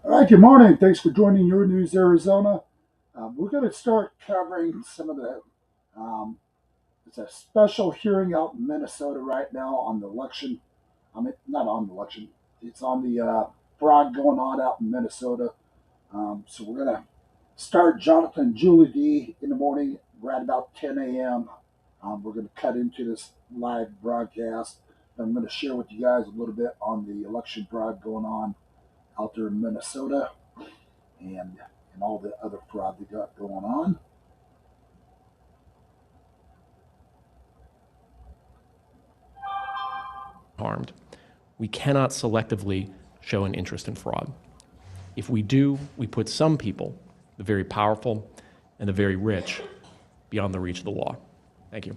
All right, good morning. Thanks for joining Your News Arizona. We're going to start covering some of the. It's a special hearing out in Minnesota right now on the election. I mean, not on the election. It's on the fraud going on out in Minnesota. So we're going to start Jonathan Julie D in the morning, right about 10 a.m. We're going to cut into this live broadcast. I'm going to share with you guys a little bit on the election fraud going on out there in Minnesota and and all the other fraud they got going on. Harmed. We cannot selectively show an interest in fraud. If we do, we put some people, the very powerful and the very rich, beyond the reach of the law. Thank you.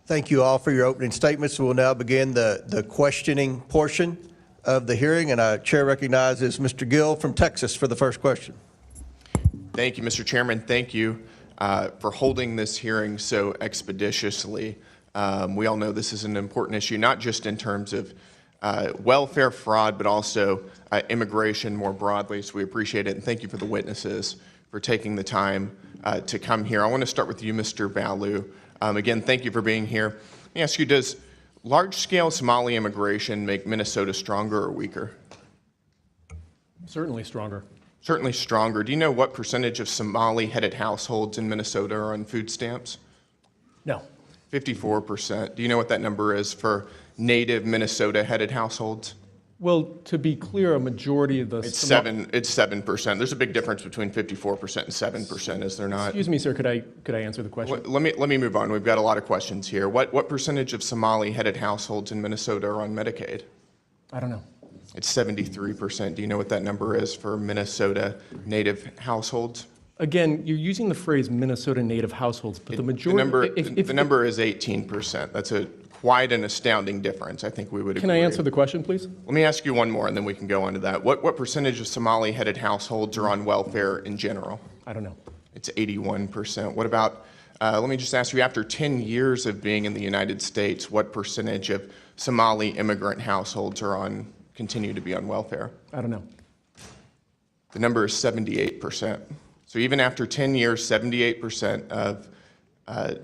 Thank you all for your opening statements. We'll now begin the questioning portion of the hearing, and our chair recognizes Mr. Gill from Texas for the first question. Thank you, Mr. Chairman. Thank you for holding this hearing so expeditiously. We all know this is an important issue, not just in terms of welfare fraud, but also immigration more broadly. So we appreciate it, and thank you for the witnesses for taking the time to come here. I want to start with you, Mr. Balu. Again, thank you for being here. Let me ask you, does large-scale Somali immigration make Minnesota stronger or weaker? Certainly stronger. Certainly stronger. Do you know what percentage of Somali-headed households in Minnesota are on food stamps? No. 54%. Do you know what that number is for native Minnesota-headed households? Well, to be clear, a majority of the... It's 7%. There's a big difference between 54% and 7%, is there not? Excuse me, sir, could I answer the question? Let me move on. We've got a lot of questions here. What percentage of Somali-headed households in Minnesota are on Medicaid? I don't know. It's 73%. Do you know what that number is for Minnesota native households? Again, you're using the phrase Minnesota native households, but the majority... The number is 18%. That's quite an astounding difference. I think we would agree. Can I answer the question, please? Let me ask you one more, and then we can go on to that. What percentage of Somali-headed households are on welfare in general? I don't know. It's 81%. What about, let me just ask you, after 10 years of being in the United States, what percentage of Somali immigrant households continue to be on welfare? I don't know. The number is 78%. So even after 10 years, 78% of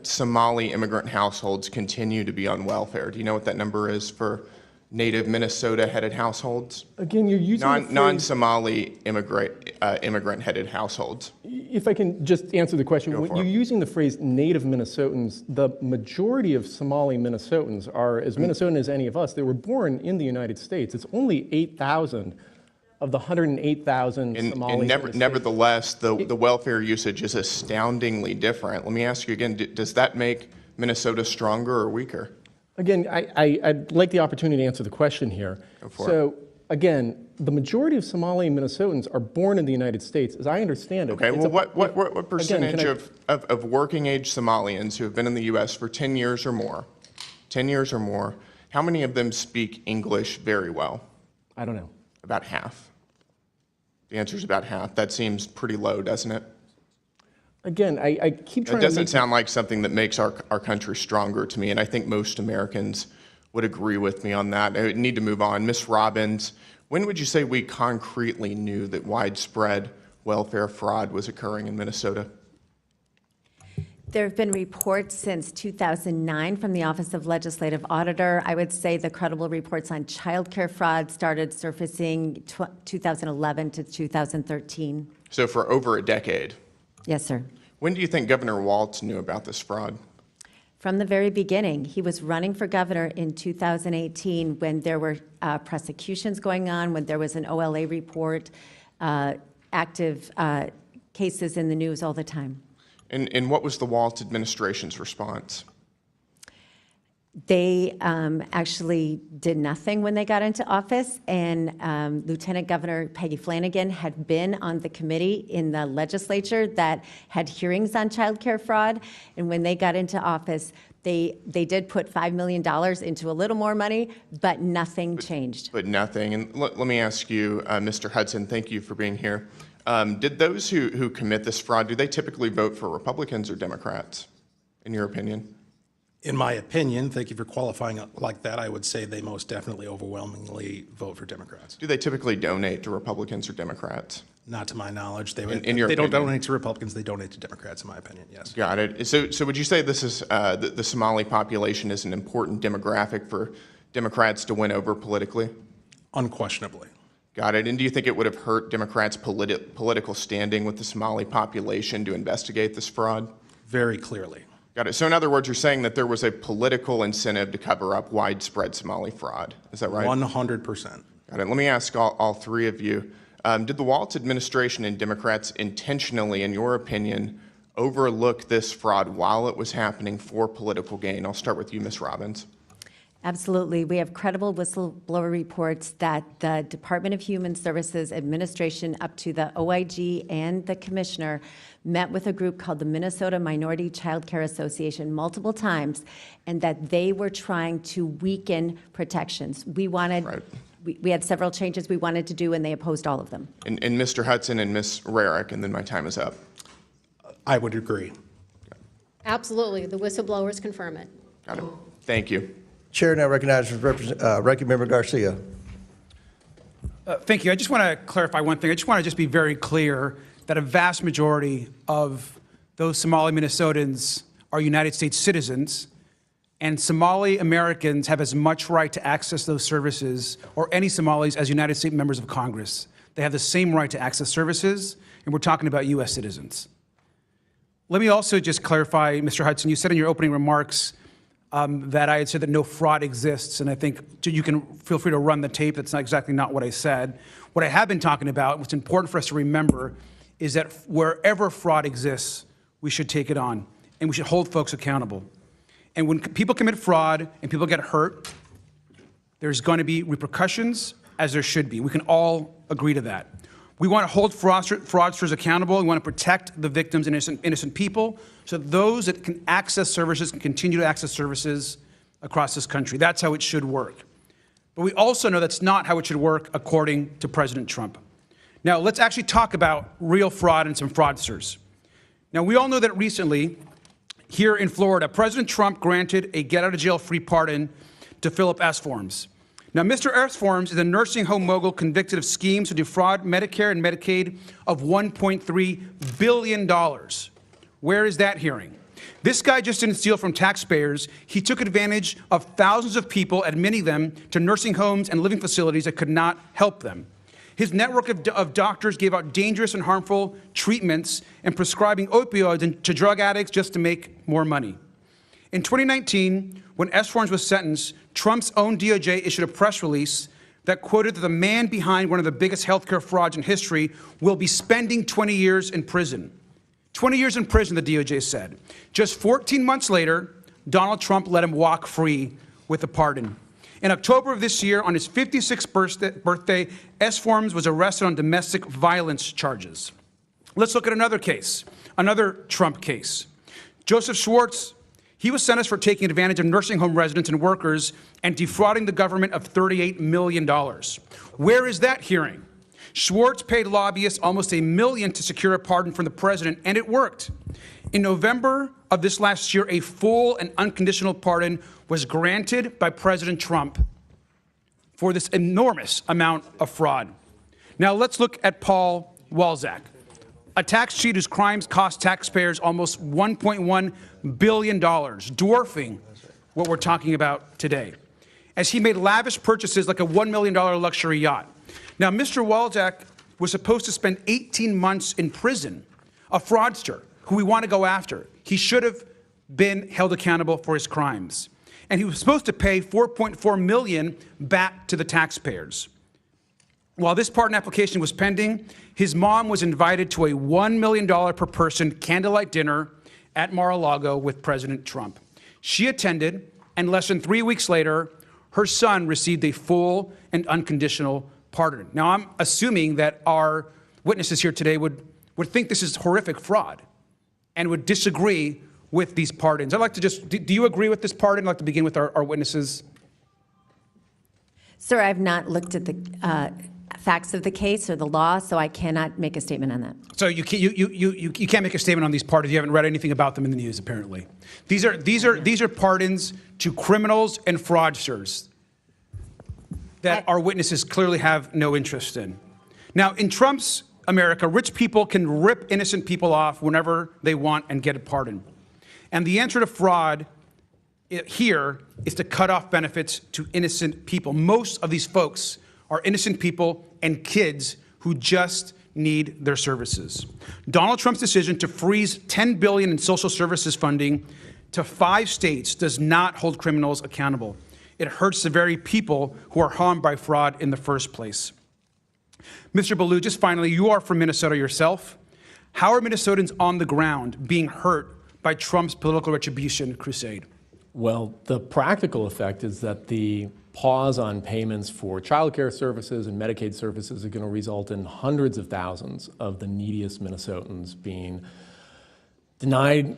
Somali immigrant households continue to be on welfare. Do you know what that number is for native Minnesota-headed households? Again, you're using non-Somali immigrant-headed households. If I can just answer the question, when you're using the phrase native Minnesotans, the majority of Somali Minnesotans are as Minnesotan as any of us. They were born in the United States. It's only 8,000 of the 108,000 Somalis. Nevertheless, the welfare usage is astoundingly different. Let me ask you again, does that make Minnesota stronger or weaker? Again, I'd like the opportunity to answer the question here. Go for so, again, the majority of Somali Minnesotans are born in the United States, as I understand it. Okay, well, what percentage of working-age Somalians who have been in the U.S. for 10 years or more, how many of them speak English very well? I don't know. About half. The answer is about half. That seems pretty low, doesn't it? Again, I keep trying to... It doesn't sound like something that makes our country stronger to me, and I think most Americans would agree with me on that. I need to move on. Ms. Robbins, when would you say we concretely knew that widespread welfare fraud was occurring in Minnesota? There have been reports since 2009 from the Office of Legislative Auditor. I would say the credible reports on child care fraud started surfacing 2011 to 2013. So for over a decade? Yes, sir. When do you think Governor Walz knew about this fraud? From the very beginning. He was running for governor in 2018 when there were prosecutions going on, when there was an OLA report, active cases in the news all the time. And what was the Walz administration's response? They actually did nothing when they got into office, and Lieutenant Governor Peggy Flanagan had been on the committee in the legislature that had hearings on child care fraud, and when they got into office, they did put $5 million into a little more money, but nothing changed. But nothing. And let me ask you, Mr. Hudson, thank you for being here. Did those who commit this fraud, do they typically vote for Republicans or Democrats, in your opinion? In my opinion, thank you for qualifying it like that, I would say they most definitely overwhelmingly vote for Democrats. Do they typically donate to Republicans or Democrats? Not to my knowledge. They In your they don't opinion? donate to Republicans, they donate to Democrats, in my opinion, yes. Got it. So would you say this is the Somali population is an important demographic for Democrats to win over politically? Unquestionably. Got it. And do you think it would have hurt Democrats' political standing with the Somali population to investigate this fraud? Very clearly. Got it. So in other words, you're saying that there was a political incentive to cover up widespread Somali fraud. Is that right? 100%. Got it. Let me ask all three of you. Did the Walz administration and Democrats intentionally, in your opinion, overlook this fraud while it was happening for political gain? I'll start with you, Ms. Robbins. Absolutely. We have credible whistleblower reports that the Department of Human Services administration, up to the OIG and the commissioner, met with a group called the Minnesota Minority Child Care Association multiple times, and that they were trying to weaken protections. We wanted, Right. we had several changes we wanted to do, and they opposed all of them. And Mr. Hudson and Ms. Rarick, and then my time is up. I would agree. Absolutely. The whistleblowers confirm it. Got it. Thank you. Chair now recognizes Ranking Member Garcia. Thank you. I just want to clarify one thing. I just want to just be very clear that a vast majority of those Somali Minnesotans are United States citizens, and Somali Americans have as much right to access those services, or any Somalis, as United States members of Congress. They have the same right to access services, and we're talking about U.S. citizens. Let me also just clarify, Mr. Hudson, you said in your opening remarks that I had said that no fraud exists, and I think you can feel free to run the tape. That's not exactly not what I said. What I have been talking about, what's important for us to remember, is that wherever fraud exists, we should take it on, and we should hold folks accountable. And when people commit fraud and people get hurt, there's going to be repercussions, as there should be. We can all agree to that. We want to hold fraudsters accountable. We want to protect the victims and innocent people, so that those that can access services can continue to access services across this country. That's how it should work. But we also know that's not how it should work according to President Trump. Now, let's actually talk about real fraud and some fraudsters. Now, we all know that recently, here in Florida, President Trump granted a get-out-of-jail-free pardon to Philip Esforms. Now, Mr. Esforms is a nursing home mogul convicted of schemes to defraud Medicare and Medicaid of $1.3 billion. Where is that hearing? This guy just didn't steal from taxpayers. He took advantage of thousands of people, admitting them to nursing homes and living facilities that could not help them. His network of doctors gave out dangerous and harmful treatments and prescribing opioids to drug addicts just to make more money. In 2019, when Esforms was sentenced, Trump's own DOJ issued a press release that quoted that the man behind one of the biggest healthcare frauds in history will be spending 20 years in prison. 20 years in prison, the DOJ said. Just 14 months later, Donald Trump let him walk free with a pardon. In October of this year, on his 56th birthday, Esforms was arrested on domestic violence charges. Let's look at another case, another Trump case. Joseph Schwartz, he was sentenced for taking advantage of nursing home residents and workers and defrauding the government of $38 million. Where is that hearing? Schwartz paid lobbyists almost $1 million to secure a pardon from the president, and it worked. In November of this last year, a full and unconditional pardon was granted by President Trump for this enormous amount of fraud. Now let's look at Paul Walzak, a tax cheat whose crimes cost taxpayers almost $1.1 billion, dwarfing what we're talking about today, as he made lavish purchases like a $1 million luxury yacht. Now, Mr. Walzak was supposed to spend 18 months in prison, a fraudster who we want to go after. He should have been held accountable for his crimes. And he was supposed to pay $4.4 million back to the taxpayers. While this pardon application was pending, his mom was invited to a $1 million per person candlelight dinner at Mar-a-Lago with President Trump. She attended, and less than 3 weeks later, her son received a full and unconditional pardon. Now, I'm assuming that our witnesses here today would think this is horrific fraud and would disagree with these pardons. I'd like to just, do you agree with this pardon? I'd like to begin with our witnesses. Sir, I've not looked at facts of the case or the law, so I cannot make a statement on that. So you can't make a statement on these pardons. You haven't read anything about them in the news, apparently. These are pardons to criminals and fraudsters that our witnesses clearly have no interest in. Now, in Trump's America, rich people can rip innocent people off whenever they want and get a pardon. And the answer to fraud here is to cut off benefits to innocent people. Most of these folks are innocent people and kids who just need their services. Donald Trump's decision to freeze $10 billion in social services funding to 5 states does not hold criminals accountable. It hurts the very people who are harmed by fraud in the first place. Mr. Ballew, just finally, you are from Minnesota yourself. How are Minnesotans on the ground being hurt by Trump's political retribution crusade? Well, the practical effect is that the pause on payments for child care services and Medicaid services are going to result in hundreds of thousands of the neediest Minnesotans being denied,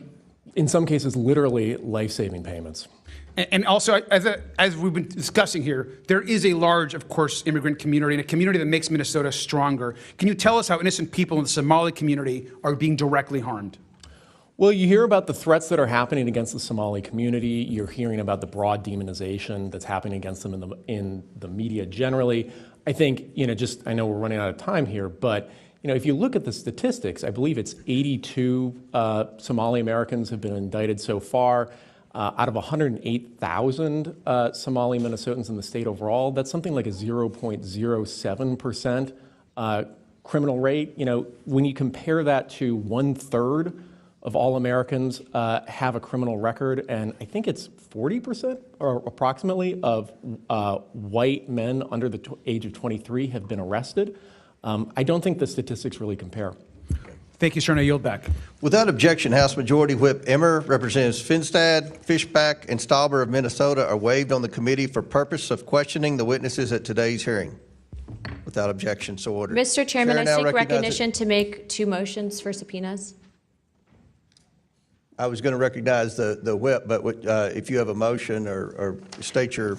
in some cases, literally life-saving payments. And also, as we've been discussing here, there is a large, of course, immigrant community and a community that makes Minnesota stronger. Can you tell us how innocent people in the Somali community are being directly harmed? Well, you hear about the threats that are happening against the Somali community. You're hearing about the broad demonization that's happening against them in the media generally. I think, I know we're running out of time here, but if you look at the statistics, I believe it's 82 Somali Americans have been indicted so far. Out of 108,000 Somali Minnesotans in the state overall, that's something like a 0.07% criminal rate. When you compare that to 1/3 of all Americans have a criminal record, and I think it's 40% or approximately of white men under the age of 23 have been arrested. I don't think the statistics really compare. Thank you, sir, and I yield back. Without objection, House Majority Whip Emmer, Representatives Finstad, Fishback, and Stauber of Minnesota are waived on the committee for purpose of questioning the witnesses at today's hearing. Without objection, so ordered. Mr. Chairman, Chair I now seek recognizes- recognition to make 2 motions for subpoenas. I was going to recognize the whip, but if you have a motion or state your...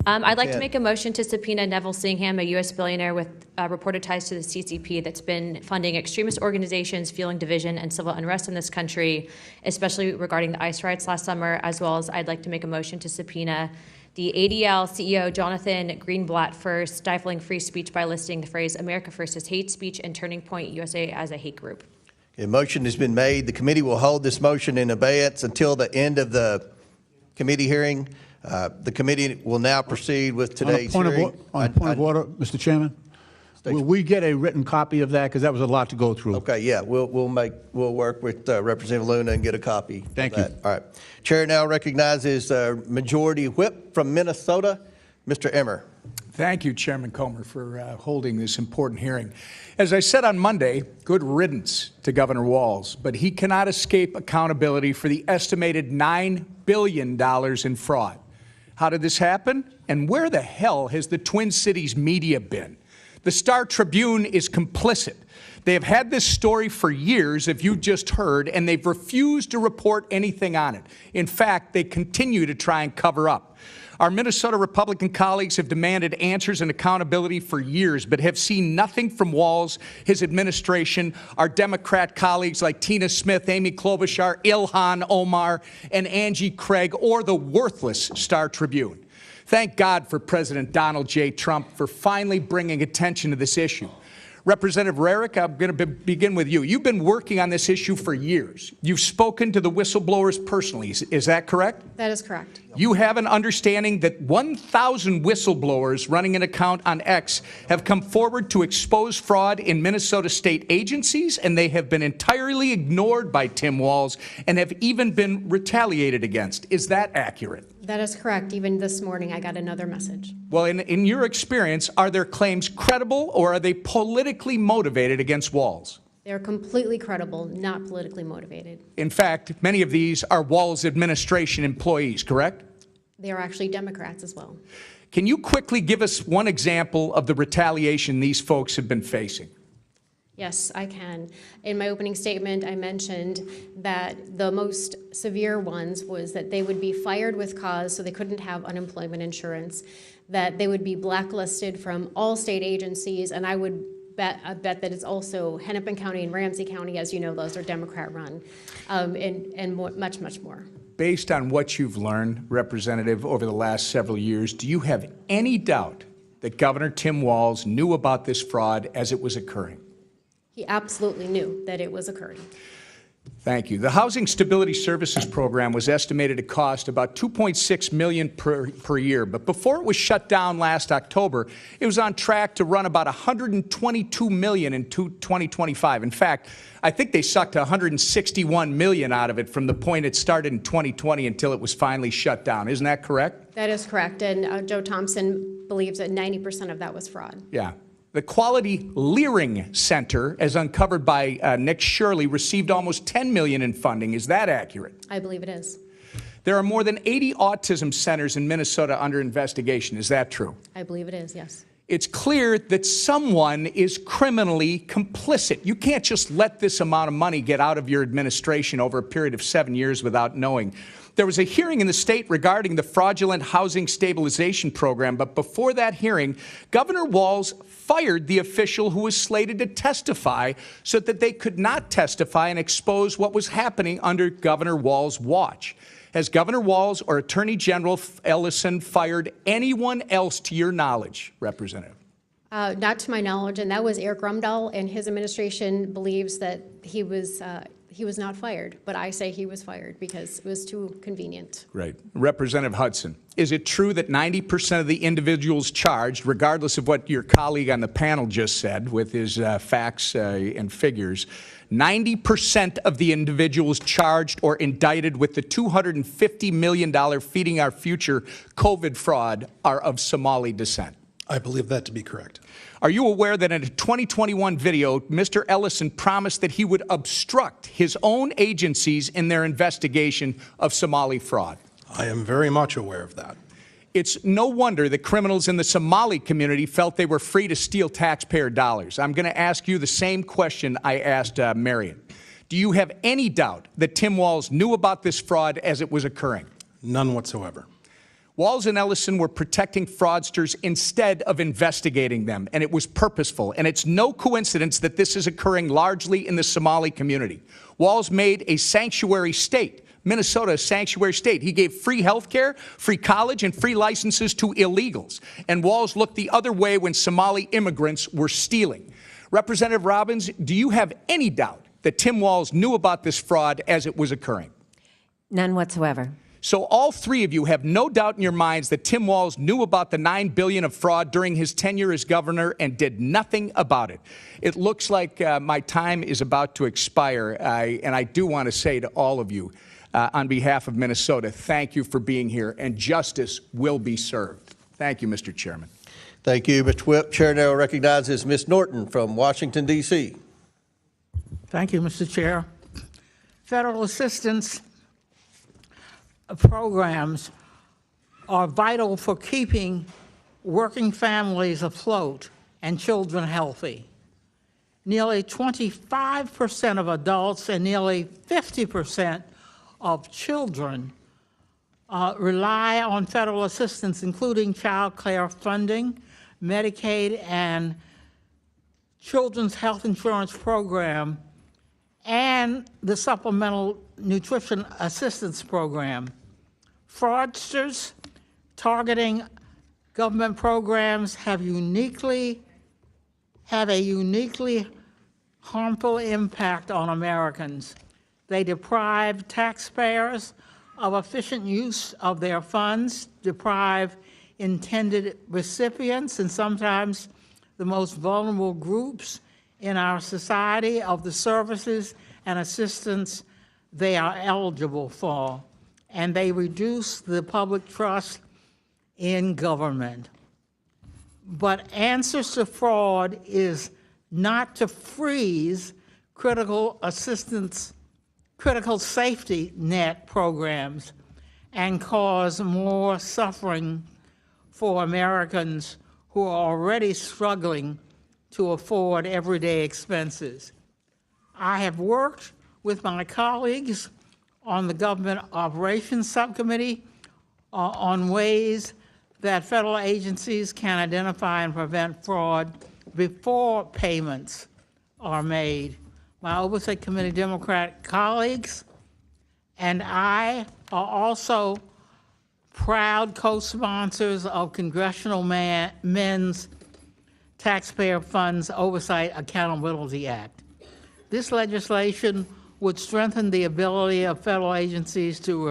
I'd like to make a motion to subpoena Neville Singham, a U.S. billionaire with reported ties to the CCP that's been funding extremist organizations, fueling division and civil unrest in this country, especially regarding the ICE riots last summer, as well as I'd like to make a motion to subpoena the ADL CEO Jonathan Greenblatt for stifling free speech by listing the phrase America First as hate speech and Turning Point USA as a hate group. A motion has been made. The committee will hold this motion in abeyance until the end of the committee hearing. The committee will now proceed with today's hearing. On point of order, Mr. Chairman, will we get a written copy of that? Because that was a lot to go through. Okay, yeah, we'll work with Representative Luna and get a copy. Thank you. All right. Chair now recognizes Majority Whip from Minnesota, Mr. Emmer. Thank you, Chairman Comer, for holding this important hearing. As I said on Monday, good riddance to Governor Walz, but he cannot escape accountability for the estimated $9 billion in fraud. How did this happen? And where the hell has the Twin Cities media been? The Star Tribune is complicit. They have had this story for years, if you just heard, and they've refused to report anything on it. In fact, they continue to try and cover up. Our Minnesota Republican colleagues have demanded answers and accountability for years, but have seen nothing from Walz, his administration, our Democrat colleagues like Tina Smith, Amy Klobuchar, Ilhan Omar, and Angie Craig, or the worthless Star Tribune. Thank God for President Donald J. Trump for finally bringing attention to this issue. Representative Rarick, I'm going to begin with you. You've been working on this issue for years. You've spoken to the whistleblowers personally. Is that correct? That is correct. You have an understanding that 1,000 whistleblowers running an account on X have come forward to expose fraud in Minnesota state agencies, and they have been entirely ignored by Tim Walz and have even been retaliated against. Is that accurate? That is correct. Even this morning, I got another message. Well, in your experience, are their claims credible or are they politically motivated against Walz? They are completely credible, not politically motivated. In fact, many of these are Walz administration employees, correct? They are actually Democrats as well. Can you quickly give us one example of the retaliation these folks have been facing? Yes, I can. In my opening statement, I mentioned that the most severe ones was that they would be fired with cause, so they couldn't have unemployment insurance. that they would be blacklisted from all state agencies, and I bet that it's also Hennepin County and Ramsey County, as you know, those are Democrat-run, and much, much more. Based on what you've learned, Representative, over the last several years, do you have any doubt that Governor Tim Walz knew about this fraud as it was occurring? He absolutely knew that it was occurring. Thank you. The Housing Stability Services Program was estimated to cost about $2.6 million per year, but before it was shut down last October, it was on track to run about $122 million in 2025. In fact, I think they sucked $161 million out of it from the point it started in 2020 until it was finally shut down. Isn't that correct? That is correct, and Joe Thompson believes that 90% of that was fraud. Yeah. The Quality Leering Center, as uncovered by Nick Shirley, received almost $10 million in funding. Is that accurate? I believe it is. There are more than 80 autism centers in Minnesota under investigation. Is that true? I believe it is, yes. It's clear that someone is criminally complicit. You can't just let this amount of money get out of your administration over a period of 7 years without knowing. There was a hearing in the state regarding the fraudulent housing stabilization program, but before that hearing, Governor Walz fired the official who was slated to testify so that they could not testify and expose what was happening under Governor Walz's watch. Has Governor Walz or Attorney General Ellison fired anyone else to your knowledge, Representative? Not to my knowledge, and that was Eric Rumdahl, and his administration believes that he was not fired, but I say he was fired because it was too convenient. Right. Representative Hudson, is it true that 90% of the individuals charged, regardless of what your colleague on the panel just said with his facts and figures, 90% of the individuals charged or indicted with the $250 million Feeding Our Future COVID fraud are of Somali descent? I believe that to be correct. Are you aware that in a 2021 video, Mr. Ellison promised that he would obstruct his own agencies in their investigation of Somali fraud? I am very much aware of that. It's no wonder that criminals in the Somali community felt they were free to steal taxpayer dollars. I'm going to ask you the same question I asked Marion. Do you have any doubt that Tim Walz knew about this fraud as it was occurring? None whatsoever. Walz and Ellison were protecting fraudsters instead of investigating them, and it was purposeful. And it's no coincidence that this is occurring largely in the Somali community. Walz made a sanctuary state, Minnesota, a sanctuary state. He gave free health care, free college, and free licenses to illegals. And Walz looked the other way when Somali immigrants were stealing. Representative Robbins, do you have any doubt that Tim Walz knew about this fraud as it was occurring? None whatsoever. So all three of you have no doubt in your minds that Tim Walz knew about the $9 billion of fraud during his tenure as governor and did nothing about it. It looks like my time is about to expire, and I do want to say to all of you, on behalf of Minnesota, thank you for being here, and justice will be served. Thank you, Mr. Chairman. Thank you, Mr. Whip. Chair now recognizes Ms. Norton from Washington, D.C. Thank you, Mr. Chair. Federal assistance programs are vital for keeping working families afloat and children healthy. Nearly 25% of adults and nearly 50% of children rely on federal assistance, including child care funding, Medicaid, and Children's Health Insurance Program, and the Supplemental Nutrition Assistance Program. Fraudsters targeting government programs have a uniquely harmful impact on Americans. They deprive taxpayers of efficient use of their funds, deprive intended recipients and sometimes the most vulnerable groups in our society of the services and assistance they are eligible for, and they reduce the public trust in government. But answers to fraud is not to freeze critical safety net programs and cause more suffering for Americans who are already struggling to afford everyday expenses. I have worked with my colleagues on the Government Operations Subcommittee on ways that federal agencies can identify and prevent fraud before payments are made. My Oversight Committee Democrat colleagues and I are also proud co-sponsors of Congressional Men's Taxpayer Funds Oversight Accountability Act. This legislation would strengthen the ability of federal agencies to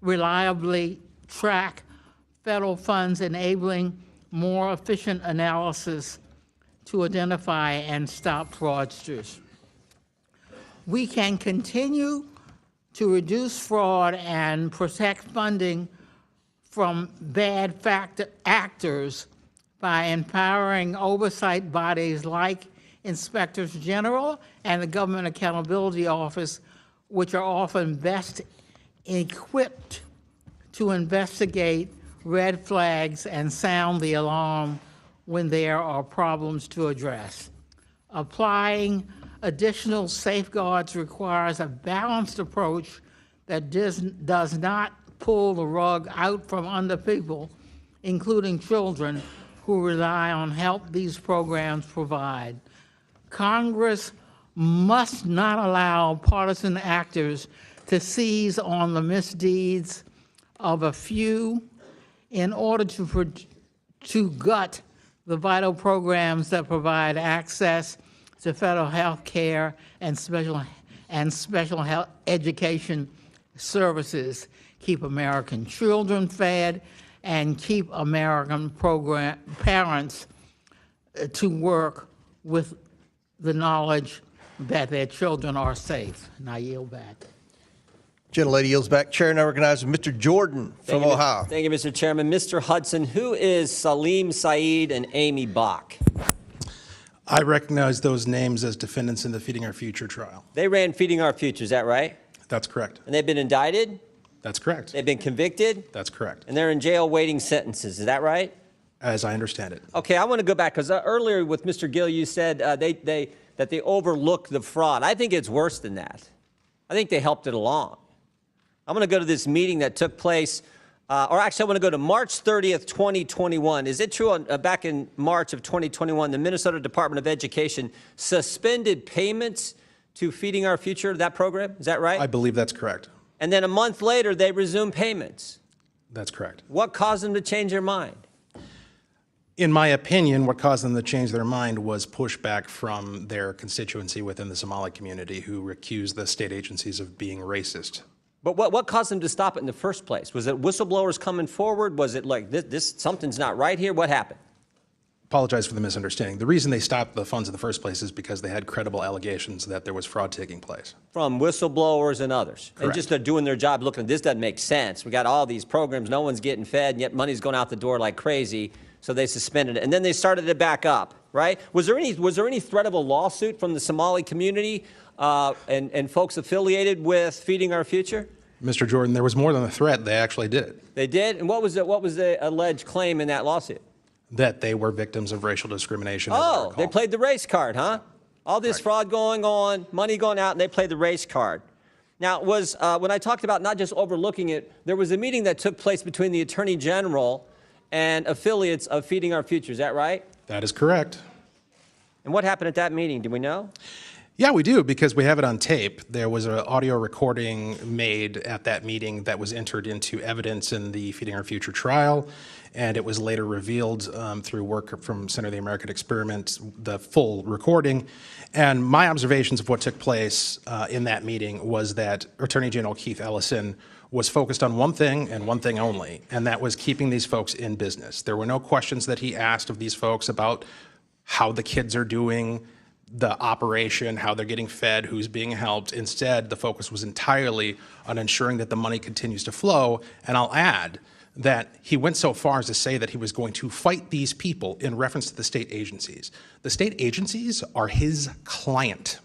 reliably track federal funds, enabling more efficient analysis to identify and stop fraudsters. We can continue to reduce fraud and protect funding from bad actors by empowering oversight bodies like Inspectors General and the Government Accountability Office, which are often best equipped to investigate red flags and sound the alarm when there are problems to address. Applying additional safeguards requires a balanced approach that does not pull the rug out from under people, including children, who rely on help these programs provide. Congress must not allow partisan actors to seize on the misdeeds of a few in order to gut the vital programs that provide access to federal health care and special health education services, keep American children fed, and keep American parents to work with the knowledge that their children are safe. And I yield back. Gentlelady yields back. Chair now recognizes Mr. Jordan from Ohio. Thank you, Mr. Chairman. Mr. Hudson, who is Salim Saeed and Amy Bach? I recognize those names as defendants in the Feeding Our Future trial. They ran Feeding Our Future, is that right? That's correct. And they've been indicted? That's correct. They've been convicted? That's correct. And they're in jail waiting sentences, is that right? As I understand it. Okay, I want to go back, because earlier with Mr. Gill, you said that they overlooked the fraud. I think it's worse than that. I think they helped it along. I'm going to go to this meeting that took place, or actually I want to go to March 30th, 2021. Is it true back in March of 2021, the Minnesota Department of Education suspended payments to Feeding Our Future, that program? Is that right? I believe that's correct. And then a month later, they resumed payments. That's correct. What caused them to change their mind? In my opinion, what caused them to change their mind was pushback from their constituency within the Somali community who accused the state agencies of being racist. But what caused them to stop it in the first place? Was it whistleblowers coming forward? Was it like this something's not right here? What happened? Apologize for the misunderstanding. The reason they stopped the funds in the first place is because they had credible allegations that there was fraud taking place. From whistleblowers and others. Correct. And just they're doing their job looking, this doesn't make sense. We got all these programs, no one's getting fed, and yet money's going out the door like crazy. So they suspended it. And then they started it back up, right? Was there any threat of a lawsuit from the Somali community and folks affiliated with Feeding Our Future? Mr. Jordan, there was more than a threat. They actually did it. They did? And what was the alleged claim in that lawsuit? That they were victims of racial discrimination. Oh, they played the race card, huh? All this fraud going on, money going out, and they played the race card. Now, when I talked about not just overlooking it, there was a meeting that took place between the Attorney General and affiliates of Feeding Our Future. Is that right? That is correct. And what happened at that meeting? Do we know? Yeah, we do, because we have it on tape. There was an audio recording made at that meeting that was entered into evidence in the Feeding Our Future trial, and it was later revealed through work from Center of the American Experiment, the full recording. And my observations of what took place in that meeting was that Attorney General Keith Ellison was focused on one thing and one thing only, and that was keeping these folks in business. There were no questions that he asked of these folks about how the kids are doing, the operation, how they're getting fed, who's being helped. Instead, the focus was entirely on ensuring that the money continues to flow. And I'll add that he went so far as to say that he was going to fight these people in reference to the state agencies. The state agencies are his client.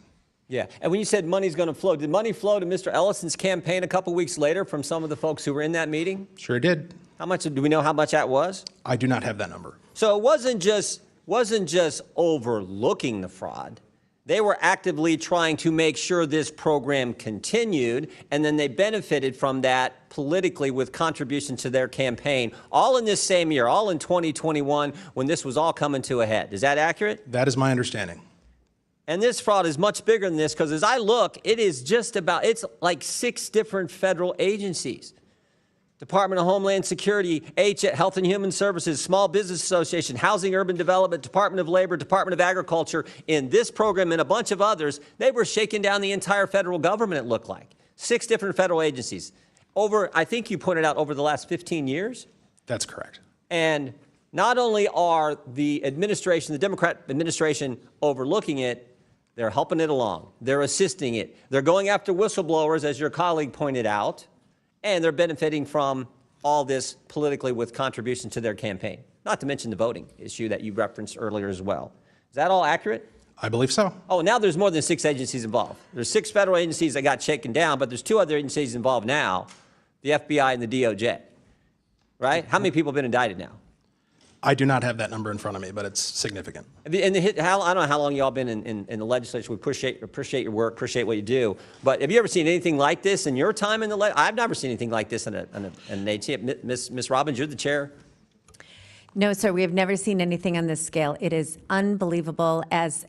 Yeah, and when you said money's going to flow, did money flow to Mr. Ellison's campaign a couple weeks later from some of the folks who were in that meeting? Sure did. How much, do we know how much that was? I do not have that number. So it wasn't just overlooking the fraud. They were actively trying to make sure this program continued, and then they benefited from that politically with contribution to their campaign, all in this same year, all in 2021, when this was all coming to a head. Is that accurate? That is my understanding. And this fraud is much bigger than this, because as I look, it is just about, it's like 6 different federal agencies. Department of Homeland Security, Health and Human Services, Small Business Association, Housing Urban Development, Department of Labor, Department of Agriculture. In this program and a bunch of others, they were shaking down the entire federal government, it looked like. 6 different federal agencies. Over, I think you pointed out, over the last 15 years? That's correct. And not only are the administration, the Democrat administration, overlooking it, they're helping it along. They're assisting it. They're going after whistleblowers, as your colleague pointed out. And they're benefiting from all this politically with contribution to their campaign, not to mention the voting issue that you referenced earlier as well. Is that all accurate? I believe so. Oh, now there's more than 6 agencies involved. There's 6 federal agencies that got shaken down, but there's 2 other agencies involved now, the FBI and the DOJ, right? How many people have been indicted now? I do not have that number in front of me, but it's significant. And I don't know how long y'all been in the legislature. We appreciate your work, appreciate what you do. But have you ever seen anything like this in your time in the legislature? I've never seen anything like this in an agency. Ms. Robbins, you're the chair. No, sir, we have never seen anything on this scale. It is unbelievable. As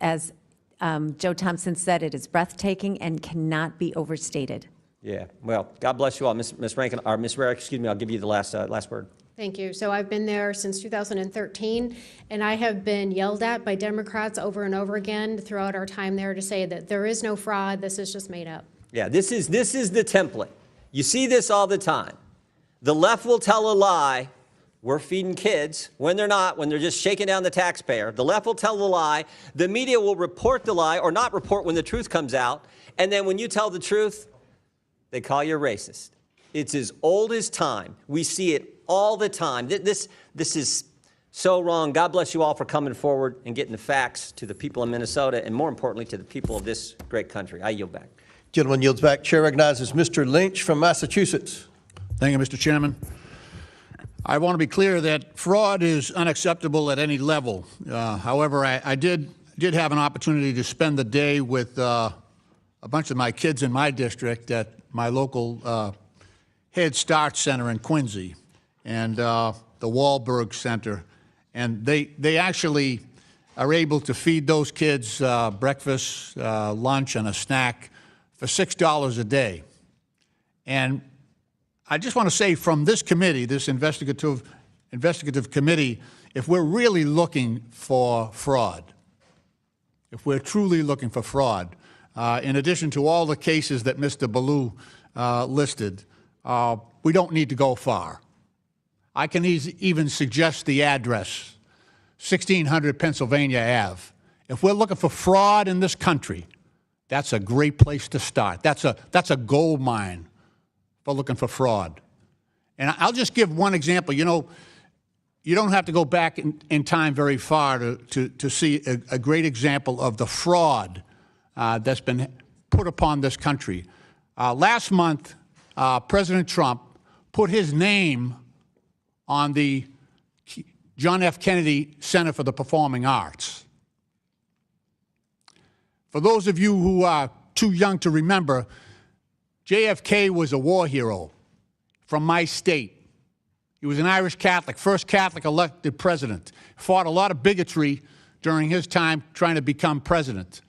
Joe Thompson said, it is breathtaking and cannot be overstated. Yeah, well, God bless you all. Ms. Rankin, or Ms. Rarick, excuse me, I'll give you the last word. Thank you. So I've been there since 2013, and I have been yelled at by Democrats over and over again throughout our time there to say that there is no fraud, this is just made up. Yeah, this is the template. You see this all the time. The left will tell a lie. We're feeding kids when they're not, when they're just shaking down the taxpayer. The left will tell a lie. The media will report the lie or not report when the truth comes out. And then when you tell the truth, they call you racist. It's as old as time. We see it all the time. This is so wrong. God bless you all for coming forward and getting the facts to the people of Minnesota, and more importantly, to the people of this great country. I yield back. Gentleman yields back. Chair recognizes Mr. Lynch from Massachusetts. Thank you, Mr. Chairman. I want to be clear that fraud is unacceptable at any level. However, I did have an opportunity to spend the day with a bunch of my kids in my district at my local Head Start Center in Quincy and the Wahlberg Center. And they actually are able to feed those kids breakfast, lunch, and a snack for $6 a day. And I just want to say from this committee, this investigative committee, if we're really looking for fraud, if we're truly looking for fraud, in addition to all the cases that Mr. Ballou listed, we don't need to go far. I can even suggest the address, 1600 Pennsylvania Ave. If we're looking for fraud in this country, that's a great place to start. That's a gold mine for looking for fraud. And I'll just give one example. You know, you don't have to go back in time very far to see a great example of the fraud that's been put upon this country. Last month, President Trump put his name on the John F. Kennedy Center for the Performing Arts. For those of you who are too young to remember, JFK was a war hero from my state. He was an Irish Catholic, first Catholic elected president. Fought a lot of bigotry during his time trying to become president.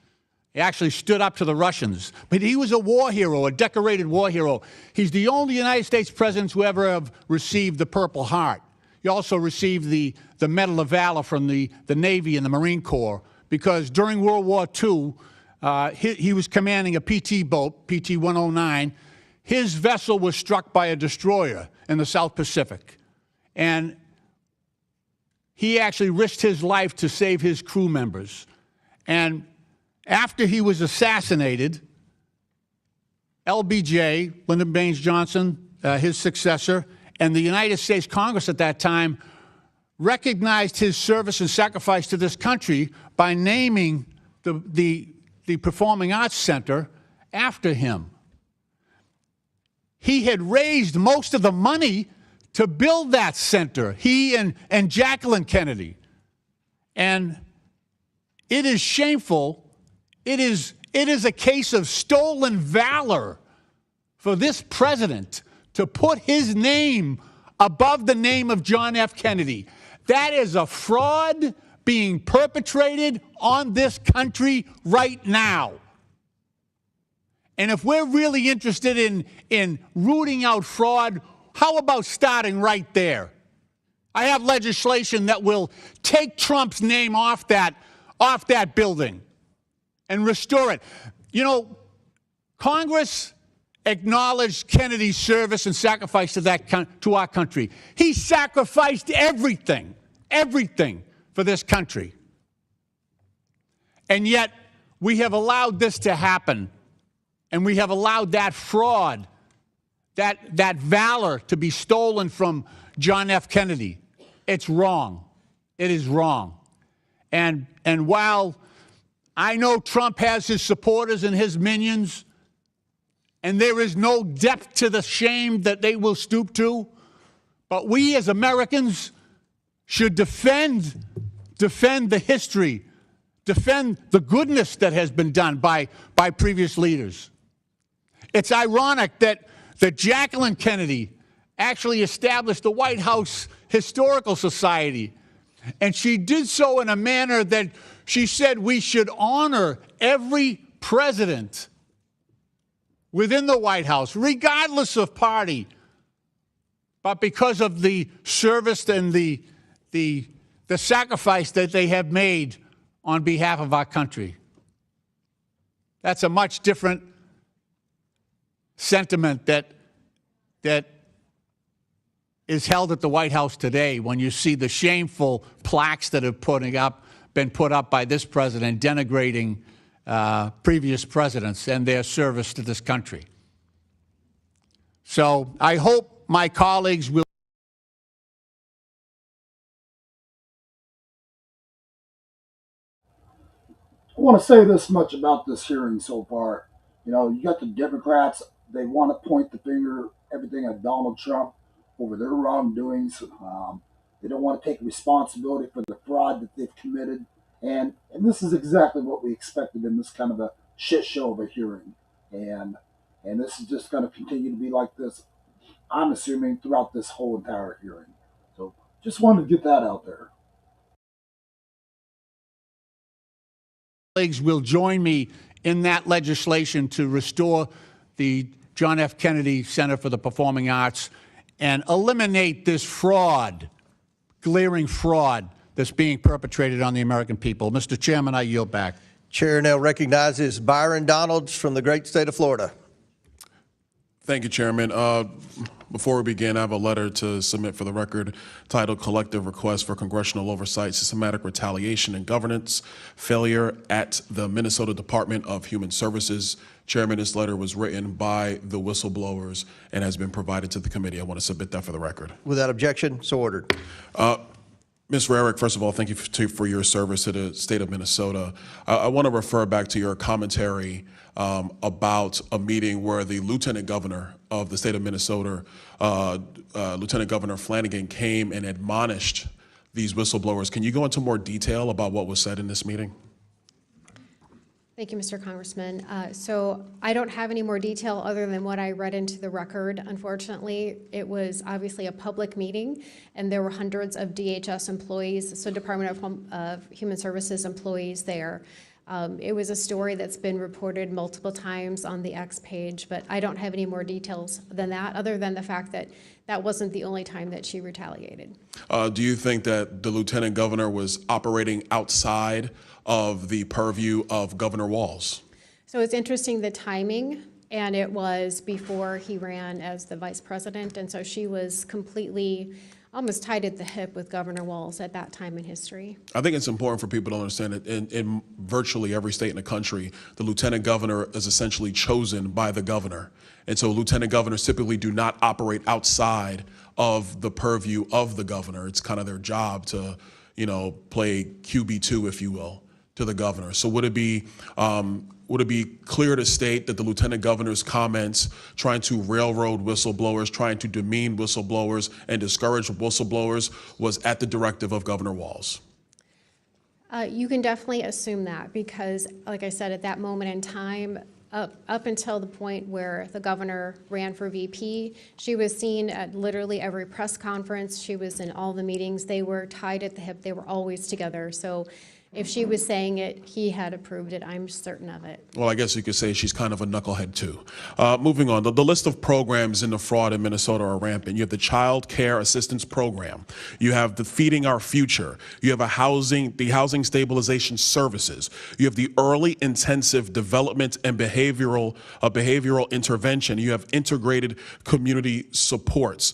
He actually stood up to the Russians. But he was a war hero, a decorated war hero. He's the only United States president who ever have received the Purple Heart. He also received the Medal of Valor from the Navy and the Marine Corps because during World War II, he was commanding a PT boat, PT 109. His vessel was struck by a destroyer in the South Pacific. And he actually risked his life to save his crew members. And after he was assassinated, LBJ, Lyndon Baines Johnson, his successor, and the United States Congress at that time recognized his service and sacrifice to this country by naming the Performing Arts Center after him. He had raised most of the money to build that center, he and Jacqueline Kennedy. And it is shameful It is a case of stolen valor for this president to put his name above the name of John F. Kennedy. That is a fraud being perpetrated on this country right now. And if we're really interested in rooting out fraud, how about starting right there? I have legislation that will take Trump's name off that building and restore it. You know, Congress acknowledged Kennedy's service and sacrifice to our country. He sacrificed everything for this country. And yet we have allowed this to happen, and we have allowed that fraud, that valor to be stolen from John F. Kennedy. It's wrong. It is wrong. And while I know Trump has his supporters and his minions, and there is no depth to the shame that they will stoop to, but we as Americans should defend the history, defend the goodness that has been done by previous leaders. It's ironic that Jacqueline Kennedy actually established the White House Historical Society, and she did so in a manner that she said we should honor every president within the White House, regardless of party, but because of the service and the sacrifice that they have made on behalf of our country. That's a much different sentiment that is held at the White House today when you see the shameful plaques that have been put up by this president denigrating previous presidents and their service to this country. So I hope my colleagues will. I want to say this much about this hearing so far. You know, you got the Democrats, they want to point the finger, everything at Donald Trump over their wrongdoings. They don't want to take responsibility for the fraud that they've committed. And this is exactly what we expected in this kind of a shit show of a hearing. And this is just going to continue to be like this, I'm assuming, throughout this whole entire hearing. So just wanted to get that out there. Colleagues will join me in that legislation to restore the John F. Kennedy Center for the Performing Arts and eliminate this fraud, glaring fraud that's being perpetrated on the American people. Mr. Chairman, I yield back. Chair now recognizes Byron Donalds from the great state of Florida. Thank you, Chairman. Before we begin, I have a letter to submit for the record titled Collective Request for Congressional Oversight, Systematic Retaliation and Governance Failure at the Minnesota Department of Human Services. Chairman, this letter was written by the whistleblowers and has been provided to the committee. I want to submit that for the record. Without objection, so ordered. Ms. Rarick, first of all, thank you for your service to the state of Minnesota. I want to refer back to your commentary about a meeting where the Lieutenant Governor of the state of Minnesota, Lieutenant Governor Flanagan, came and admonished these whistleblowers. Can you go into more detail about what was said in this meeting? Thank you, Mr. Congressman. So I don't have any more detail other than what I read into the record. Unfortunately, it was obviously a public meeting, and there were hundreds of DHS employees, so Department of Human Services employees there. It was a story that's been reported multiple times on the X page, but I don't have any more details than that, other than the fact that that wasn't the only time that she retaliated. Do you think that the Lieutenant Governor was operating outside of the purview of Governor Walz? So it's interesting, the timing, and it was before he ran as the vice president, and so she was completely almost tied at the hip with Governor Walz at that time in history. I think it's important for people to understand that in virtually every state in the country, the lieutenant governor is essentially chosen by the governor. And so lieutenant governors typically do not operate outside of the purview of the governor. It's kind of their job to, play QB2, if you will, to the governor. So would it be clear to state that the lieutenant governor's comments trying to railroad whistleblowers, trying to demean whistleblowers and discourage whistleblowers was at the directive of Governor Walz? You can definitely assume that because, like I said, at that moment in time, up until the point where the governor ran for VP, she was seen at literally every press conference. She was in all the meetings. They were tied at the hip. They were always together. So if she was saying it, he had approved it. I'm certain of it. Well, I guess you could say she's kind of a knucklehead too. Moving on, the list of programs in the fraud in Minnesota are rampant. You have the Child Care Assistance Program. You have the Feeding Our Future. You have the Housing Stabilization Services. You have the Early Intensive Development and Behavioral Intervention. You have Integrated Community Supports.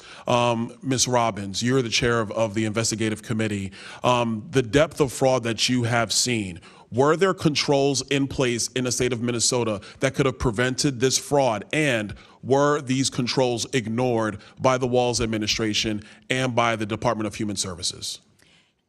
Ms. Robbins, you're the chair of the investigative committee. The depth of fraud that you have seen, were there controls in place in the state of Minnesota that could have prevented this fraud? And were these controls ignored by the Walz administration and by the Department of Human Services?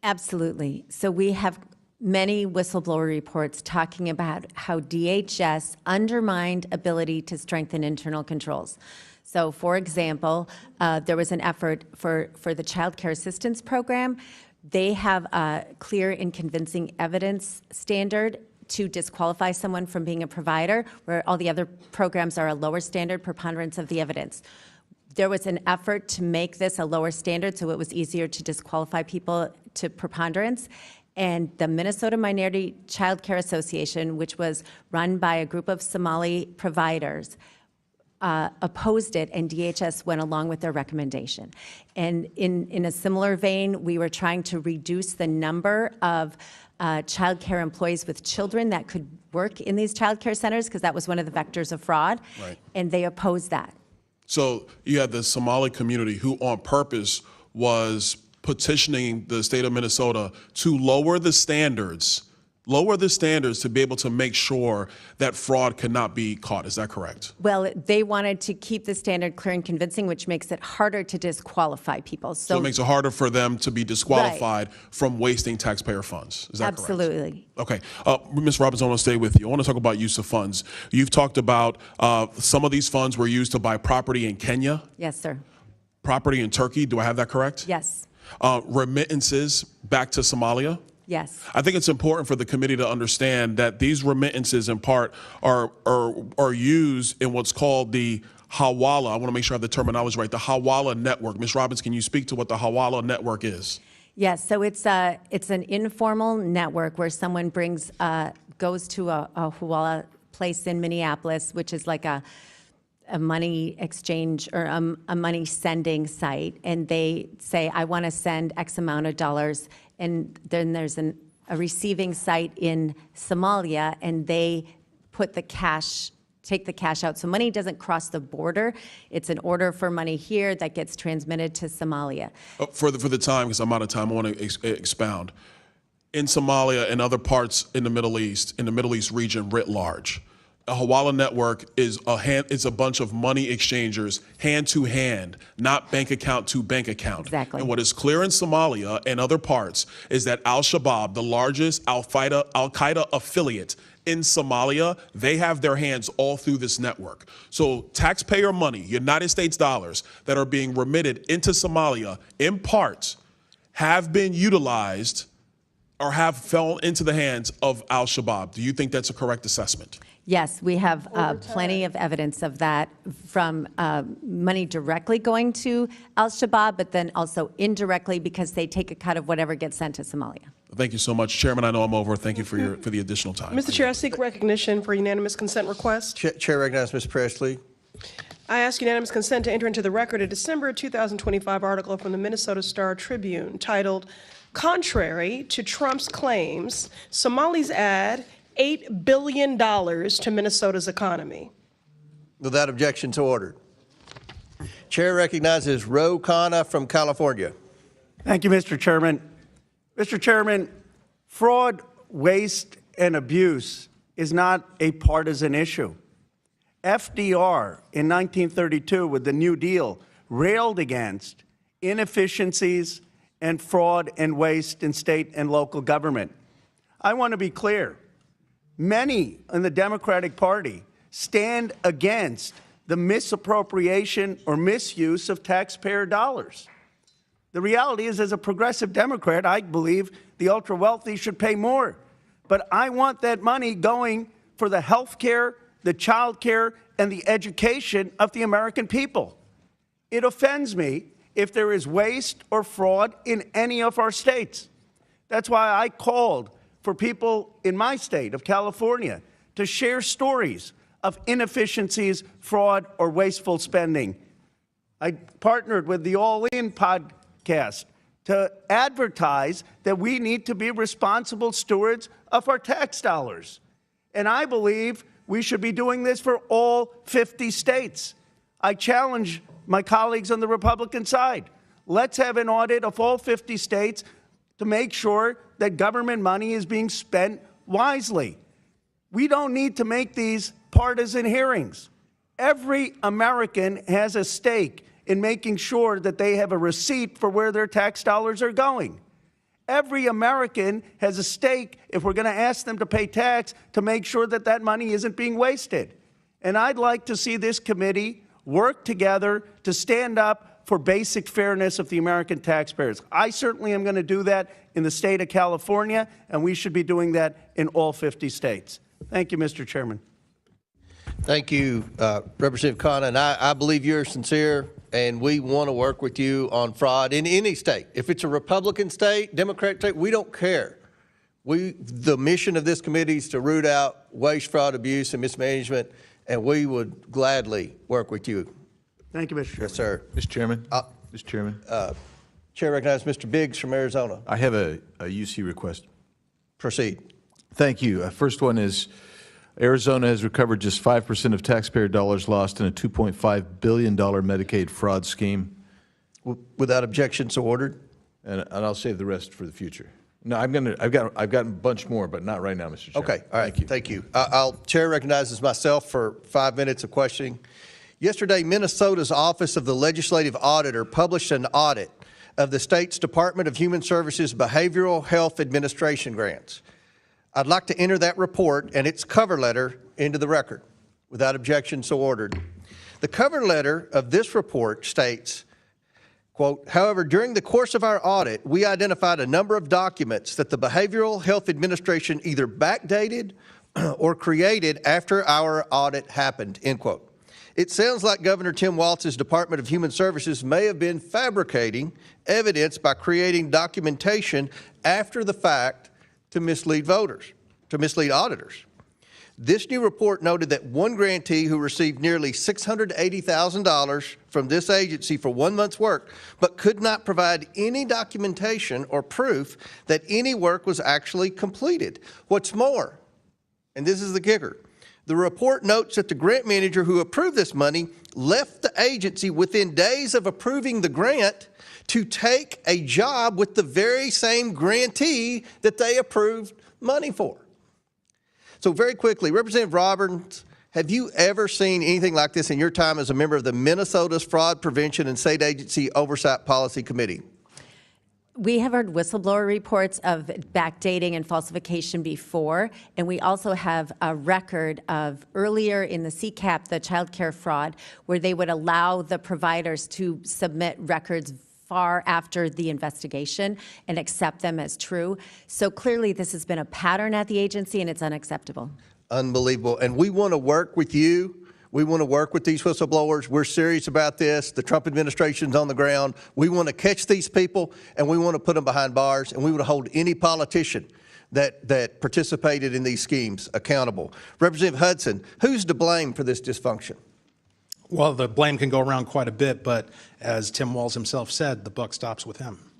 Absolutely. So we have many whistleblower reports talking about how DHS undermined ability to strengthen internal controls. So, for example, there was an effort for the Child Care Assistance Program. They have a clear and convincing evidence standard to disqualify someone from being a provider, where all the other programs are a lower standard, preponderance of the evidence. There was an effort to make this a lower standard so it was easier to disqualify people to preponderance. And the Minnesota Minority Child Care Association, which was run by a group of Somali providers, opposed it, and DHS went along with their recommendation. And in a similar vein, we were trying to reduce the number of child care employees with children that could work in these child care centers, because that was one of the vectors of fraud, Right. and they opposed that. So you had the Somali community who on purpose was petitioning the state of Minnesota to lower the standards to be able to make sure that fraud cannot be caught. Is that correct? Well, they wanted to keep the standard clear and convincing, which makes it harder to disqualify people. So it makes it harder for them to be disqualified from wasting taxpayer funds. Is that Absolutely. correct? Okay. Ms. Robbins, I want to stay with you. I want to talk about use of funds. You've talked about some of these funds were used to buy property in Kenya, Yes, sir. property in Turkey. Do I have that correct? Yes. Remittances back to Somalia. Yes. I think it's important for the committee to understand that these remittances in part are used in what's called the Hawala. I want to make sure I have the terminology right. The Hawala network. Ms. Robbins, can you speak to what the Hawala network is? Yes, so it's an informal network where someone goes to a Hawala place in Minneapolis, which is like a money exchange or a money sending site, and they say, I want to send X amount of dollars, and then there's a receiving site in Somalia, and they put take the cash out. So money doesn't cross the border. It's an order for money here that gets transmitted to Somalia. For the time, because I'm out of time, I want to expound. In Somalia and other parts in the Middle East region writ large, a Hawala network is a bunch of money exchangers, hand to hand, not bank account to bank account. Exactly. And what is clear in Somalia and other parts is that Al-Shabaab, the largest Al-Qaeda affiliate in Somalia, they have their hands all through this network. So taxpayer money, United States dollars, that are being remitted into Somalia, in part, have been utilized or have fallen into the hands of Al-Shabaab. Do you think that's a correct assessment? Yes, we have plenty of evidence of that, from money directly going to Al-Shabaab, but then also indirectly because they take a cut of whatever gets sent to Somalia. Thank you so much. Chairman, I know I'm over. Thank you for the additional time. Mr. Chair, I seek recognition for unanimous consent request. Chair recognizes Ms. Presley. I ask unanimous consent to enter into the record a December 2025 article from the Minnesota Star Tribune titled, "Contrary to Trump's Claims, Somalis Add $8 billion to Minnesota's economy." Without objection, so ordered. Chair recognizes Ro Khanna from California. Thank you, Mr. Chairman. Mr. Chairman, fraud, waste, and abuse is not a partisan issue. FDR in 1932 with the New Deal railed against inefficiencies and fraud and waste in state and local government. I want to be clear. Many in the Democratic Party stand against the misappropriation or misuse of taxpayer dollars. The reality is, as a progressive Democrat, I believe The ultra wealthy should pay more. But I want that money going for the health care, the child care, and the education of the American people. It offends me if there is waste or fraud in any of our states. That's why I called for people in my state of California to share stories of inefficiencies, fraud, or wasteful spending. I partnered with the All In podcast to advertise that we need to be responsible stewards of our tax dollars. And I believe we should be doing this for all 50 states. I challenge my colleagues on the Republican side. Let's have an audit of all 50 states to make sure that government money is being spent wisely. We don't need to make these partisan hearings. Every American has a stake in making sure that they have a receipt for where their tax dollars are going. Every American has a stake, if we're going to ask them to pay tax, to make sure that that money isn't being wasted. And I'd like to see this committee work together to stand up for basic fairness of the American taxpayers. I certainly am going to do that in the state of California, and we should be doing that in all 50 states. Thank you, Mr. Chairman. Thank you, Representative Khanna. And I believe you're sincere, and we want to work with you on fraud in any state. If it's a Republican state, Democratic state, we don't care. The mission of this committee is to root out waste, fraud, abuse, and mismanagement, and we would gladly work with you. Thank you, Mr. Chairman. Yes, sir. Mr. Chairman. Mr. Chairman. Chair recognizes Mr. Biggs from Arizona. I have a UC request. Proceed. Thank you. First one is Arizona has recovered just 5% of taxpayer dollars lost in a $2.5 billion Medicaid fraud scheme. Without objection, so ordered. And I'll save the rest for the future. No, I've got a bunch more, but not right now, Mr. Chairman. Okay, all right, thank you. Chair recognizes myself for 5 minutes of questioning. Yesterday, Minnesota's Office of the Legislative Auditor published an audit of the state's Department of Human Services Behavioral Health Administration grants. I'd like to enter that report and its cover letter into the record. Without objection, so ordered. The cover letter of this report states, quote, however, during the course of our audit, we identified a number of documents that the Behavioral Health Administration either backdated or created after our audit happened, end quote. It sounds like Governor Tim Walz's Department of Human Services may have been fabricating evidence by creating documentation after the fact to mislead voters, to mislead auditors. This new report noted that one grantee who received nearly $680,000 from this agency for 1 month's work, but could not provide any documentation or proof that any work was actually completed. What's more, and this is the kicker, the report notes that the grant manager who approved this money left the agency within days of approving the grant to take a job with the very same grantee that they approved money for. So very quickly, Representative Roberts, have you ever seen anything like this in your time as a member of the Minnesota's Fraud Prevention and State Agency Oversight Policy Committee? We have heard whistleblower reports of backdating and falsification before, and we also have a record of earlier in the CCAP, the child care fraud, where they would allow the providers to submit records far after the investigation and accept them as true. So clearly this has been a pattern at the agency, and it's unacceptable. Unbelievable. And we want to work with you. We want to work with these whistleblowers. We're serious about this. The Trump administration's on the ground. We want to catch these people, and we want to put them behind bars, and we want to hold any politician that participated in these schemes accountable. Representative Hudson, who's to blame for this dysfunction? Well, the blame can go around quite a bit, but as Tim Walz himself said, the buck stops with him.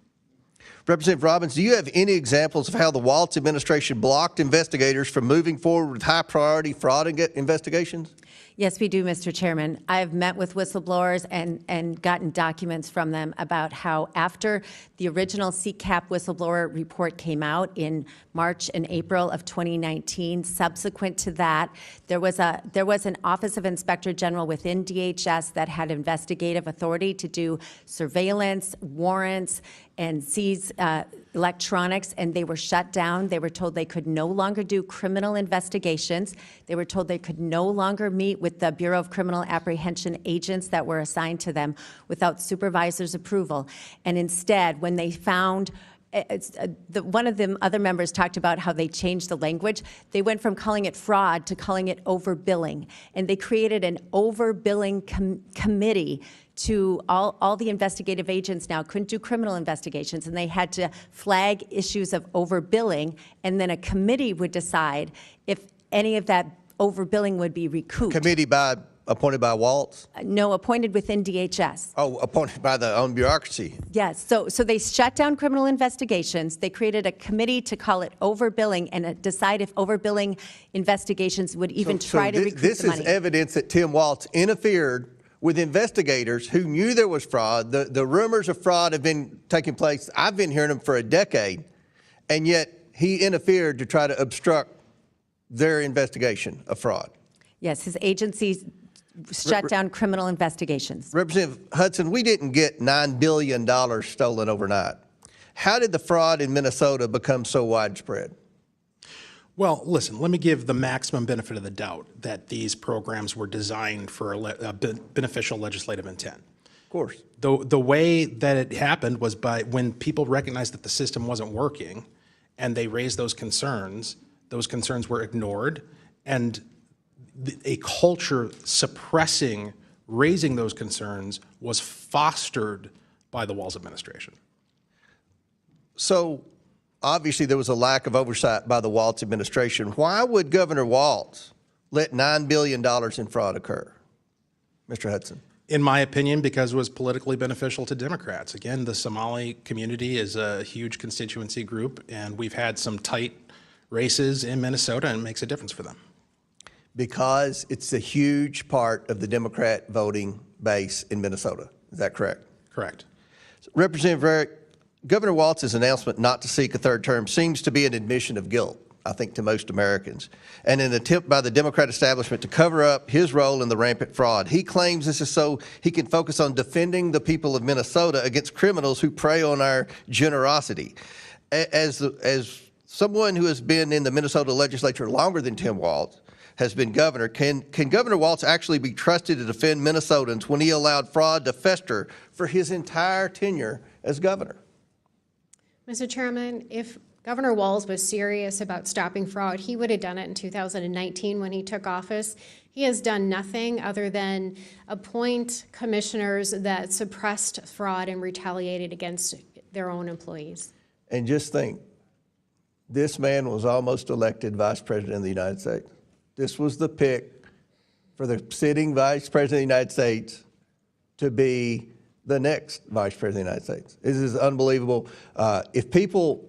Representative Robbins, do you have any examples of how the Walz administration blocked investigators from moving forward with high-priority fraud investigations? Yes, we do, Mr. Chairman. I've met with whistleblowers and gotten documents from them about how after the original CCAP whistleblower report came out in March and April of 2019, subsequent to that, there was an Office of Inspector General within DHS that had investigative authority to do surveillance, warrants, and seize electronics, and they were shut down. They were told they could no longer do criminal investigations. They were told they could no longer meet with the Bureau of Criminal Apprehension agents that were assigned to them without supervisor's approval. And instead, when they found one of the other members talked about how they changed the language. They went from calling it fraud to calling it overbilling. And they created an overbilling committee to all the investigative agents now couldn't do criminal investigations, and they had to flag issues of overbilling, and then a committee would decide if any of that overbilling would be recouped. Committee appointed by Waltz? No, appointed within DHS. Oh, appointed by the own bureaucracy. Yes, so they shut down criminal investigations. They created a committee to call it overbilling and decide if overbilling investigations would even try to recoup this the money. This is evidence that Tim Waltz interfered with investigators who knew there was fraud. The rumors of fraud have been taking place. I've been hearing them for a decade, and yet he interfered to try to obstruct their investigation of fraud. Yes, his agencies shut down criminal investigations. Representative Hudson, we didn't get $9 billion stolen overnight. How did the fraud in Minnesota become so widespread? Well, listen, let me give the maximum benefit of the doubt that these programs were designed for a beneficial legislative intent. Of course. The way that it happened was by when people recognized that the system wasn't working and they raised those concerns were ignored, and a culture suppressing raising those concerns was fostered by the Walz administration. So obviously there was a lack of oversight by the Waltz administration. Why would Governor Waltz let $9 billion in fraud occur? Mr. Hudson. In my opinion, because it was politically beneficial to Democrats. Again, the Somali community is a huge constituency group, and we've had some tight races in Minnesota, and it makes a difference for them. Because it's a huge part of the Democrat voting base in Minnesota. Is that correct? Correct. Representative Varick, Governor Waltz's announcement not to seek a third term seems to be an admission of guilt, I think, to most Americans, and an attempt by the Democrat establishment to cover up his role in the rampant fraud. He claims this is so he can focus on defending the people of Minnesota against criminals who prey on our generosity. As someone who has been in the Minnesota legislature longer than Tim Waltz has been governor, can Governor Waltz actually be trusted to defend Minnesotans when he allowed fraud to fester for his entire tenure as governor? Mr. Chairman, if Governor Walz was serious about stopping fraud, he would have done it in 2019 when he took office. He has done nothing other than appoint commissioners that suppressed fraud and retaliated against their own employees. And just think, this man was almost elected Vice President of the United States. This was the pick for the sitting Vice President of the United States to be the next Vice President of the United States. This is unbelievable. If people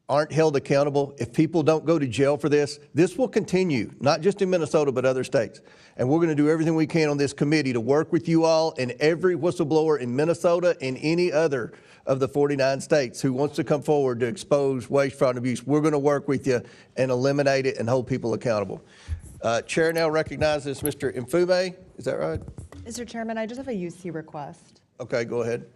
aren't held accountable, if people don't go to jail for this, this will continue, not just in Minnesota, but other states. And we're going to do everything we can on this committee to work with you all and every whistleblower in Minnesota and any other of the 49 states who wants to come forward to expose waste, fraud, and abuse. We're going to work with you and eliminate it and hold people accountable. Chair now recognizes Mr. Mfume. Is that right? Mr. Chairman, I just have a UC request. Okay, go ahead.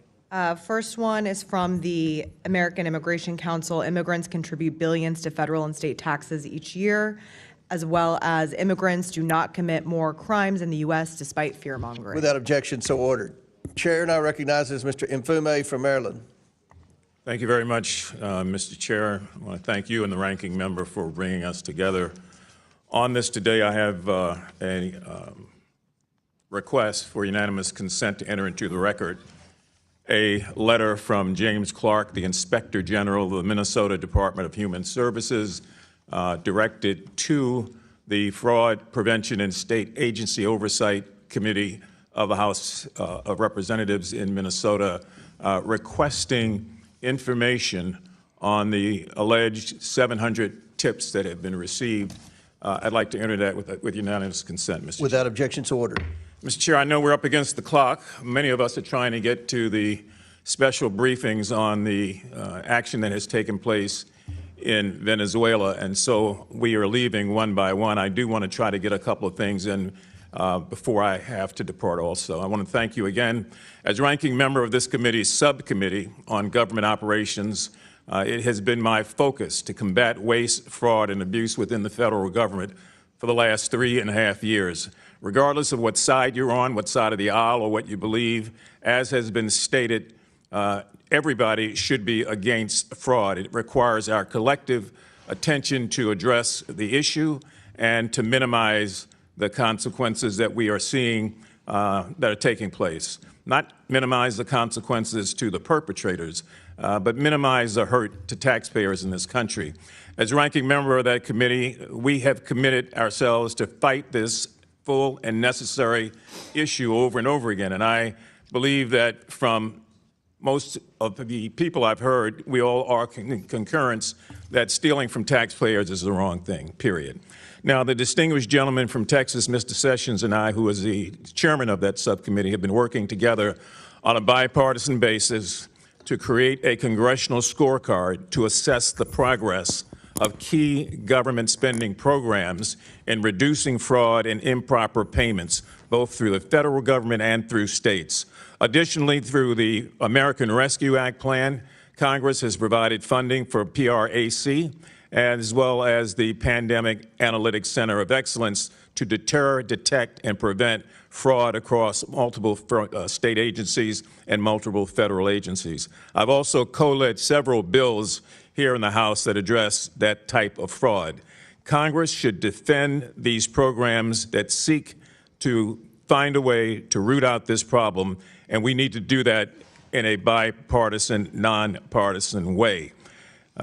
First one is from the American Immigration Council. Immigrants contribute billions to federal and state taxes each year, as well as immigrants do not commit more crimes in the U.S. despite fear-mongering. Without objection, so ordered. Chair now recognizes Mr. Mfume from Maryland. Thank you very much, Mr. Chair. I want to thank you and the ranking member for bringing us together on this today. I have a request for unanimous consent to enter into the record a letter from James Clark, the Inspector General of the Minnesota Department of Human Services, directed to the Fraud Prevention and State Agency Oversight Committee of the House of Representatives in Minnesota, requesting information on the alleged 700 tips that have been received. I'd like to enter that with unanimous consent, Mr. Chair. Without objection, so ordered. Mr. Chair, I know we're up against the clock. Many of us are trying to get to the special briefings on the action that has taken place in Venezuela, and so we are leaving one by one. I do want to try to get a couple of things in before I have to depart also. I want to thank you again. As ranking member of this committee's subcommittee on government operations, it has been my focus to combat waste, fraud, and abuse within the federal government for the last 3.5 years. Regardless of what side you're on, what side of the aisle, or what you believe, as has been stated everybody should be against fraud. It requires our collective attention to address the issue and to minimize the consequences that we are seeing that are taking place. Not minimize the consequences to the perpetrators, but minimize the hurt to taxpayers in this country. As ranking member of that committee, we have committed ourselves to fight this full and necessary issue over and over again. And I believe that from most of the people I've heard, we all are in concurrence that stealing from taxpayers is the wrong thing, period. Now, the distinguished gentleman from Texas, Mr. Sessions, and I, who is the chairman of that subcommittee, have been working together on a bipartisan basis to create a congressional scorecard to assess the progress of key government spending programs in reducing fraud and improper payments, both through the federal government and through states. Additionally, through the American Rescue Act plan, Congress has provided funding for PRAC, as well as the Pandemic Analytics Center of Excellence to deter, detect, and prevent fraud across multiple state agencies and multiple federal agencies. I've also co-led several bills here in the House that address that type of fraud. Congress should defend these programs that seek to find a way to root out this problem, and we need to do that in a bipartisan, nonpartisan way.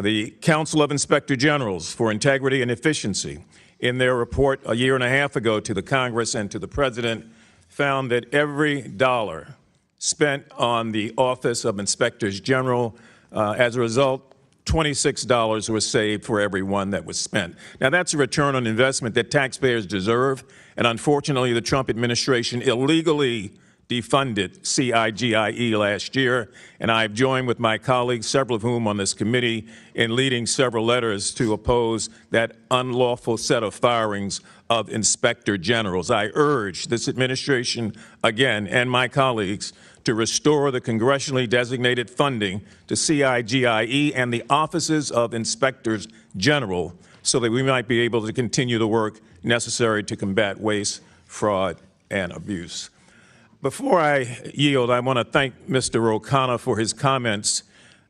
The Council of Inspector Generals for Integrity and Efficiency, in their report a year and a half ago to the Congress and to the President, found that every dollar spent on the Office of Inspectors General, as a result, $26 was saved for every one that was spent. Now, that's a return on investment that taxpayers deserve, and unfortunately, the Trump administration illegally defunded CIGIE last year, and I've joined with my colleagues, several of whom on this committee, in leading several letters to oppose that unlawful set of firings of inspector generals. I urge this administration again and my colleagues to restore the congressionally designated funding to CIGIE and the offices of inspectors general so that we might be able to continue the work necessary to combat waste, fraud, and abuse. Before I yield, I want to thank Mr. O'Connor for his comments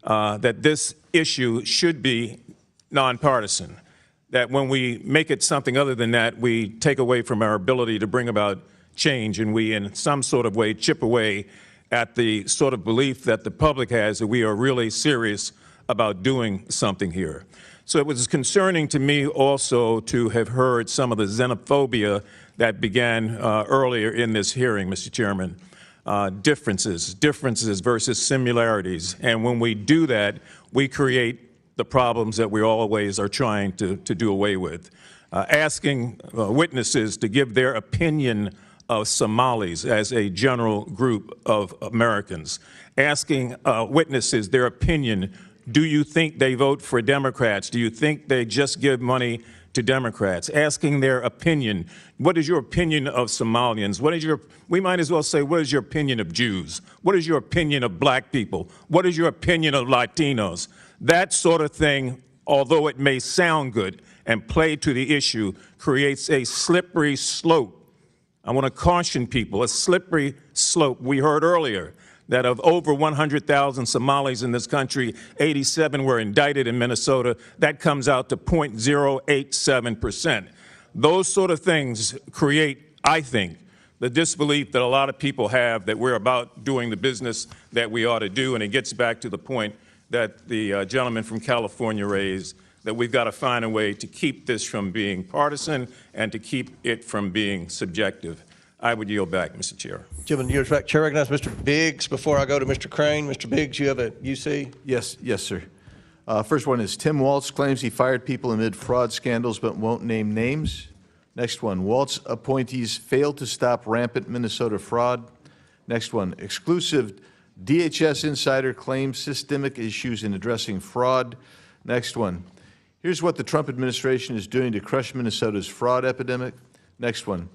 that this issue should be nonpartisan, that when we make it something other than that, we take away from our ability to bring about change, and we in some sort of way chip away at the sort of belief that the public has that we are really serious about doing something here. So it was concerning to me also to have heard some of the xenophobia that began earlier in this hearing, Mr. Chairman. Differences versus similarities. And when we do that, we create the problems that we always are trying to do away with. Asking witnesses to give their opinion of Somalis as a general group of Americans. Asking witnesses their opinion. Do you think they vote for Democrats? Do you think they just give money to Democrats? Asking their opinion. What is your opinion of Somalians? We might as well say, what is your opinion of Jews? What is your opinion of black people? What is your opinion of Latinos? That sort of thing, although it may sound good and play to the issue, creates a slippery slope. I want to caution people, a slippery slope. We heard earlier that of over 100,000 Somalis in this country, 87 were indicted in Minnesota. That comes out to 0.087%. Those sort of things create, I think, the disbelief that a lot of people have that we're about doing the business that we ought to do, and it gets back to the point that the gentleman from California raised, that we've got to find a way to keep this from being partisan and to keep it from being subjective. I would yield back, Mr. Chair. Gentlemen, you're right. Chair recognizes Mr. Biggs before I go to Mr. Crane. Mr. Biggs, you have a UC? Yes, sir. First one is Tim Waltz claims he fired people amid fraud scandals but won't name names. Next one, Waltz appointees failed to stop rampant Minnesota fraud. Next one, exclusive DHS insider claims systemic issues in addressing fraud. Next one, here's what the Trump administration is doing to crush Minnesota's fraud epidemic. Next one,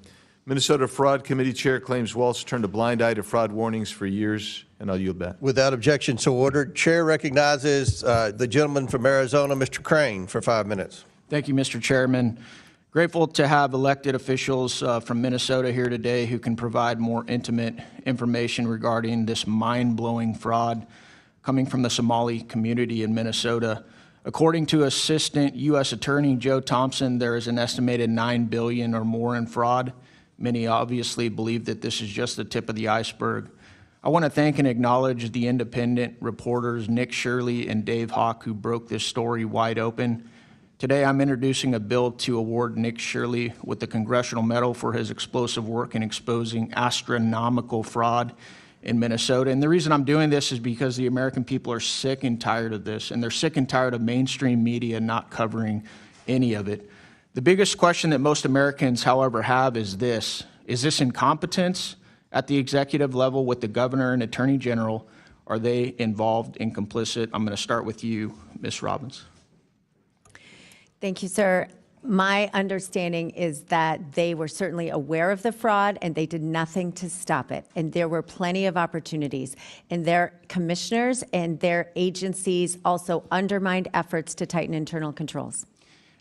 Minnesota Fraud Committee Chair claims Waltz turned a blind eye to fraud warnings for years, and I'll yield back. Without objection, so ordered. Chair recognizes the gentleman from Arizona, Mr. Crane, for 5 minutes. Thank you, Mr. Chairman. Grateful to have elected officials from Minnesota here today who can provide more intimate information regarding this mind-blowing fraud. coming from the Somali community in Minnesota. According to Assistant U.S. Attorney Joe Thompson, there is an estimated $9 billion or more in fraud. Many obviously believe that this is just the tip of the iceberg. I want to thank and acknowledge the independent reporters Nick Shirley and Dave Hawk who broke this story wide open. Today, I'm introducing a bill to award Nick Shirley with the Congressional Medal for his explosive work in exposing astronomical fraud in Minnesota. And the reason I'm doing this is because the American people are sick and tired of this, and they're sick and tired of mainstream media not covering any of it. The biggest question that most Americans, however, have is this: is this incompetence at the executive level with the governor and attorney general? Are they involved and complicit? I'm going to start with you, Ms. Robbins. Thank you, sir. My understanding is that they were certainly aware of the fraud and they did nothing to stop it. And there were plenty of opportunities. And their commissioners and their agencies also undermined efforts to tighten internal controls.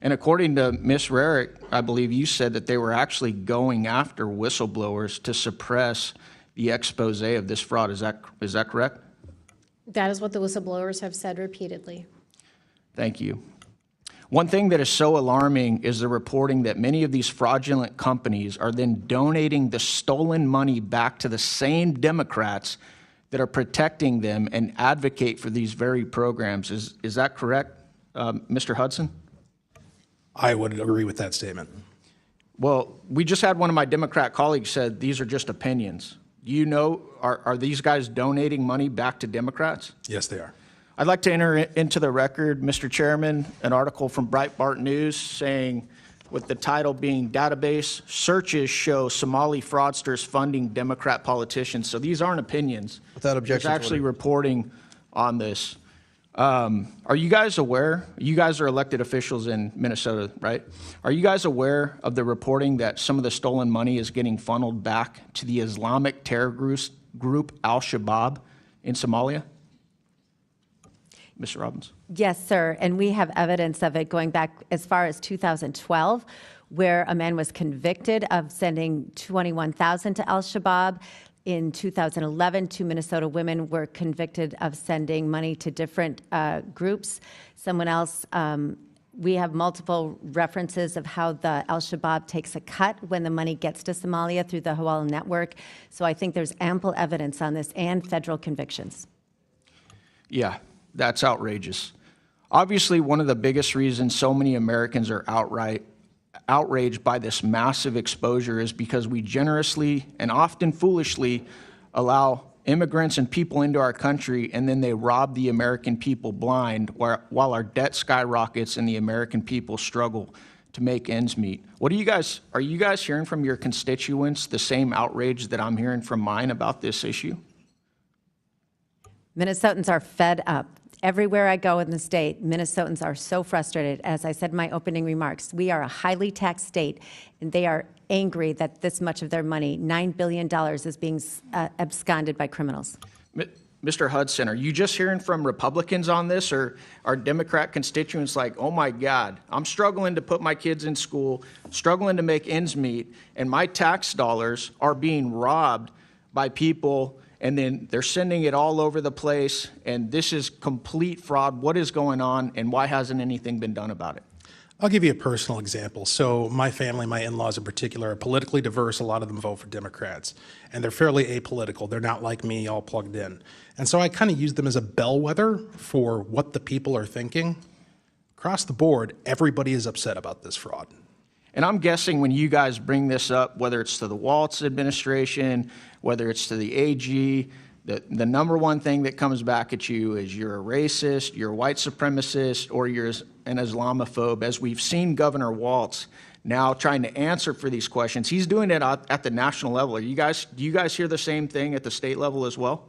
And according to Ms. Rarick, I believe you said that they were actually going after whistleblowers to suppress the expose of this fraud. Is that correct? That is what the whistleblowers have said repeatedly. Thank you. One thing that is so alarming is the reporting that many of these fraudulent companies are then donating the stolen money back to the same Democrats that are protecting them and advocate for these very programs. Is that correct, Mr. Hudson? I would agree with that statement. Well, we just had one of my Democrat colleagues said these are just opinions. Do you know, are these guys donating money back to Democrats? Yes, they are. I'd like to enter into the record, Mr. Chairman, an article from Breitbart News saying, with the title being Database Searches Show Somali Fraudsters Funding Democrat Politicians. So these aren't opinions. Without objection. There's actually reporting on this. Are you guys aware? You guys are elected officials in Minnesota, right? Are you guys aware of the reporting that some of the stolen money is getting funneled back to the Islamic terror group Al-Shabaab in Somalia? Mr. Robbins. Yes, sir. And we have evidence of it going back as far as 2012, where a man was convicted of sending $21,000 to Al-Shabaab. In 2011, 2 Minnesota women were convicted of sending money to different groups. Someone else, we have multiple references of how the Al-Shabaab takes a cut when the money gets to Somalia through the Hawala network. So I think there's ample evidence on this and federal convictions. Yeah, that's outrageous. Obviously, one of the biggest reasons so many Americans are outraged by this massive exposure is because we generously and often foolishly allow immigrants and people into our country, and then they rob the American people blind while our debt skyrockets and the American people struggle to make ends meet. Are you guys hearing from your constituents the same outrage that I'm hearing from mine about this issue? Minnesotans are fed up. Everywhere I go in the state, Minnesotans are so frustrated. As I said in my opening remarks, we are a highly taxed state, and they are angry that this much of their money, $9 billion, is being absconded by criminals. Mr. Hudson, are you just hearing from Republicans on this, or are Democrat constituents like, oh my God, I'm struggling to put my kids in school, struggling to make ends meet, and my tax dollars are being robbed by people, and then they're sending it all over the place, and this is complete fraud. What is going on, and why hasn't anything been done about it? I'll give you a personal example. So my family, my in-laws in particular, are politically diverse. A lot of them vote for Democrats, and they're fairly apolitical. They're not like me, all plugged in. And so I kind of use them as a bellwether for what the people are thinking. Across the board, everybody is upset about this fraud. And I'm guessing when you guys bring this up, whether it's to the Walz administration, whether it's to the AG, the number one thing that comes back at you is you're a racist, you're a white supremacist, or you're an Islamophobe. As we've seen Governor Walz now trying to answer for these questions, he's doing it at the national level. Do you guys hear the same thing at the state level as well?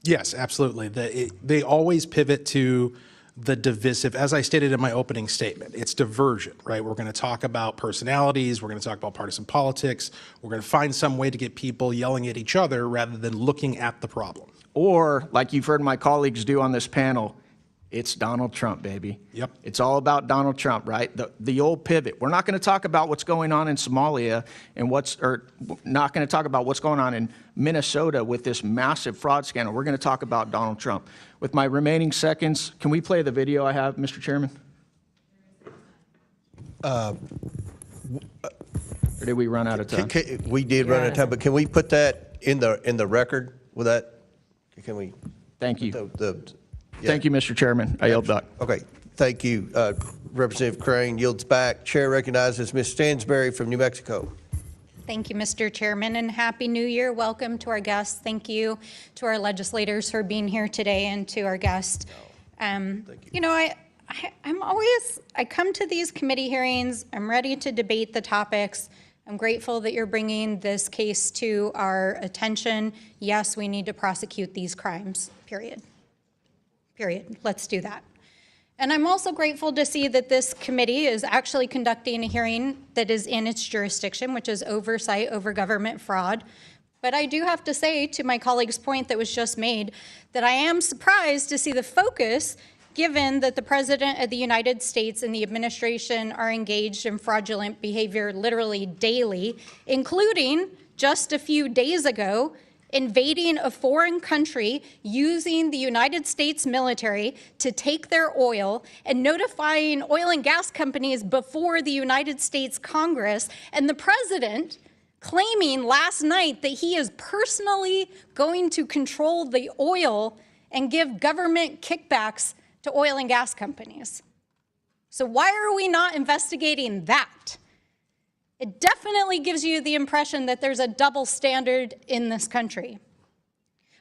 Yes, absolutely. They always pivot to the divisive. As I stated in my opening statement, it's diversion, right? We're going to talk about personalities. We're going to talk about partisan politics. We're going to find some way to get people yelling at each other rather than looking at the problem. Or, like you've heard my colleagues do on this panel, It's Donald Trump, baby. Yep. It's all about Donald Trump, right? The old pivot. We're not going to talk about what's going on in Somalia and not going to talk about what's going on in Minnesota with this massive fraud scandal. We're going to talk about Donald Trump. With my remaining seconds, can we play the video I have, Mr. Chairman? Or did we run out of time? We did run out of time, but can we put that in the record with that? Can we? Thank you. Thank you, Mr. Chairman. I yield back. Okay, thank you. Representative Crane yields back. Chair recognizes Ms. Stansberry from New Mexico. Thank you, Mr. Chairman, and Happy New Year. Welcome to our guests. Thank you to our legislators for being here today and to our guests. You know, I come to these committee hearings, I'm ready to debate the topics. I'm grateful that you're bringing this case to our attention. Yes, we need to prosecute these crimes, period. Let's do that. And I'm also grateful to see that this committee is actually conducting a hearing that is in its jurisdiction, which is oversight over government fraud. But I do have to say, to my colleague's point that was just made, that I am surprised to see the focus, given that the President of the United States and the administration are engaged in fraudulent behavior literally daily, including just a few days ago, invading a foreign country, using the United States military to take their oil, and notifying oil and gas companies before the United States Congress, and the president claiming last night that he is personally going to control the oil and give government kickbacks to oil and gas companies. So why are we not investigating that? It definitely gives you the impression that there's a double standard in this country.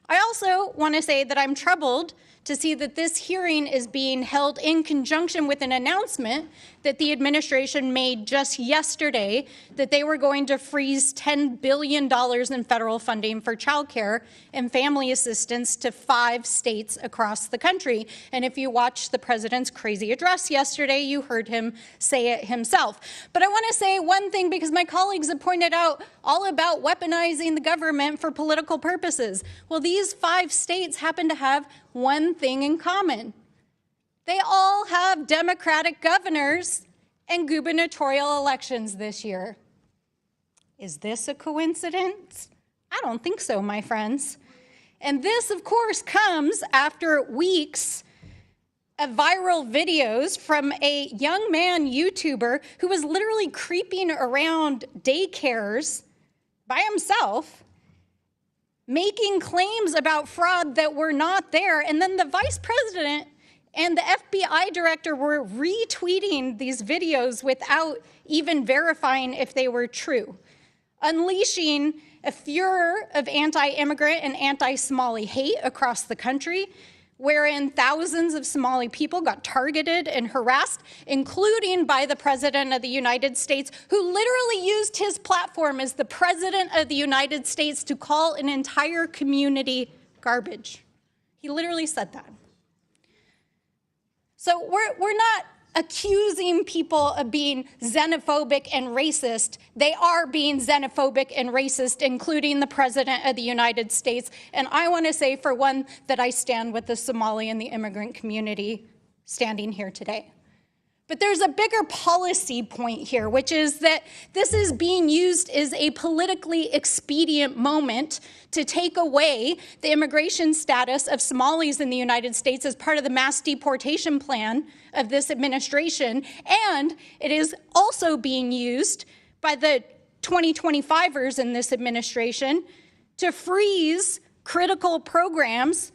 I also want to say that I'm troubled to see that this hearing is being held in conjunction with an announcement that the administration made just yesterday that they were going to freeze $10 billion in federal funding for childcare and family assistance to 5 states across the country. And if you watched the president's crazy address yesterday, you heard him say it himself. But I want to say one thing, because my colleagues have pointed out all about weaponizing the government for political purposes. Well, these 5 states happen to have one thing in common. They all have Democratic governors and gubernatorial elections this year. Is this a coincidence? I don't think so, my friends. And this, of course, comes after weeks of viral videos from a young man YouTuber who was literally creeping around daycares by himself, making claims about fraud that were not there. And then the vice president and the FBI director were retweeting these videos without even verifying if they were true, unleashing a furor of anti-immigrant and anti-Somali hate across the country, wherein thousands of Somali people got targeted and harassed, including by the President of the United States, who literally used his platform as the President of the United States to call an entire community garbage. He literally said that. So we're not accusing people of being xenophobic and racist. They are being xenophobic and racist, including the President of the United States. And I want to say, for one, that I stand with the Somali and the immigrant community standing here today. But there's a bigger policy point here, which is that this is being used as a politically expedient moment to take away the immigration status of Somalis in the United States as part of the mass deportation plan of this administration. And it is also being used by the 2025ers in this administration to freeze critical programs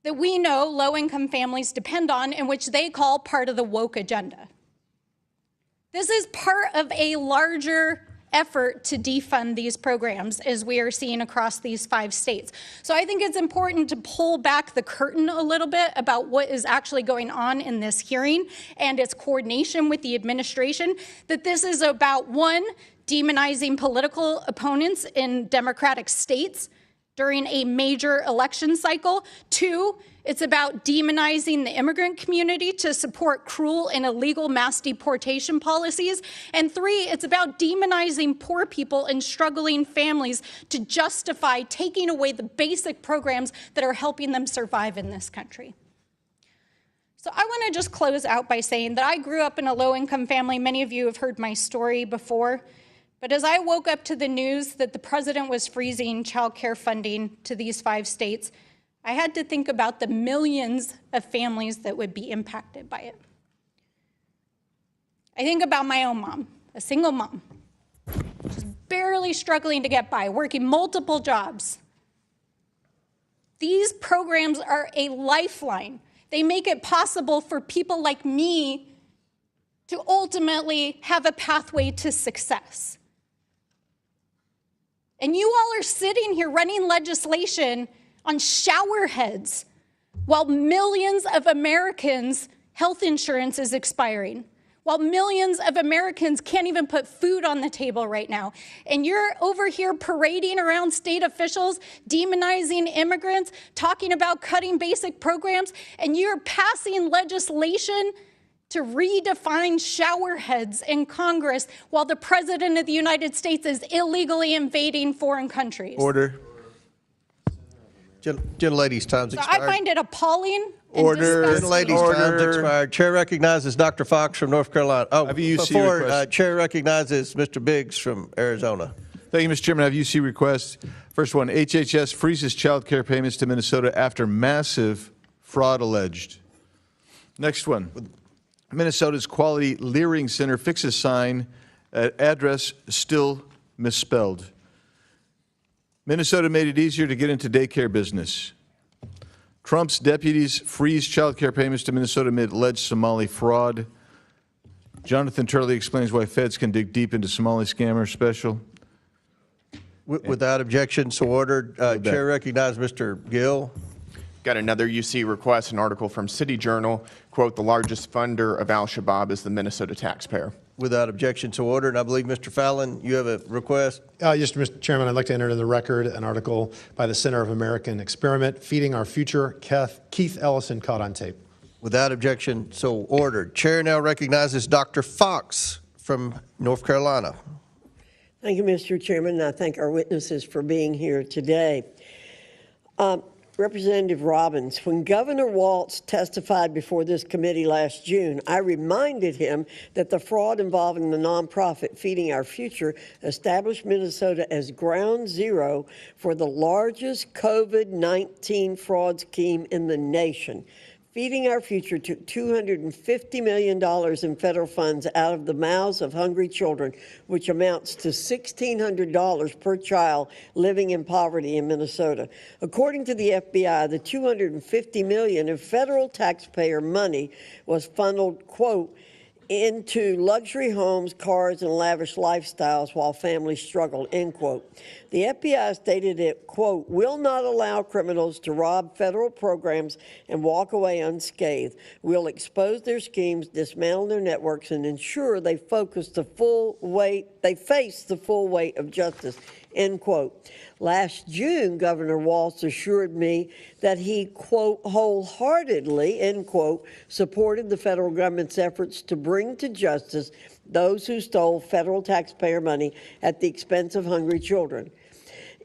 that we know low-income families depend on, and which they call part of the woke agenda. This is part of a larger effort to defund these programs, as we are seeing across these 5 states. So I think it's important to pull back the curtain a little bit about what is actually going on in this hearing and its coordination with the administration, that this is about, 1, demonizing political opponents in Democratic states during a major election cycle. 2, it's about demonizing the immigrant community to support cruel and illegal mass deportation policies. And 3, it's about demonizing poor people and struggling families to justify taking away the basic programs that are helping them survive in this country. So I want to just close out by saying that I grew up in a low-income family. Many of you have heard my story before. But as I woke up to the news that the president was freezing child care funding to these 5 states, I had to think about the millions of families that would be impacted by it. I think about my own mom, a single mom, just barely struggling to get by, working multiple jobs. These programs are a lifeline. They make it possible for people like me to ultimately have a pathway to success. And you all are sitting here running legislation on shower heads while millions of Americans' health insurance is expiring, while millions of Americans can't even put food on the table right now. And you're over here parading around state officials, demonizing immigrants, talking about cutting basic programs, and you're passing legislation to redefine shower heads in Congress while the President of the United States is illegally invading foreign countries. Order. Gentlelady's time's expired. I find it appalling. Order. Gentlelady's time's expired. Chair recognizes Dr. Fox from North Carolina. Oh, before Chair recognizes Mr. Biggs from Arizona. Thank you, Mr. Chairman. I have UC requests. First one, HHS freezes child care payments to Minnesota after massive fraud alleged. Next one, Minnesota's Quality Leering Center fixes sign at address still misspelled. Minnesota made it easier to get into daycare business. Trump's deputies freeze child care payments to Minnesota amid alleged Somali fraud. Jonathan Turley explains why feds can dig deep into Somali scammer special. Without objection, so ordered. Chair recognizes Mr. Gill. Got another UC request, an article from City Journal. Quote, the largest funder of al-Shabaab is the Minnesota taxpayer. Without objection, so ordered. And I believe, Mr. Fallon, you have a request? Yes, Mr. Chairman, I'd like to enter into the record an article by the Center of American Experiment, Feeding Our Future, Keith Ellison, caught on tape. Without objection, so ordered. Chair now recognizes Dr. Fox from North Carolina. Thank you, Mr. Chairman, and I thank our witnesses for being here today. Representative Robbins, when Governor Walz testified before this committee last June, I reminded him that the fraud involving the nonprofit Feeding Our Future established Minnesota as ground zero for the largest COVID-19 fraud scheme in the nation. Feeding Our Future took $250 million in federal funds out of the mouths of hungry children, which amounts to $1,600 per child living in poverty in Minnesota. According to the FBI, the $250 million in federal taxpayer money was funneled, quote, into luxury homes, cars, and lavish lifestyles while families struggled, end quote. The FBI stated it, quote, will not allow criminals to rob federal programs and walk away unscathed. We'll expose their schemes, dismantle their networks, and ensure they face the full weight of justice, end quote. Last June, Governor Walz assured me that he, quote, wholeheartedly, end quote, supported the federal government's efforts to bring to justice those who stole federal taxpayer money at the expense of hungry children.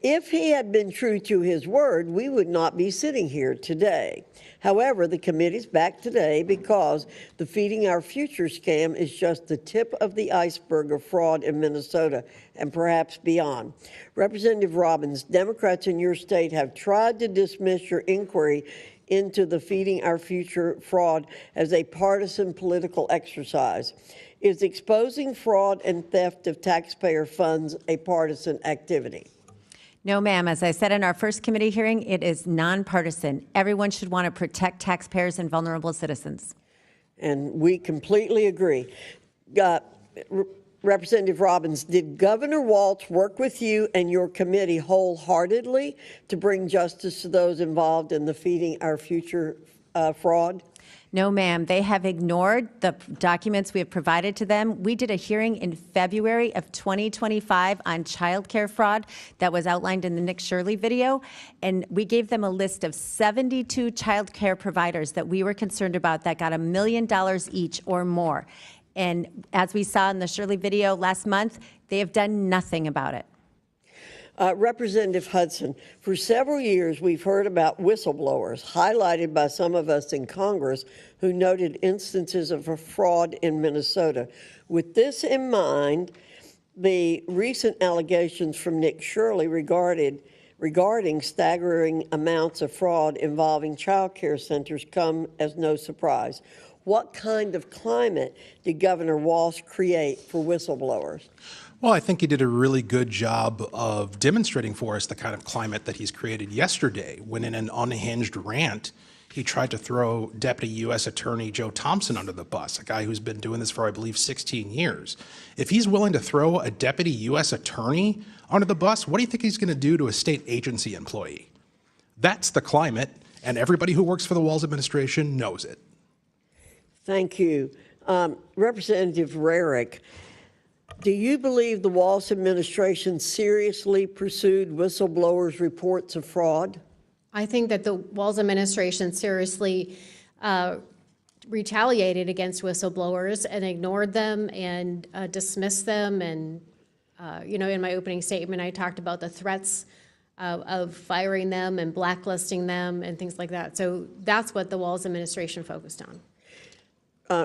If he had been true to his word, we would not be sitting here today. However, the committee's back today because the Feeding Our Future scam is just the tip of the iceberg of fraud in Minnesota and perhaps beyond. Representative Robbins, Democrats in your state have tried to dismiss your inquiry into the Feeding Our Future fraud as a partisan political exercise. Is exposing fraud and theft of taxpayer funds a partisan activity? No, ma'am. As I said in our first committee hearing, it is nonpartisan. Everyone should want to protect taxpayers and vulnerable citizens. And we completely agree. Representative Robbins, did Governor Walz work with you and your committee wholeheartedly to bring justice to those involved in the Feeding Our Future fraud? No, ma'am. They have ignored the documents we have provided to them. We did a hearing in February of 2025 on child care fraud that was outlined in the Nick Shirley video, and we gave them a list of 72 child care providers that we were concerned about that got $1 million each or more. And as we saw in the Shirley video last month, they have done nothing about it. Representative Hudson, for several years we've heard about whistleblowers, highlighted by some of us in Congress who noted instances of fraud in Minnesota. With this in mind, the recent allegations from Nick Shirley regarding staggering amounts of fraud involving child care centers come as no surprise. What kind of climate did Governor Walz create for whistleblowers? Well, I think he did a really good job of demonstrating for us the kind of climate that he's created yesterday when in an unhinged rant, he tried to throw Deputy U.S. Attorney Joe Thompson under the bus, a guy who's been doing this for, I believe, 16 years. If he's willing to throw a Deputy U.S. Attorney under the bus, what do you think he's going to do to a state agency employee? That's the climate, and everybody who works for the Walz administration knows it. Thank you. Representative Rarick, do you believe the Walz administration seriously pursued whistleblowers' reports of fraud? I think that the Walz administration seriously retaliated against whistleblowers and ignored them and dismissed them. And, in my opening statement, I talked about the threats of firing them and blacklisting them and things like that. So that's what the Walz administration focused on.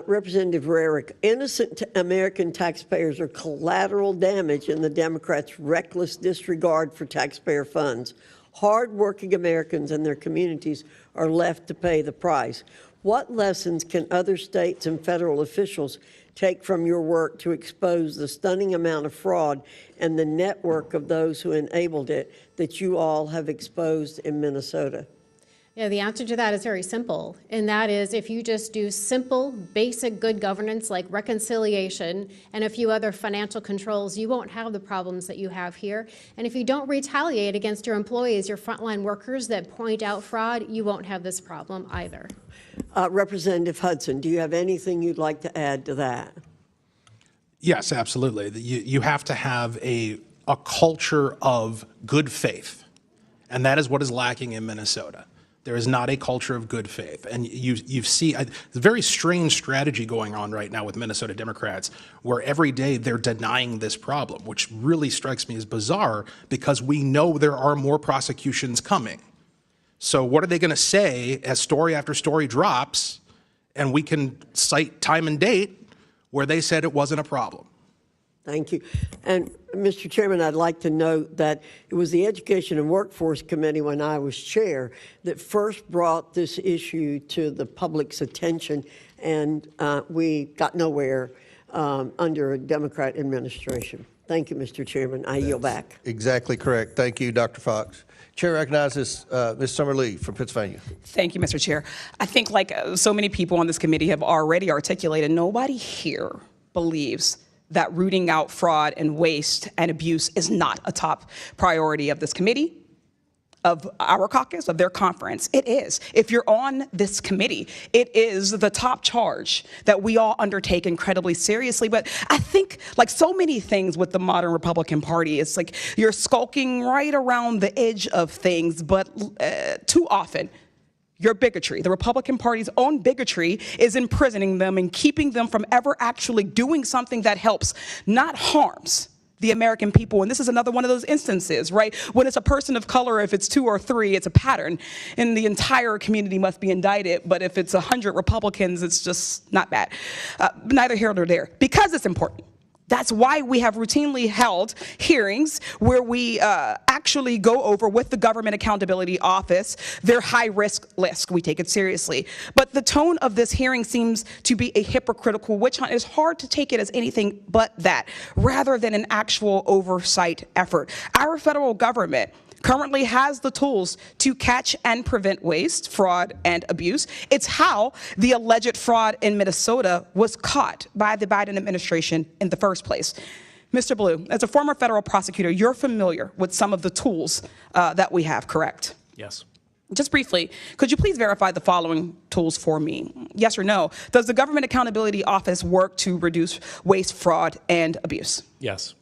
Representative Rarick, innocent American taxpayers are collateral damage in the Democrats' reckless disregard for taxpayer funds. Hard-working Americans and their communities are left to pay the price. What lessons can other states and federal officials take from your work to expose the stunning amount of fraud and the network of those who enabled it that you all have exposed in Minnesota? Yeah, the answer to that is very simple, and that is if you just do simple, basic good governance like reconciliation and a few other financial controls, you won't have the problems that you have here. And if you don't retaliate against your employees, your frontline workers that point out fraud, you won't have this problem either. Representative Hudson, do you have anything you'd like to add to that? Yes, absolutely. You have to have a culture of good faith, and that is what is lacking in Minnesota. There is not a culture of good faith. And you see a very strange strategy going on right now with Minnesota Democrats, where every day they're denying this problem, which really strikes me as bizarre because we know there are more prosecutions coming. So what are they going to say as story after story drops, and we can cite time and date where they said it wasn't a problem? Thank you. And Mr. Chairman, I'd like to note that it was the Education and Workforce Committee when I was chair that first brought this issue to the public's attention, and we got nowhere under a Democrat administration. Thank you, Mr. Chairman. I yield back. Exactly correct. Thank you, Dr. Fox. Chair recognizes Ms. Summer Lee from Pennsylvania. Thank you, Mr. Chair. I think like so many people on this committee have already articulated, nobody here believes that rooting out fraud and waste and abuse is not a top priority of this committee, of our caucus, of their conference. It is. If you're on this committee, it is the top charge that we all undertake incredibly seriously. But I think, like so many things with the modern Republican Party, it's like you're skulking right around the edge of things, but too often, your bigotry, the Republican Party's own bigotry, is imprisoning them and keeping them from ever actually doing something that helps, not harms, the American people. And this is another one of those instances, right? When it's a person of color, if it's 2 or 3, it's a pattern, and the entire community must be indicted. But if it's 100 Republicans, it's just not bad. Neither here nor there, because it's important. That's why we have routinely held hearings where we actually go over with the Government Accountability Office their high-risk list. We take it seriously. But the tone of this hearing seems to be a hypocritical witch hunt. It's hard to take it as anything but that, rather than an actual oversight effort. Our federal government currently has the tools to catch and prevent waste, fraud, and abuse. It's how the alleged fraud in Minnesota was caught by the Biden administration in the first place. Mr. Blue, as a former federal prosecutor, you're familiar with some of the tools that we have, correct? Yes. Just briefly, could you please verify the following tools for me? Yes or no? Does the Government Accountability Office work to reduce waste, fraud, and abuse? Yes.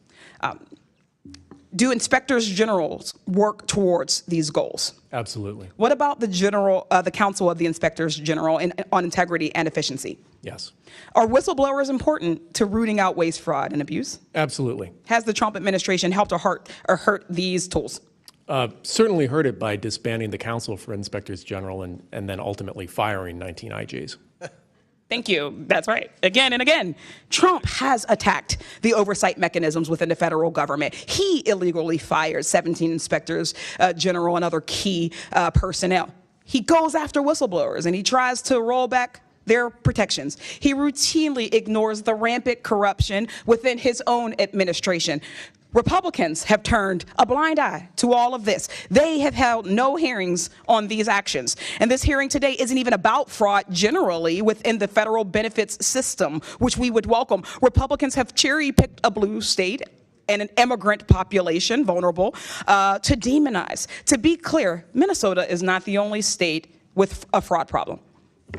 Do inspectors generals work towards these goals? Absolutely. What about the Council of the Inspectors General on Integrity and Efficiency? Yes. Are whistleblowers important to rooting out waste, fraud, and abuse? Absolutely. Has the Trump administration helped or hurt these tools? Certainly hurt it by disbanding the Council for Inspectors General and then ultimately firing 19 IGs. Thank you. That's right. Again and again, Trump has attacked the oversight mechanisms within the federal government. He illegally fired 17 inspectors general and other key personnel. He goes after whistleblowers and he tries to roll back their protections. He routinely ignores the rampant corruption within his own administration. Republicans have turned a blind eye to all of this. They have held no hearings on these actions. And this hearing today isn't even about fraud generally within the federal benefits system, which we would welcome. Republicans have cherry-picked a blue state and an immigrant population, vulnerable, to demonize. To be clear, Minnesota is not the only state with a fraud problem.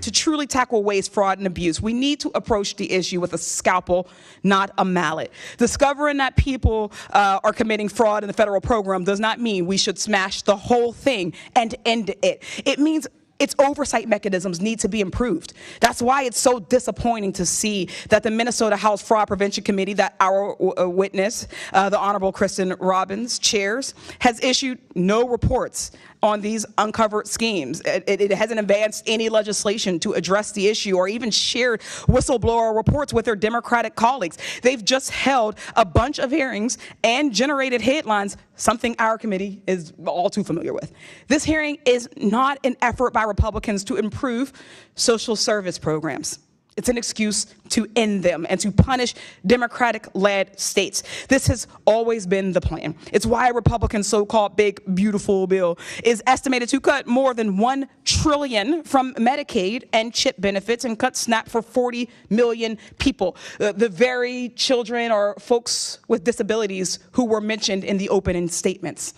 To truly tackle waste, fraud, and abuse, we need to approach the issue with a scalpel, not a mallet. Discovering that people are committing fraud in the federal program does not mean we should smash the whole thing and end it. It means its oversight mechanisms need to be improved. That's why it's so disappointing to see that the Minnesota House Fraud Prevention Committee that our witness, the Honorable Kristen Robbins, chairs, has issued no reports on these uncovered schemes. It hasn't advanced any legislation to address the issue or even shared whistleblower reports with their Democratic colleagues. They've just held a bunch of hearings and generated headlines, something our committee is all too familiar with. This hearing is not an effort by Republicans to improve social service programs. It's an excuse to end them and to punish Democratic-led states. This has always been the plan. It's why Republicans' so-called big, beautiful bill is estimated to cut more than $1 trillion from Medicaid and CHIP benefits and cut SNAP for 40 million people, the very children or folks with disabilities who were mentioned in the opening statements.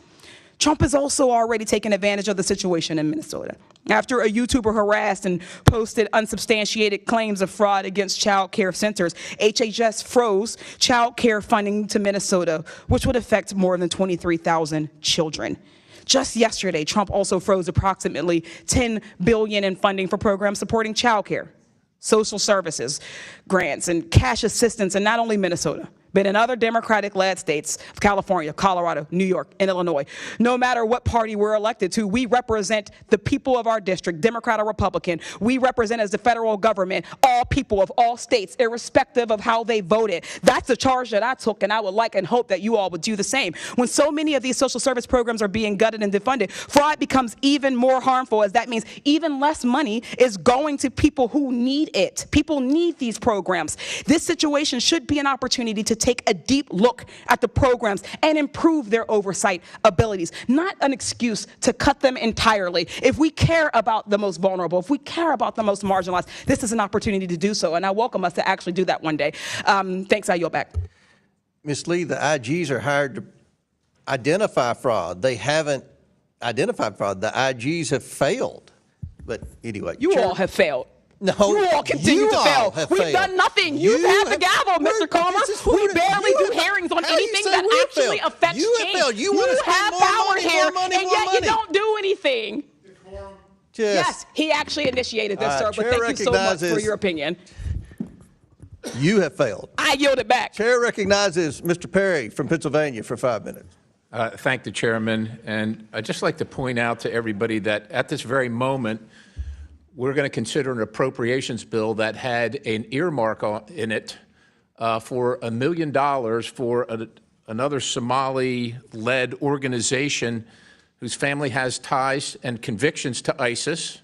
Trump has also already taken advantage of the situation in Minnesota. After a YouTuber harassed and posted unsubstantiated claims of fraud against child care centers, HHS froze child care funding to Minnesota, which would affect more than 23,000 children. Just yesterday, Trump also froze approximately $10 billion in funding for programs supporting child care, social services, grants, and cash assistance in not only Minnesota, but in other Democratic-led states of California, Colorado, New York, and Illinois. No matter what party we're elected to, we represent the people of our district, Democrat or Republican. We represent as the federal government all people of all states, irrespective of how they voted. That's a charge that I took, and I would like and hope that you all would do the same. When so many of these social service programs are being gutted and defunded, fraud becomes even more harmful, as that means even less money is going to people who need it. People need these programs. This situation should be an opportunity to take a deep look at the programs and improve their oversight abilities, not an excuse to cut them entirely. If we care about the most vulnerable, if we care about the most marginalized, this is an opportunity to do so, and I welcome us to actually do that one day. Thanks, I yield back. Ms. Lee, the IGs are hired to identify fraud. They haven't identified fraud. The IGs have failed. But anyway. You all have failed. No, you all continue to fail. We've done nothing. You've had the gavel, Mr. Comer. We barely do hearings on anything that actually affects change. You have power here, and yet you don't do anything. Yes, he actually initiated this, sir, but thank you so much for your opinion. You have failed. I yield it back. Chair recognizes Mr. Perry from Pennsylvania for 5 minutes. Thank the chairman. And I'd just like to point out to everybody that at this very moment, we're going to consider an appropriations bill that had an earmark in it for $1 million for another Somali-led organization whose family has ties and convictions to ISIS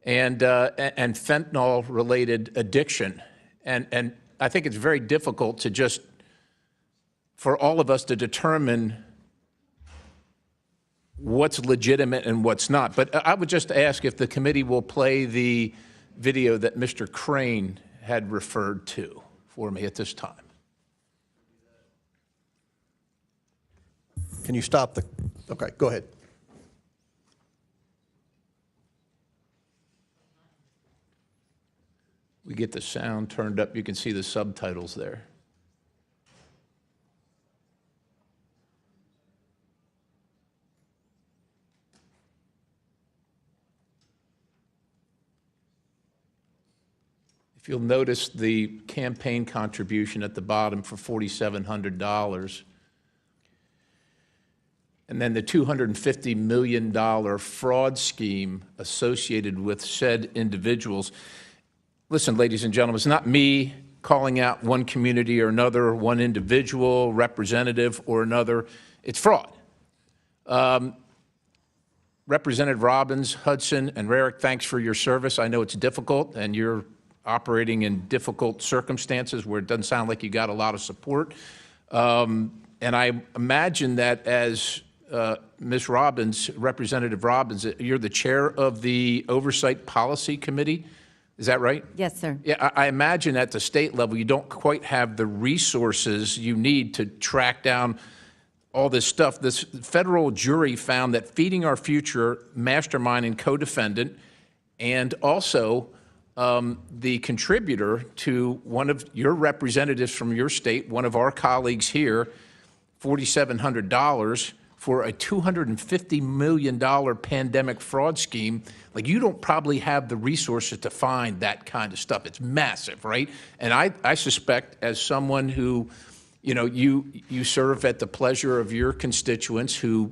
and fentanyl-related addiction. And I think it's very difficult to just, for all of us to determine what's legitimate and what's not. But I would just ask if the committee will play the video that Mr. Crane had referred to for me at this time. Can you stop the, okay, go ahead. We get the sound turned up. You can see the subtitles there. if you'll notice the campaign contribution at the bottom for $4,700, and then the $250 million fraud scheme associated with said individuals. Listen, ladies and gentlemen, it's not me calling out one community or another, one individual, representative or another. It's fraud. Representative Robbins, Hudson, and Rarick, thanks for your service. I know it's difficult, and you're operating in difficult circumstances where it doesn't sound like you got a lot of support. And I imagine that as Ms. Robbins, Representative Robbins, you're the chair of the Oversight Policy Committee. Is that right? Yes, sir. Yeah, I imagine at the state level, you don't quite have the resources you need to track down all this stuff. This federal jury found that Feeding Our Future mastermind and co-defendant, and also the contributor to one of your representatives from your state, one of our colleagues here, $4,700 for a $250 million pandemic fraud scheme. Like, you don't probably have the resources to find that kind of stuff. It's massive, right? And I suspect, as someone who, you serve at the pleasure of your constituents who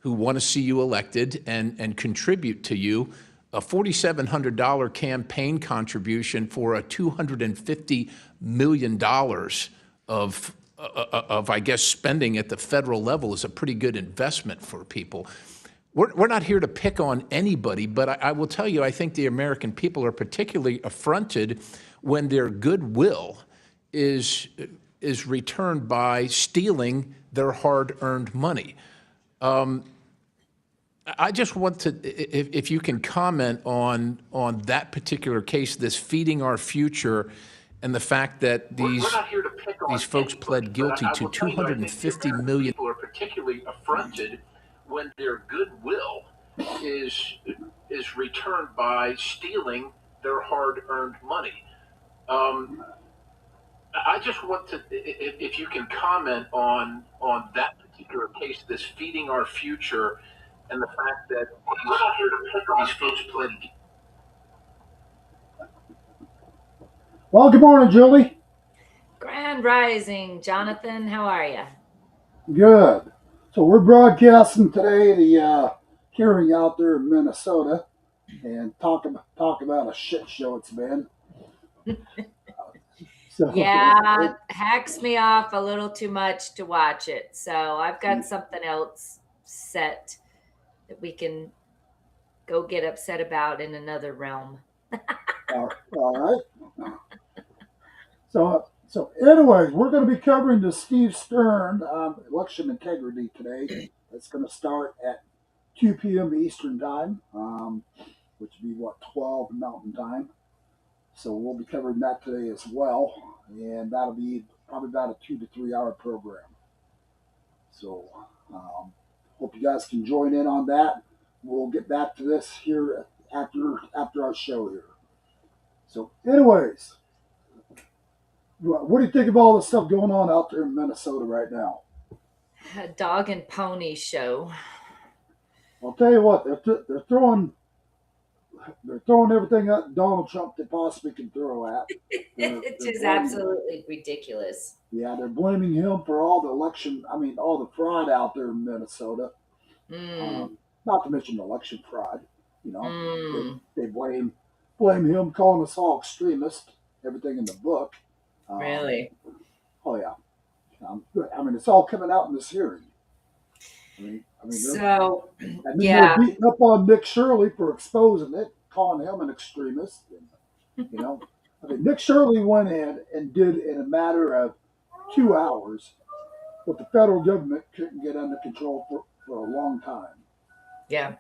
want to see you elected and contribute to you, a $4,700 campaign contribution for a $250 million of, I guess, spending at the federal level is a pretty good investment for people. We're not here to pick on anybody, but I will tell you, I think the American people are particularly affronted when their goodwill is returned by stealing their hard-earned money. I just want to, if you can comment on that particular case, this Feeding Our Future, and the fact that these folks pled guilty to $250 million. People are particularly affronted when their goodwill is returned by stealing their hard-earned money. I just want to, if you can comment on that particular case, this Feeding Our Future, and the fact that these folks pled guilty. Well, good morning, Julie. Grand Rising, Jonathan. How are you? Good. So we're broadcasting today the hearing out there in Minnesota, and talk about a shit show it's been. Yeah, it hacks me off a little too much to watch it. So I've got something else set that we can go get upset about in another realm. All right. So anyways, we're going to be covering the Steve Stern election integrity today. It's going to start at 2 p.m. Eastern time, which would be, 12 Mountain time. So we'll be covering that today as well, and that'll be probably about a 2 to 3 hour program. So hope you guys can join in on that. We'll get back to this here after our show here. So anyways, what do you think of all the stuff going on out there in Minnesota right now? A dog and pony show. I'll tell you what, they're throwing everything at Donald Trump they possibly can throw at. It is absolutely ridiculous. Yeah, they're blaming him for all the fraud out there in Minnesota. Not to mention election fraud. They blame him, calling us all extremists, everything in the book. Really? Oh, yeah. It's all coming out in this hearing. So, they're beating up on Nick Shirley for exposing it, calling him an extremist. And, Nick Shirley went in and did, in a matter of 2 hours, what the federal government couldn't get under control for a long time. Yeah.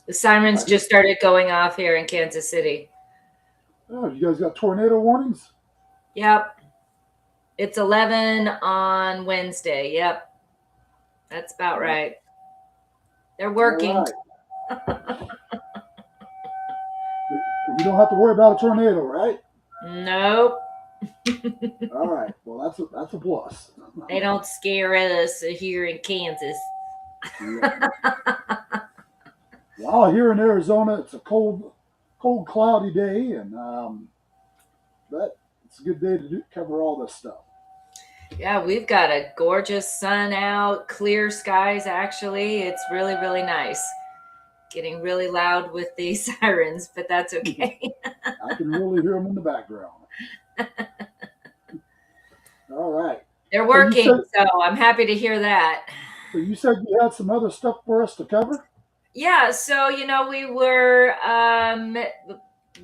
The sirens just started going off here in Kansas City. Oh, you guys got tornado warnings? Yep. It's 11 on Wednesday. Yep. That's about right. They're working. Right. You don't have to worry about a tornado, right? Nope. All right. Well, that's a plus. They don't scare us here in Kansas. Yeah. Well, here in Arizona, it's a cold, cloudy day, and but it's a good day to cover all this stuff. Yeah, we've got a gorgeous sun out, clear skies, actually. It's really, really nice. Getting really loud with the sirens, but that's okay. I can really hear them in the background. All right. They're working, so I'm happy to hear that. So you said you had some other stuff for us to cover? Yeah, so, we were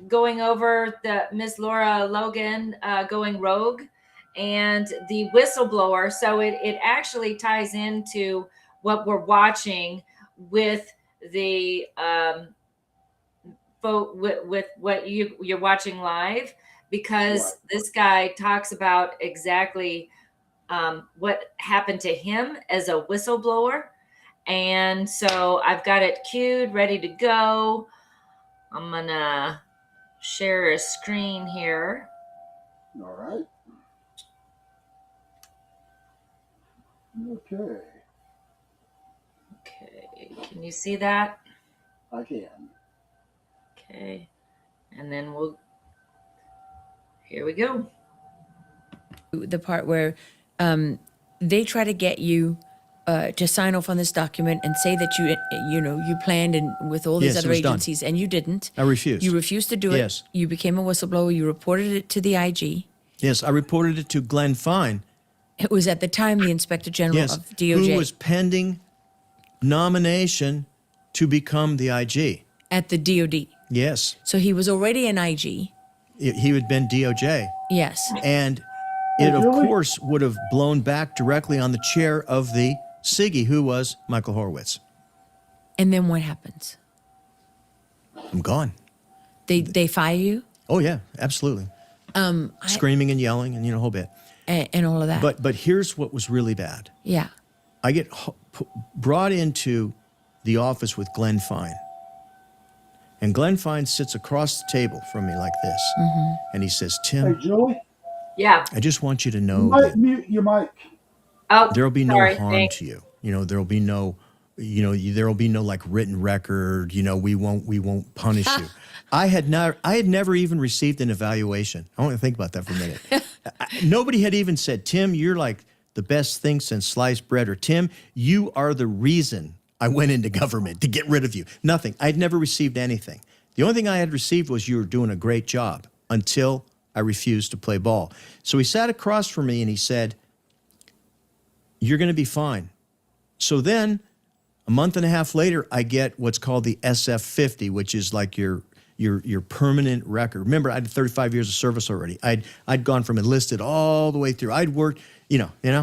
going over the Miss Laura Logan going rogue and the whistleblower. So it actually ties into what we're watching with the with what you're watching live, because this guy talks about exactly what happened to him as a whistleblower. And so I've got it queued, ready to go. I'm gonna share a screen here. All right. Okay. Okay, can you see that? I can. Okay, and then here we go. The part where they try to get you to sign off on this document and say that you planned and with all these Yes, other it was done. agencies, and you didn't. I refused. You refused to do it. Yes. You became a whistleblower. You reported it to the IG. Yes, I reported it to Glenn Fine. It was at the time the Inspector General Yes, of DOJ. who was pending nomination to become the IG. At the DOD. Yes, So he was already an IG. he had been DOJ. Yes. And it, of course, would have blown back directly on the chair of the SIGI, who was Michael Horowitz. And then what happens? I'm gone. They fire you? Oh, yeah, absolutely. Screaming and yelling and, a whole bit. And all of that. But here's what was really bad. Yeah. I get brought into the office with Glenn Fine. And Glenn Fine sits across the table from me like this. And he says, Tim, Hey, Julie, Yeah. I just want you to you know might that mute your mic. Oh, there'll be no sorry, harm thanks. to you. There'll be no, there'll be no like written record. We won't punish you. I had never even received an evaluation. I want to think about that for a minute. Nobody had even said, Tim, you're like the best thing since sliced bread, or Tim, you are the reason I went into government, to get rid of you. Nothing. I'd never received anything. The only thing I had received was you were doing a great job, until I refused to play ball. So he sat across from me and he said, you're going to be fine. So then a month and a half later, I get what's called the SF-50, which is like your permanent record. Remember, I had 35 years of service already. I'd gone from enlisted all the way through. I'd worked,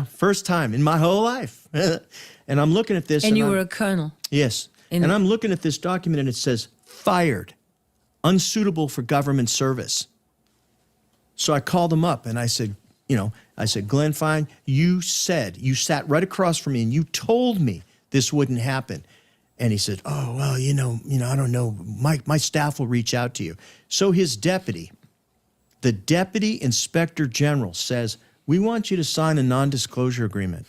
first time in my whole life. And I'm looking at this. And you were a colonel. Yes. And I'm looking at this document and it says, fired, unsuitable for government service. So I called him up and I said, Glenn Fine, you sat right across from me and you told me this wouldn't happen. And he said, oh, well, I don't know. My staff will reach out to you. So his deputy, the deputy inspector general, says, we want you to sign a non-disclosure agreement.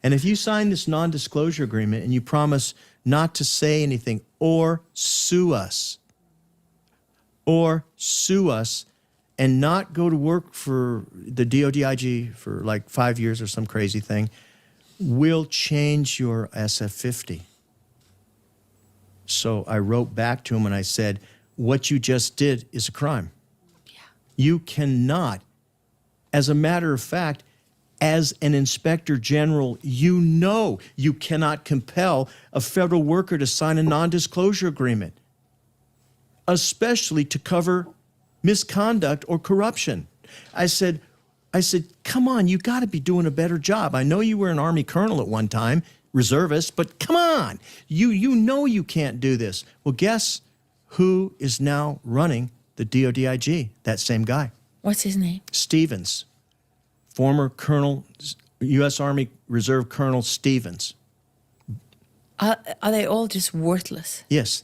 And if you sign this non-disclosure agreement and you promise not to say anything or sue us, and not go to work for the DOD-IG for like 5 years or some crazy thing, we'll change your SF-50. So I wrote back to him and I said, what you just did is a crime. Yeah. You cannot, as a matter of fact, as an inspector general, you cannot compel a federal worker to sign a non-disclosure agreement, especially to cover misconduct or corruption. I said, come on, you got to be doing a better job. I know you were an Army colonel at one time, reservist, but come on, you know you can't do this. Well, guess who is now running the DOD-IG? That same guy. What's his name? Stevens, former Colonel, U.S. Army Reserve Colonel Stevens. Are they all just worthless? Yes.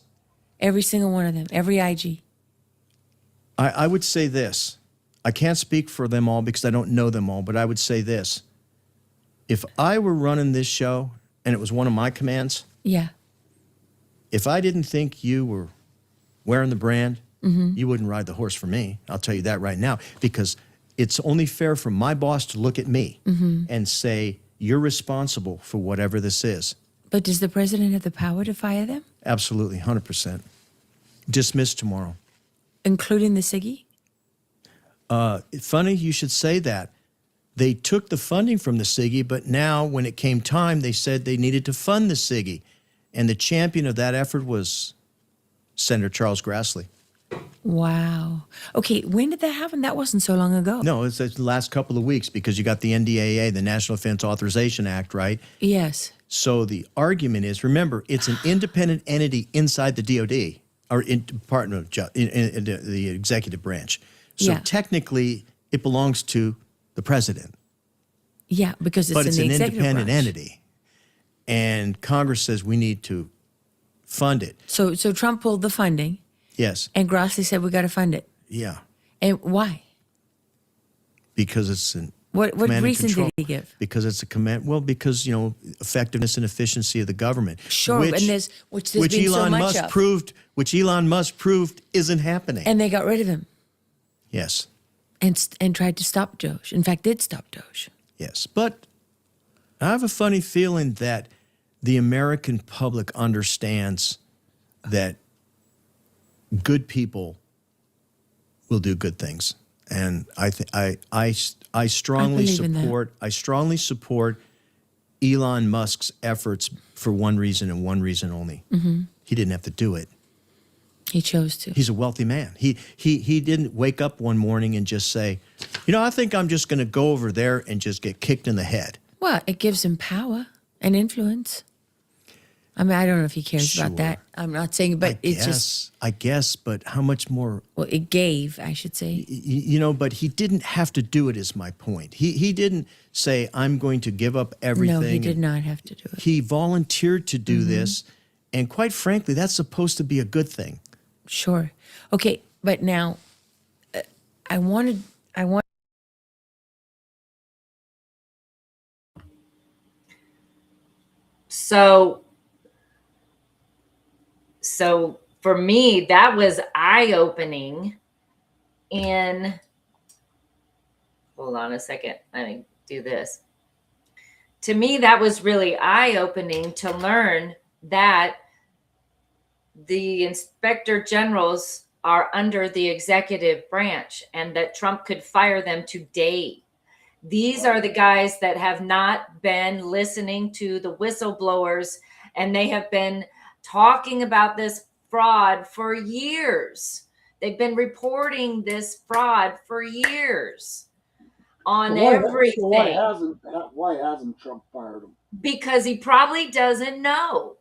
Every single one of them, every IG. I would say this. I can't speak for them all because I don't know them all, but I would say this. If I were running this show and it was one of my commands, Yeah. if I didn't think you were wearing the brand, You wouldn't ride the horse for me. I'll tell you that right now, because it's only fair for my boss to look at me and say, you're responsible for whatever this is. But does the president have the power to fire them, Absolutely, 100%. Dismissed tomorrow. including the SIGI? Funny you should say that. They took the funding from the SIGI, but now when it came time, they said they needed to fund the SIGI. And the champion of that effort was Senator Charles Grassley. Wow. Okay, when did that happen? That wasn't so long ago. No, it's the last couple of weeks, because you got the NDAA, the National Defense Authorization Act, right? Yes. So the argument is, remember, it's an independent entity inside the DOD, or in Department of in the executive branch. So Yeah. technically, it belongs to the president. Yeah, because it's But in it's the an executive independent branch. entity. And Congress says we need to fund it. So Trump pulled the funding, Yes. and Grassley said we got to fund it. Yeah. And why? Because it's an What command and reason control. did he give? Because it's a command. Well, because, effectiveness and efficiency of the government. Sure, and there's been so Elon much Musk of. proved, which Elon Musk proved isn't happening. And they got rid of him Yes. and tried to stop Doge. In fact, did stop Doge. Yes. But I have a funny feeling that the American public understands that good people will do good things. And I strongly believe in that. support Elon Musk's efforts for one reason and one reason only. He didn't have to do it. He chose to. He's a wealthy man. He didn't wake up one morning and just say, I think I'm just going to go over there and just get kicked in the head. Well, it gives him power and influence. I mean, I don't know if he cares about Sure. that. I'm not saying, but it's just, I guess, but how much more? well, it gave, I should say. But he didn't have to do it, is my point. He didn't say, I'm going to give up everything. No, he did not have to do it. He volunteered to do this. And quite frankly, that's supposed to be a good thing. Sure. Okay, but now, I want. So for me, that was eye-opening hold on a second. Let me do this. To me, that was really eye-opening to learn that the inspector generals are under the executive branch and that Trump could fire them today. These are the guys that have not been listening to the whistleblowers, and they have been talking about this fraud for years. They've been reporting this fraud for years on everything. So why hasn't Trump fired him? Because he probably doesn't know.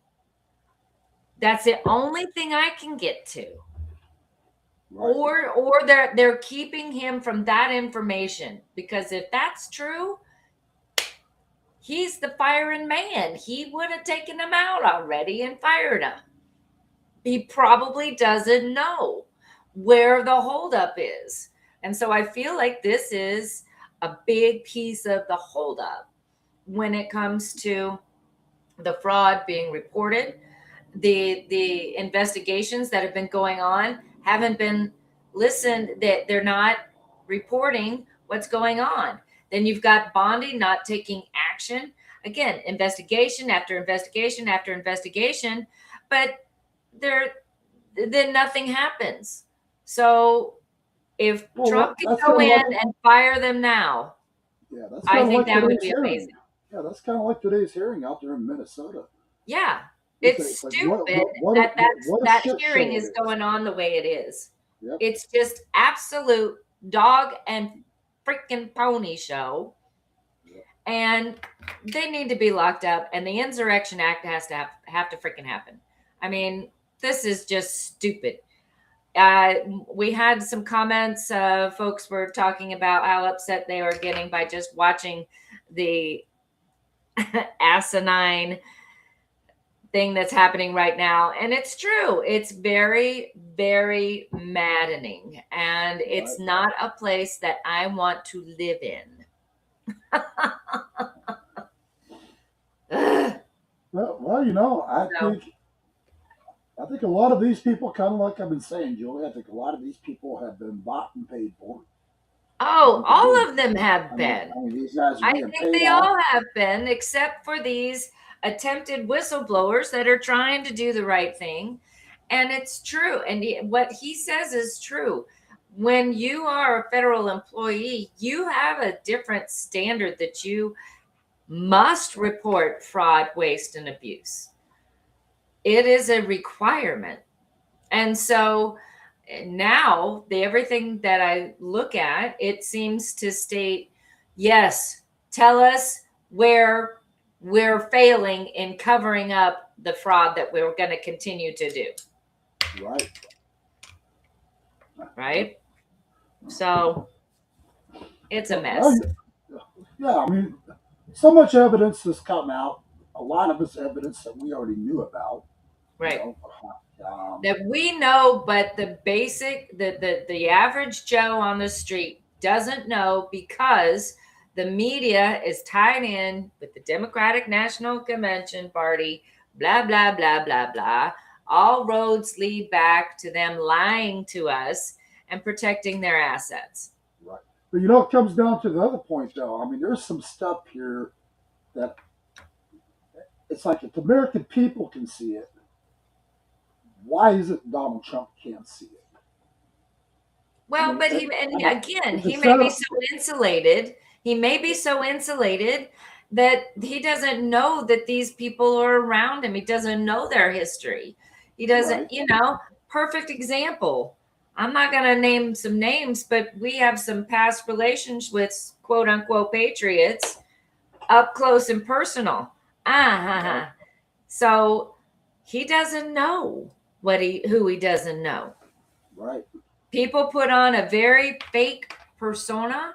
That's the only thing I can get to. Right. Or they're keeping him from that information, because if that's true, he's the firing man. He would have taken him out already and fired him. He probably doesn't know where the holdup is. And so I feel like this is a big piece of the holdup when it comes to the fraud being reported. The investigations that have been going on haven't been listened, that they're not reporting what's going on. Then you've got Bondi not taking action. Again, investigation after investigation after investigation, but then nothing happens. So if Trump can go in and fire them now, I think that would be amazing. Yeah, that's kind of like today's hearing out there in Minnesota. Yeah, it's stupid that hearing is going on the way it is. Yep. It's just absolute dog and freaking pony show. Yep. And they need to be locked up, and the Insurrection Act has to have to freaking happen. I mean, this is just stupid. We had some comments. Folks were talking about how upset they were getting by just watching the asinine thing that's happening right now. And it's true. It's very, very maddening. And it's not a place that I want to live in. Well, I think I think a lot of these people, kind of like I've been saying, Julie, I think a lot of these people have been bought and paid for. Oh, all of them have I been. mean, these guys are I being think paid they off. all have been, except for these attempted whistleblowers that are trying to do the right thing. And it's true. And what he says is true. When you are a federal employee, you have a different standard that you must report fraud, waste, and abuse. It is a requirement. And so now everything that I look at, it seems to state, yes, tell us where we're failing in covering up the fraud that we're going to continue to do. Right. Right. So it's a mess. Yeah, I mean, so much evidence has come out. A lot of it's evidence that we already knew about. Right. You know, that we know, but the basic, the average Joe on the street doesn't know, because the media is tied in with the Democratic National Convention Party, blah, blah, blah, blah, blah. All roads lead back to them lying to us and protecting their assets. Right. But you know, it comes down to the other point, though. I mean, there's some stuff here that it's like if the American people can see it, why is it Donald Trump can't see it? Well, I mean, but he, and again, he may be so insulated. He may be so insulated that he doesn't know that these people are around him. He doesn't know their history. He doesn't, Right. you know, perfect example. I'm not going to name some names, but we have some past relations with quote unquote patriots up close and personal. So he doesn't know who he doesn't know. Right. People put on a very fake persona.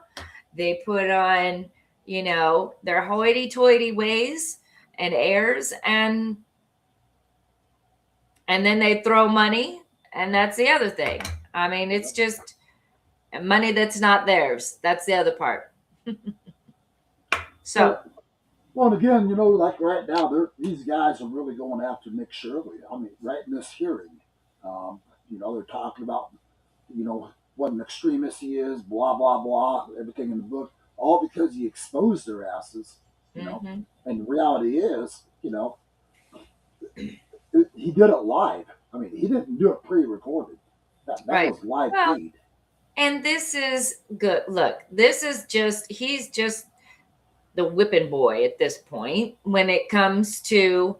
They put on, you know, their hoity-toity ways and airs, and then they throw money, and that's the other thing. I mean, it's just money that's not theirs. That's the other part. So, well, and again, you know, like right now, these guys are really going after Nick Shirley. I mean, right in this hearing, you know, they're talking about, you know, what an extremist he is, blah, blah, blah, everything in the book, all because he exposed their asses, you know. And the reality is, you know, he did it live. I mean, he didn't do it pre-recorded. That right. was live Well, feed. and this is good. Look, this is he's just the whipping boy at this point when it comes to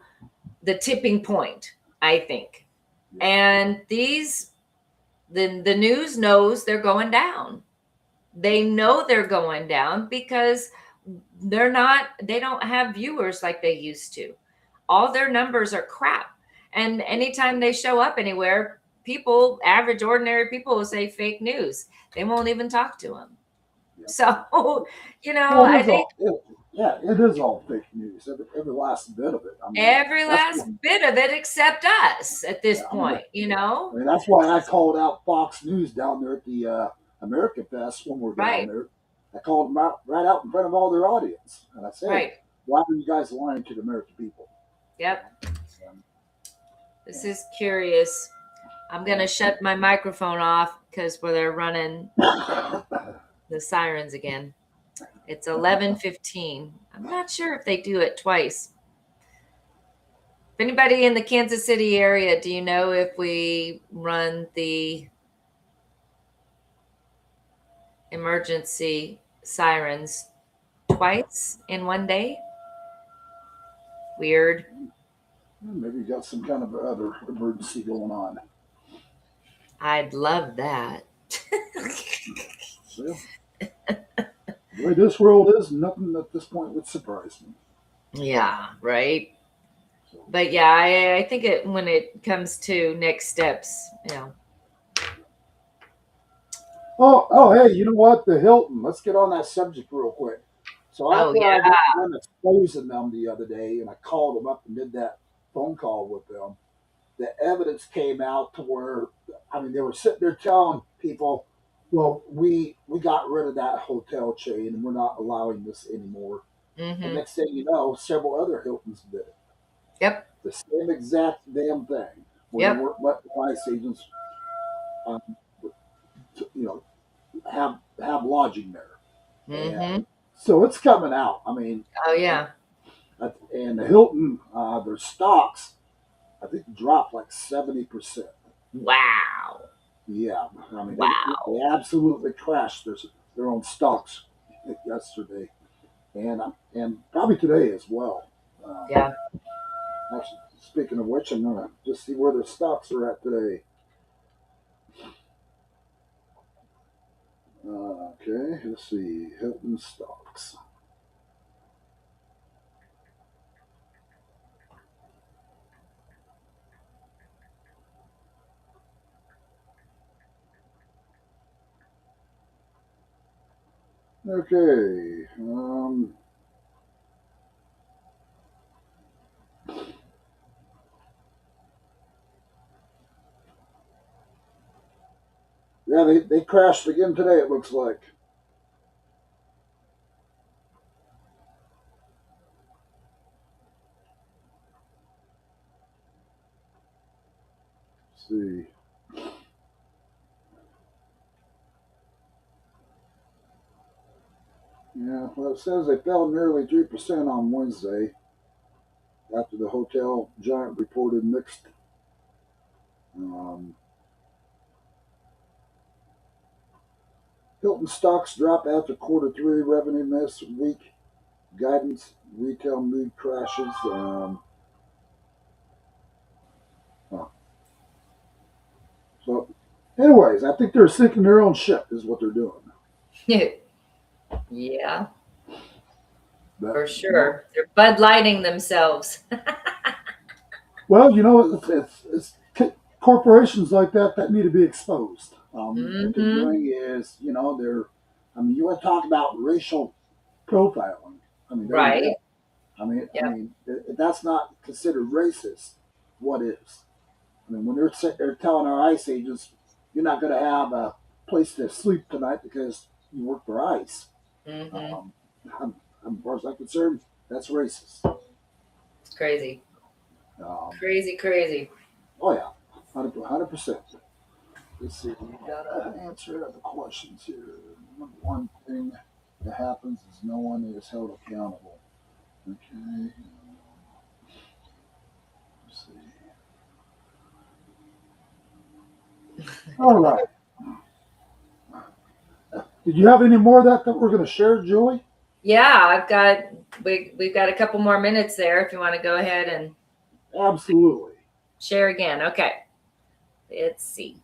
the tipping point, I think. And the news knows they're going down. They know they're going down because they don't have viewers like they used to. All their numbers are crap. And anytime they show up anywhere, people, average, ordinary people will say fake news. They won't even talk to them. So, you know, I think it is all fake news. Every last bit of it. I mean, every last bit of it except us at this point, you know? I mean, that's why I called out Fox News down there at the America Fest when we're down there. I called them out right out in front of all their audience. And I said, why are you guys lying to the American people? Yep. This is curious. I'm going to shut my microphone off because they're running the sirens again. It's 11:15. I'm not sure if they do it twice. If anybody in the Kansas City area, do you know if we run the emergency sirens twice in one day? Weird. Maybe you got some kind of other emergency going on. I'd love that. Well, the way this world is, nothing at this point would surprise me. Yeah, right. But yeah, I think when it comes to next steps, you know. Oh, hey, you know what? The Hilton. Let's get on that subject real quick. So I got them exposing them the other day, and I called them up and did that phone call with them. The evidence came out to where, I mean, they were sitting there telling people, well, we got rid of that hotel chain and we're not allowing this anymore. Mm-hmm. The next thing you know, several other Hiltons did it. Yep. The same exact damn thing. where Yep. they weren't letting ICE agents, um, have lodging there. Mm-hmm. And so it's coming out. I mean, Oh, yeah. and the Hilton, their stocks, I think dropped like 70%. Wow. Yeah, I mean, Wow. they absolutely crashed their own stocks yesterday, and probably today as well. Yeah. Actually, speaking of which, I'm gonna just see where their stocks are at today. Okay, let's see, Hilton stocks. Okay, yeah, they crashed again today, it looks like. Let's see. Yeah, well, it says they fell nearly 3% on Wednesday after the hotel giant reported mixed. Hilton stocks drop after quarter three revenue miss, weak guidance, retail mood crashes. So, anyways, I think they're sinking their own ship, is what they're doing. Yeah, But, for sure. They're Bud Lighting themselves. Well, it's corporations like that need to be exposed. What they're doing is, you want to talk about racial profiling. I mean, there you Right. go. I mean, if that's not considered racist, what is? I mean, when they're sitting there telling our ICE agents, you're not going to have a place to sleep tonight because you work for ICE. Mm-hmm. As far as I'm concerned, that's racist. It's crazy. Crazy. Oh yeah, 100%. Let's see. We gotta answer the questions here. Number one thing that happens is no one is held accountable. Okay. Let's see. All right. Did you have any more of that we're going to share, Julie? Yeah, we've got a couple more minutes there if you want to go ahead and Absolutely. share again. Okay. Let's see.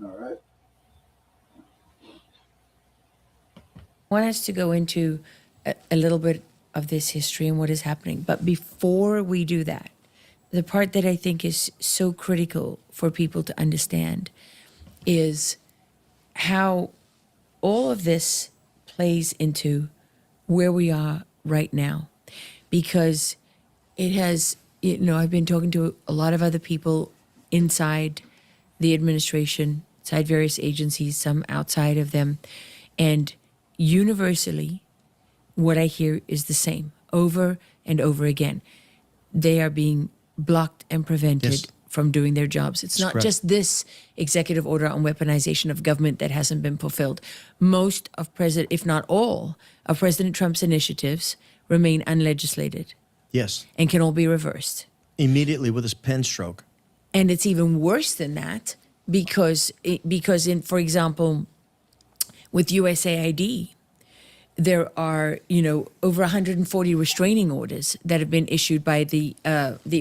All right. I want us to go into a little bit of this history and what is happening. But before we do that, the part that I think is so critical for people to understand is how all of this plays into where we are right now. Because it has, I've been talking to a lot of other people inside the administration, inside various agencies, some outside of them. And universally, what I hear is the same over and over again. They are being blocked and prevented Yes. from doing their jobs. It's not correct. just this executive order on weaponization of government that hasn't been fulfilled. Most of President, if not all, of President Trump's initiatives remain unlegislated Yes. and can all be reversed. Immediately with his pen stroke. And it's even worse than that because in, for example, with USAID, there are, over 140 restraining orders that have been issued by the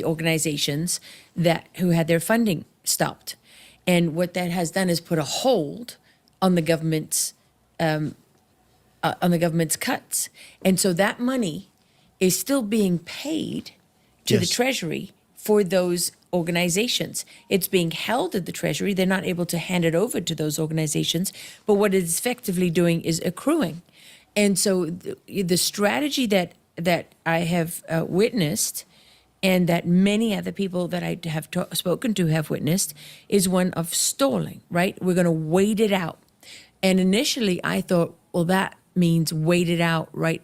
organizations who had their funding stopped. And what that has done is put a hold on the government's cuts. And so that money is still being paid to the Yes. Treasury for those organizations. It's being held at the Treasury. They're not able to hand it over to those organizations. But what it's effectively doing is accruing. And so the strategy that I have witnessed and that many other people that I have spoken to have witnessed is one of stalling, right? We're going to wait it out. And initially I thought, well, that means wait it out, right?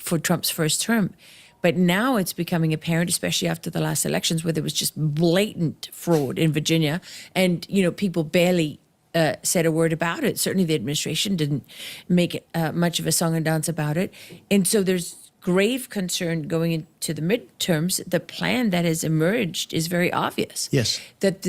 for Trump's first term. But now it's becoming apparent, especially after the last elections, where there was just blatant fraud in Virginia, and people barely said a word about it. Certainly, the administration didn't make much of a song and dance about it, and so there's grave concern going into the midterms. The plan that has emerged is very obvious. Yes. That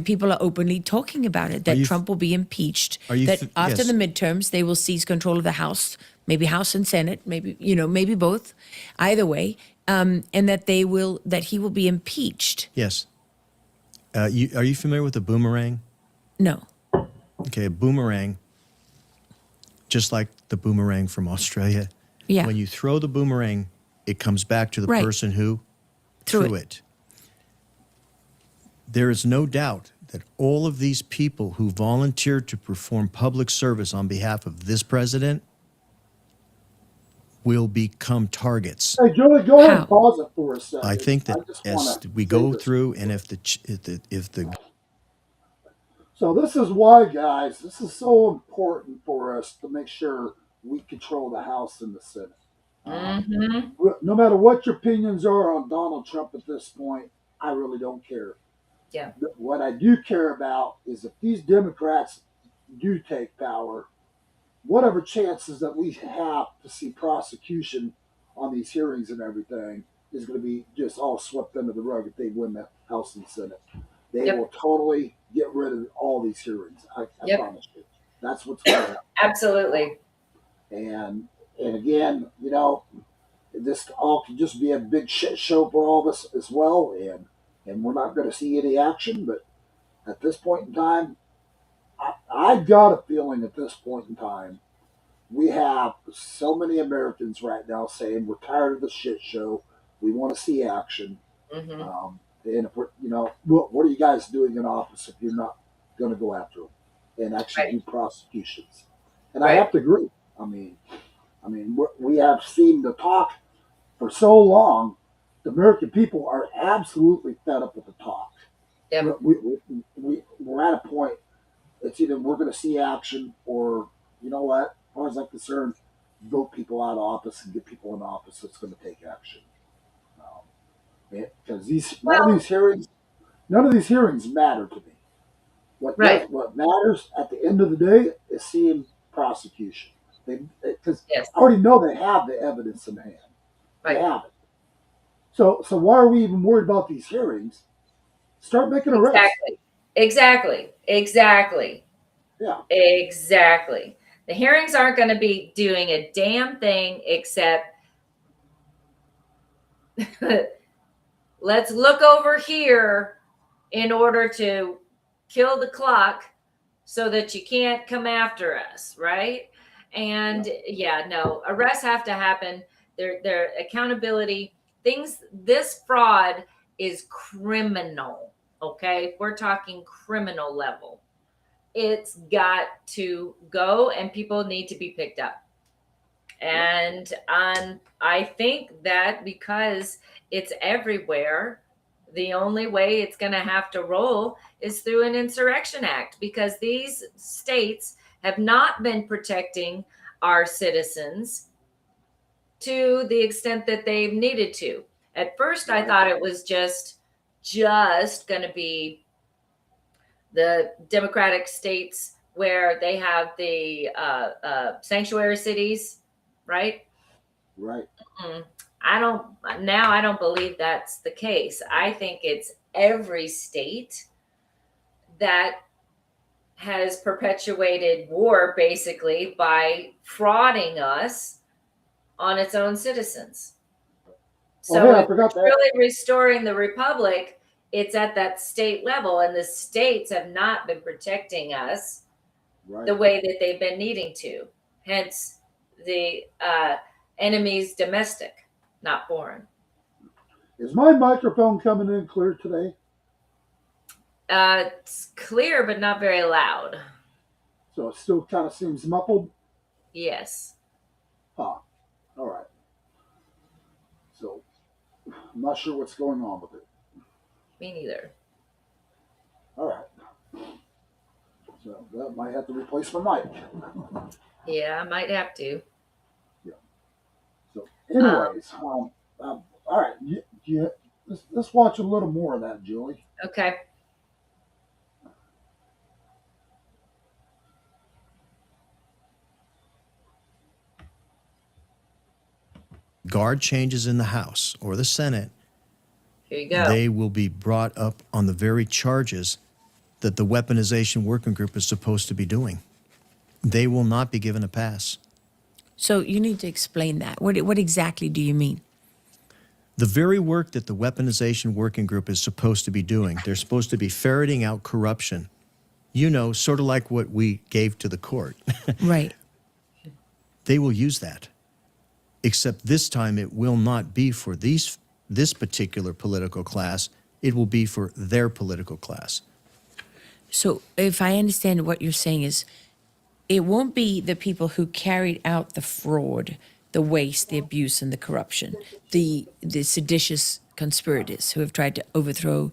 people are openly talking about it. That Trump will be impeached. That after the midterms, they will seize control of the House, maybe House and Senate, maybe both, either way, and that he will be impeached. Yes. Are you familiar with the boomerang? No. Okay, a boomerang, just like the boomerang from Australia. Yeah. When you throw the boomerang, it comes back to the person who threw it. There is no doubt that all of these people who volunteered to perform public service on behalf of this president will become targets. Hey, Julie, go ahead and pause it for a second. I think that as we go through, and if the So this is why, guys, this is so important for us to make sure we control the House and the Senate. No matter what your opinions are on Donald Trump at this point, I really don't care. Yeah. What I do care about is if these Democrats do take power, whatever chances that we have to see prosecution on these hearings and everything is going to be just all swept under the rug if they win the House and Senate. They will totally get rid of all these hearings. I promise you. That's what's going to happen. Absolutely. And again, this all could just be a big shit show for all of us as well. And we're not going to see any action. But at this point in time, I've got a feeling at this point in time, we have so many Americans right now saying we're tired of the shit show. We want to see action. Mm-hmm. And if we're, what are you guys doing in office if you're not going to go after them and actually do prosecutions? And I have to agree. I mean, we have seen the talk for so long. The American people are absolutely fed up with the talk. Yep. We're at a point. It's either we're going to see action, or you know what? As far as I'm concerned, vote people out of office and get people in office that's going to take action. Because none of these hearings matter to me. What matters at the end of the day is seeing prosecution. Because I already know they have the evidence in hand. They have it. So why are we even worried about these hearings? Start making arrests. Exactly. Yeah. Exactly. The hearings aren't going to be doing a damn thing except let's look over here in order to kill the clock so that you can't come after us, right? And arrests have to happen. Their accountability, this fraud is criminal, okay? We're talking criminal level. It's got to go and people need to be picked up. And I think that because it's everywhere, the only way it's going to have to roll is through an insurrection act, because these states have not been protecting our citizens to the extent that they've needed to. At first, I thought it was just going to be the Democratic states where they have the sanctuary cities, right? Right. Mm-hmm. I don't believe that's the case. I think it's every state that has perpetuated war basically by frauding us on its own citizens. So if it's really restoring the republic, it's at that state level, and the states have not been protecting us the way that they've been needing to. Hence the enemy's domestic, not foreign. Is my microphone coming in clear today? It's clear, but not very loud. So it still kind of seems muffled? Yes. All right. So I'm not sure what's going on with it. Me neither. All right. So that might have to replace my mic. Yeah, I might have to. Yeah. So Anyways, all right. Let's watch a little more of that, Julie. Okay. Guard changes in the House or the Senate, Here you go. they will be brought up on the very charges that the weaponization working group is supposed to be doing. They will not be given a pass. So you need to explain that. What exactly do you mean? The very work that the weaponization working group is supposed to be doing, they're supposed to be ferreting out corruption. You know, sort of like what we gave to the court. Right. They will use that. Except this time it will not be for this particular political class. It will be for their political class. So if I understand what you're saying is, it won't be the people who carried out the fraud, the waste, the abuse, and the corruption, the seditious conspirators who have tried to overthrow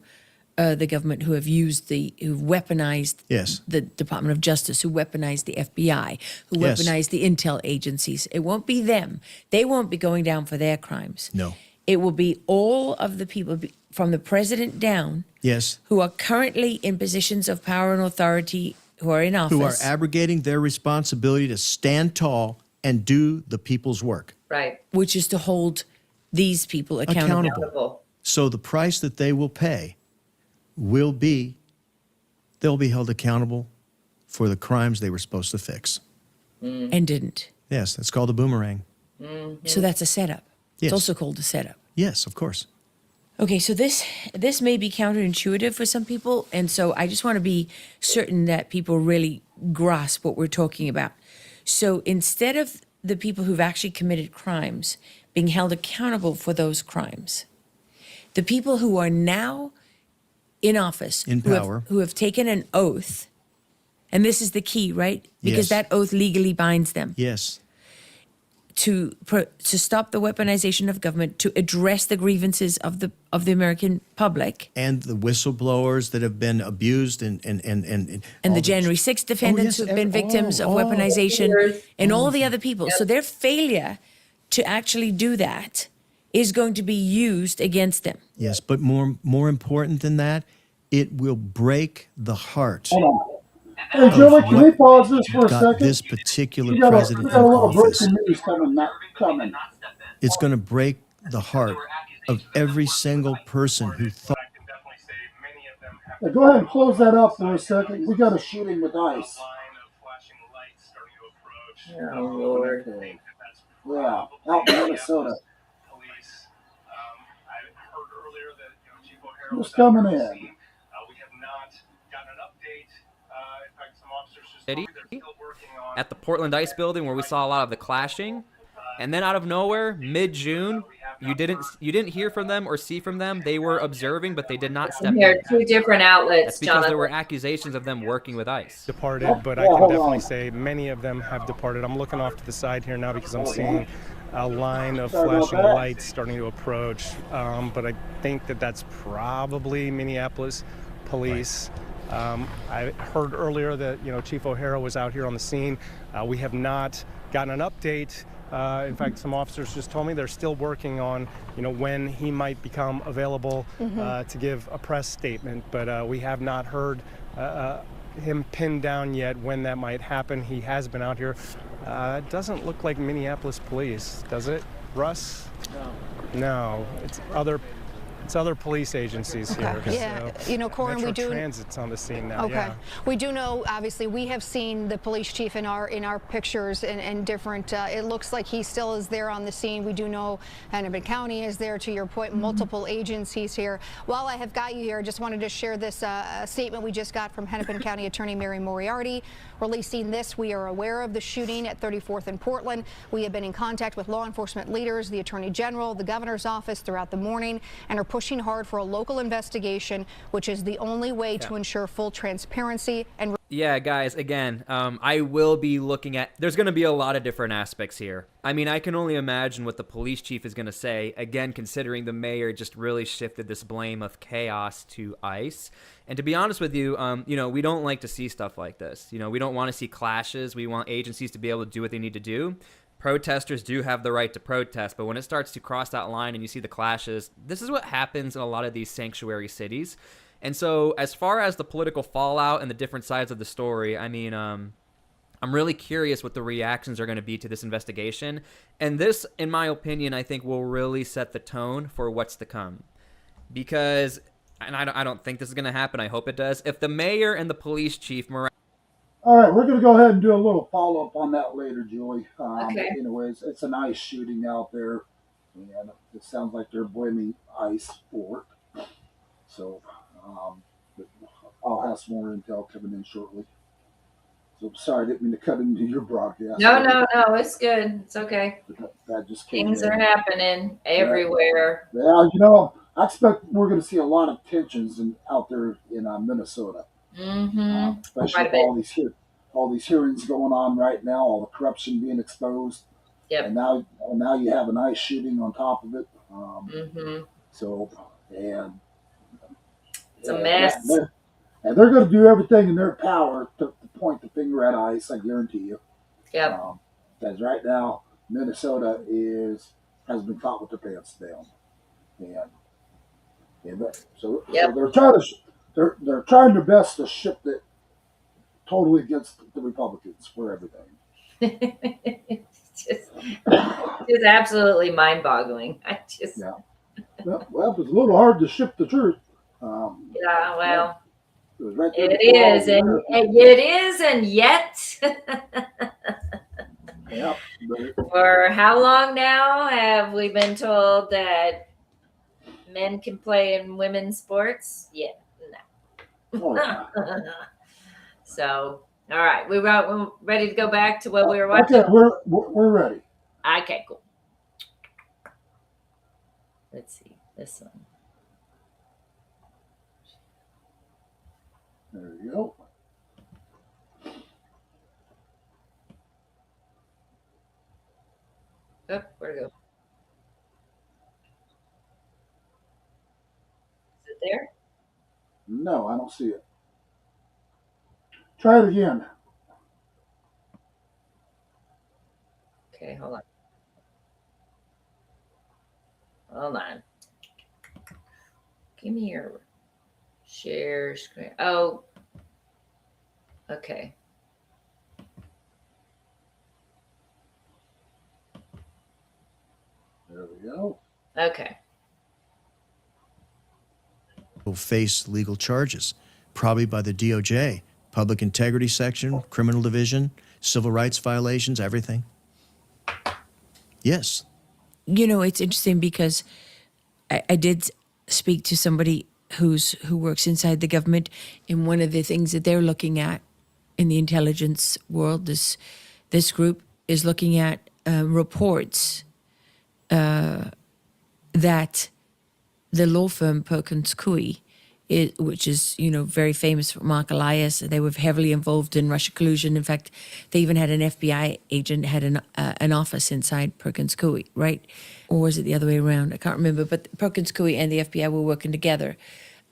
the government, who have weaponized Yes. the Department of Justice, who weaponized the FBI, who Yes. weaponized the intel agencies. It won't be them. They won't be going down for their crimes. No. It will be all of the people from the president down Yes. who are currently in positions of power and authority, who are in office. Who are abrogating their responsibility to stand tall and do the people's work. Right. Which is to hold these people accountable. So the price that they will pay will be, they'll be held accountable for the crimes they were supposed to fix. And didn't. Yes, that's called a boomerang. So that's a setup. Yes. It's also called a setup. Yes, of course. Okay, so this may be counterintuitive for some people, and so I just want to be certain that people really grasp what we're talking about. So instead of the people who've actually committed crimes being held accountable for those crimes, the people who are now in office, In power. who have taken an oath, and this is the key, right? Because Yes. that oath legally binds them. Yes. To stop the weaponization of government, to address the grievances of the American public, And the whistleblowers that have been abused and and the January 6th defendants yes, who've been victims of weaponization, and all the other people. So their failure to actually do that is going to be used against them. Yes, but more important than that, it will break the heart Hold on. Hey, Julie, can we pause this for a got second? this particular We got president a in little office. breaking news coming. It's going to break the heart of every single person who thought. Hey, go ahead and close that up for a second. We got a shooting with ICE. Oh, Lord. Okay. Yeah, out in Minnesota. Who's coming in? City at the Portland Ice Building where we saw a lot of the clashing, and then out of nowhere, mid-June, you didn't hear from them or see from them. They were observing, but they did not step in. There are two different outlets, That's because Jonathan. there were accusations of them working with ICE. Departed, but I can definitely say many of them have departed. I'm looking off to the side here now because I'm seeing a line of flashing lights starting to approach, but I think that's probably Minneapolis police. I heard earlier that Chief O'Hara was out here on the scene. We have not gotten an update. In fact, some officers just told me they're still working on when he might become available to give a press statement, but we have not heard him pinned down yet when that might happen. He has been out here. It doesn't look like Minneapolis police, does it, Russ? No, it's other police agencies here. Yeah, So Corin, Metro we do. Transit's on the scene now. Okay. Yeah. We do know, obviously, we have seen the police chief in our pictures and different, it looks like he still is there on the scene. We do know Hennepin County is there, to your point, multiple agencies here. While I have got you here, I just wanted to share this statement we just got from Hennepin County Attorney Mary Moriarty. Releasing this, we are aware of the shooting at 34th and Portland. We have been in contact with law enforcement leaders, the Attorney General, the Governor's office throughout the morning, and are pushing hard for a local investigation, which is the only way to ensure full transparency and. Yeah, guys, again, I will be looking at, there's going to be a lot of different aspects here. I mean, I can only imagine what the police chief is going to say, again, considering the mayor just really shifted this blame of chaos to ICE. And to be honest with you, we don't like to see stuff like this. We don't want to see clashes. We want agencies to be able to do what they need to do. protesters do have the right to protest, but when it starts to cross that line and you see the clashes, this is what happens in a lot of these sanctuary cities. And so as far as the political fallout and the different sides of the story, I mean, I'm really curious what the reactions are going to be to this investigation. And this, in my opinion, I think will really set the tone for what's to come. Because, and I don't think this is going to happen, I hope it does, if the mayor and the police chief... All right, we're going to go ahead and do a little follow-up on that later, Julie. Okay. Anyways, it's an ICE shooting out there, and it sounds like they're blaming ICE for it. So I'll have some more intel coming in shortly. So sorry, I didn't mean to cut into your broadcast. No, it's good. It's okay. That just came Things in. are happening everywhere. Yeah, I expect we're going to see a lot of tensions out there in Minnesota. Mm-hmm. Especially with all these hearings going on right now, all the corruption being exposed. Yep. And now you have an ICE shooting on top of it. So, and it's a mess. And they're going to do everything in their power to point the finger at ICE, I guarantee you. Yep. Because right now, Minnesota has been caught with their pants down. So they're trying their best to shift it totally against the Republicans for everything. It's just absolutely mind-boggling. Well, it's a little hard to shift the truth. Yeah, well, it is, and yet. Yeah. For how long now have we been told that men can play in women's sports? Yeah, no. Oh. So, all right, we're ready to go back to what we were watching. Okay, we're ready. Okay, cool. Let's see this one. There you go. Oh, where'd it go? Is it there? No, I don't see it. Try it again. Okay, hold on. Hold on. Give me your share screen. Oh, okay. There we go. Okay. Will face legal charges, probably by the DOJ, Public Integrity Section, Criminal Division, civil rights violations, everything. Yes. You know, it's interesting because I did speak to somebody who works inside the government, and one of the things that they're looking at in the intelligence world, this group is looking at reports that the law firm Perkins Coie, which is, very famous for Mark Elias, they were heavily involved in Russia collusion. In fact, they even had an FBI agent had an office inside Perkins Coie, right? Or was it the other way around? I can't remember. But Perkins Coie and the FBI were working together,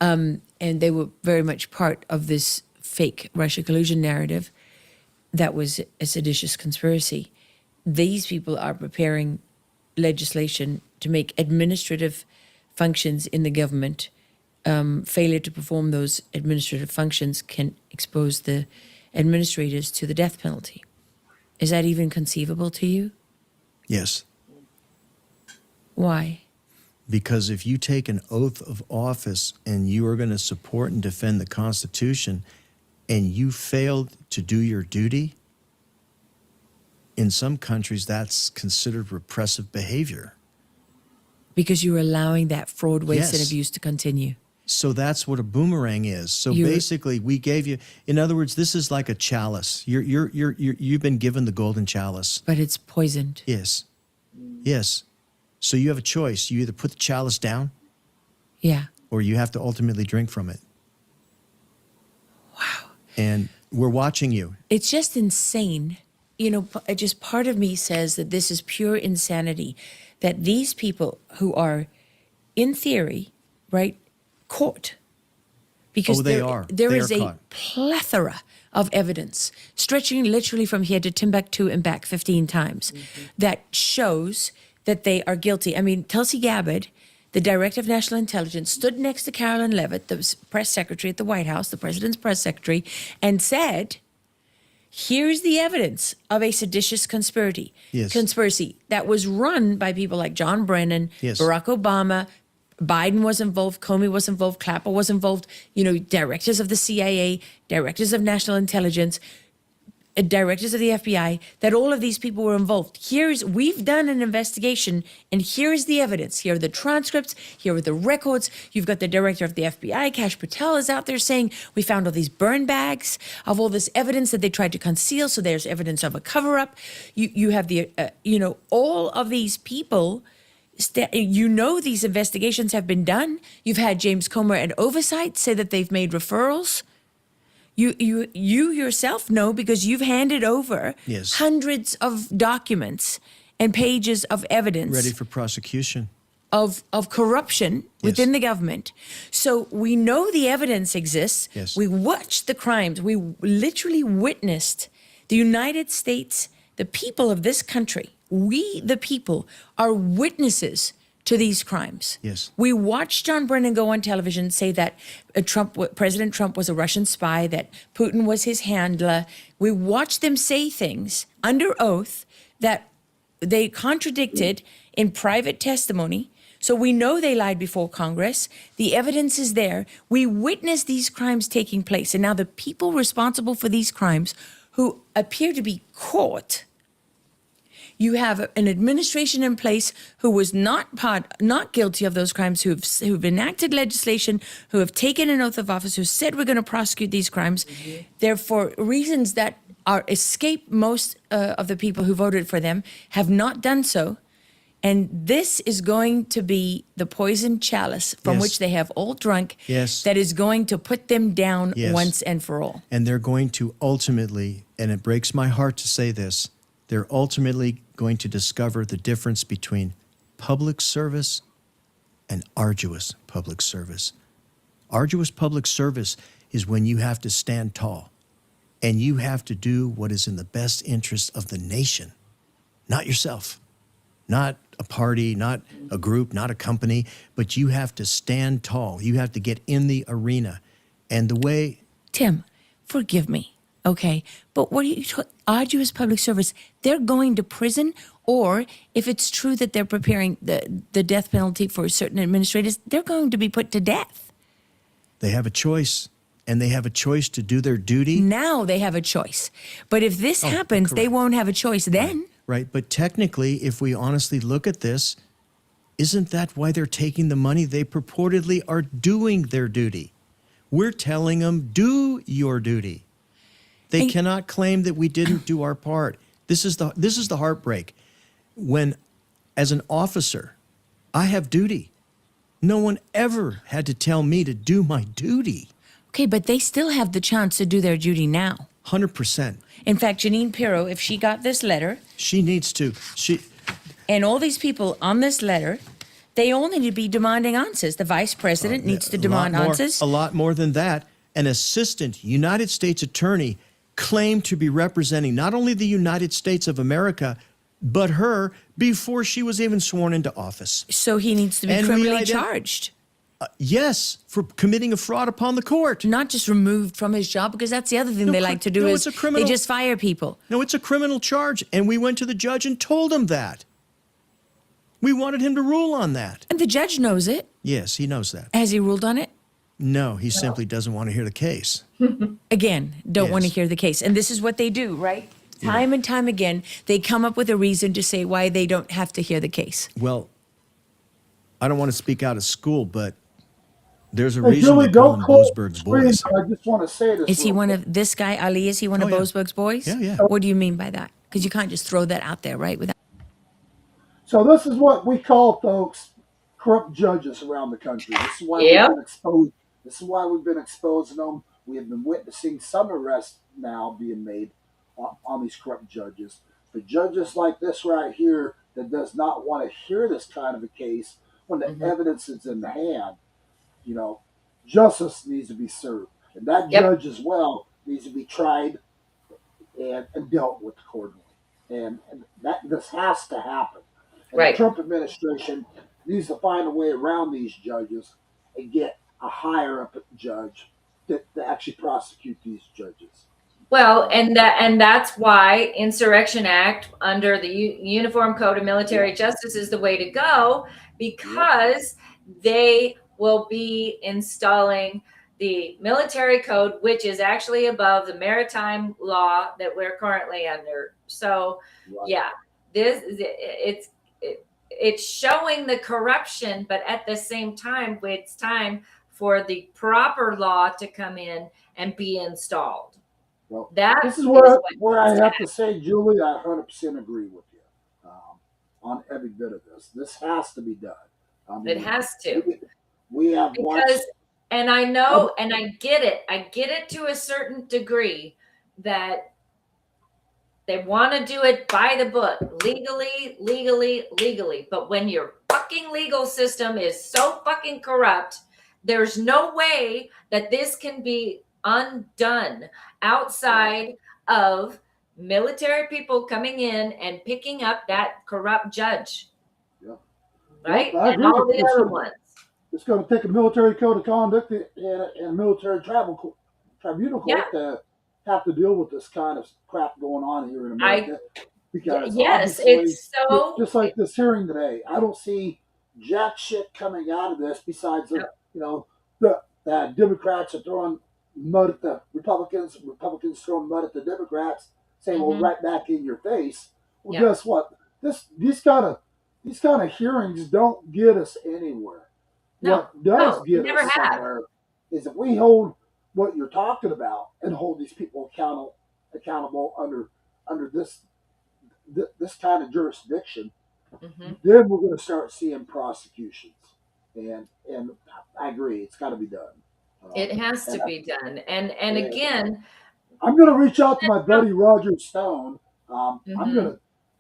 and they were very much part of this fake Russia collusion narrative that was a seditious conspiracy. These people are preparing legislation to make administrative functions in the government. Failure to perform those administrative functions can expose the administrators to the death penalty. Is that even conceivable to you? Yes. Why? Because if you take an oath of office and you are going to support and defend the Constitution and you failed to do your duty, in some countries that's considered repressive behavior. Because you're allowing that fraud, waste, and Yes. abuse to continue. So that's what a boomerang is. So basically, we gave you. In other words, this is like a chalice. You've been given the golden chalice. But it's poisoned. Yes, yes. So you have a choice. You either put the chalice down, Yeah. or you have to ultimately drink from it. Wow. And we're watching you. It's just insane. Just part of me says that this is pure insanity, that these people who are, in theory, right, caught Because Oh, they are. there They is are a caught. plethora of evidence stretching literally from here to Timbuktu and back 15 times that shows that they are guilty. I mean, Tulsi Gabbard, the director of national intelligence, stood next to Carolyn Levitt, the press secretary at the White House, the president's press secretary, and said, here's the evidence of a seditious conspiracy that was run by people like John Brennan, Yes. Barack Obama, Biden was involved, Comey was involved, Clapper was involved, directors of the CIA, directors of national intelligence, directors of the FBI, that all of these people were involved. We've done an investigation, and here's the evidence. Here are the transcripts, here are the records. You've got the director of the FBI, Kash Patel, is out there saying, we found all these burn bags of all this evidence that they tried to conceal, so there's evidence of a cover-up. You have all of these people. These investigations have been done. You've had James Comer at Oversight say that they've made referrals. You yourself know because you've handed over Yes. hundreds of documents and pages of evidence Ready for prosecution. of corruption within the government. So we know the evidence exists. Yes. We watched the crimes. We literally witnessed the United States, the people of this country, we, the people, are witnesses to these crimes. Yes. We watched John Brennan go on television say that President Trump was a Russian spy, that Putin was his handler. We watched them say things under oath that they contradicted in private testimony. So we know they lied before Congress. The evidence is there. We witnessed these crimes taking place. And now the people responsible for these crimes who appear to be caught, you have an administration in place who was not guilty of those crimes, who've enacted legislation, who have taken an oath of office, who said we're going to prosecute these crimes. Therefore, reasons that escape most of the people who voted for them have not done so. And this is going to be the poison chalice from Yes. which they have all drunk. Yes. That is going to put them down Yes. once and for all. And they're going to ultimately, and it breaks my heart to say this, they're ultimately going to discover the difference between public service and arduous public service. Arduous public service is when you have to stand tall and you have to do what is in the best interest of the nation, not yourself, not a party, not a group, not a company, but you have to stand tall. You have to get in the arena. And the way... Tim, forgive me, okay? But what are you talking? Arduous public service, they're going to prison, or if it's true that they're preparing the death penalty for certain administrators, they're going to be put to death. They have a choice, and they have a choice to do their duty. Now they have a choice. But if this happens, they won't have a choice then. Right, but technically, if we honestly look at this, isn't that why they're taking the money? They purportedly are doing their duty. We're telling them, do your duty. They cannot claim that we didn't do our part. This is the heartbreak. When, as an officer, I have duty. No one ever had to tell me to do my duty. Okay, but they still have the chance to do their duty now. 100%. In fact, Janine Pirro, if she got this letter, she needs to. And all these people on this letter, they all need to be demanding answers. The vice president needs to demand answers. A lot more than that. An assistant United States attorney claimed to be representing not only the United States of America, but her before she was even sworn into office. So he needs to be criminally charged. Yes, for committing a fraud upon the court. Not just removed from his job, because that's the other thing they like to do is they just fire people. No, it's a criminal charge, and we went to the judge and told him that. We wanted him to rule on that. And the judge knows it. Yes, he knows that. Has he ruled on it? No, he simply doesn't want to hear the case. Again, don't want to hear the case. And this is what they do, right? Time and time again, they come up with a reason to say why they don't have to hear the case. Well, I don't want to speak out of school, but there's a Hey, reason Julie, they call don't them close Boasberg's the screen. boys. I just want to say this. Is he real one quick. of this guy, Ali? Is he one of yeah. Boasberg's boys? Yeah, yeah. What do you mean by that? Because you can't just throw that out there, right? Without So this is what we call, folks, corrupt judges around the country. This is why Yep. we've been exposed. This is why we've been exposing them. We have been witnessing some arrests now being made on these corrupt judges. But judges like this right here that does not want to hear this kind of a case when the evidence is in the hand, justice needs to be served, and that Yep. judge as well needs to be tried and dealt with accordingly. And that this has to happen. And Right. the Trump administration needs to find a way around these judges and get a higher up judge to actually prosecute these judges. Well, and that's why Insurrection Act under the Uniform Code of Military Justice is the way to go, because they will be installing the military code, which is actually above the maritime law that we're currently under. So, yeah, it's showing the corruption, but at the same time, it's time for the proper law to come in and be installed. Well, That this is where I needs have to say, Julie, I 100% agree with you on every bit of this. This has to be done. I mean, It has to. We have watched. Because, and I know, and I get it to a certain degree that they want to do it by the book, legally. But when your fucking legal system is so fucking corrupt, there's no way that this can be undone outside of military people coming in and picking up that corrupt judge. Yeah. Right? Well, I And agree all with the you. other ones. It's going to take a military code of conduct and a military tribunal court to have to deal with this kind of crap going on here in America. Because yes, obviously, it's so just like this hearing today, I don't see jack shit coming out of this besides the Democrats are throwing mud at the Republicans throwing mud at the Democrats, saying, "Well, right back in your face." Well, guess what? These kind of hearings don't get us anywhere. What does get us somewhere is if we hold what you're talking about and hold these people accountable under this kind of jurisdiction, then we're going to start seeing prosecutions. And I agree, it's got to be done. It has to be done. And again, I'm going to reach out to my buddy Roger Stone. I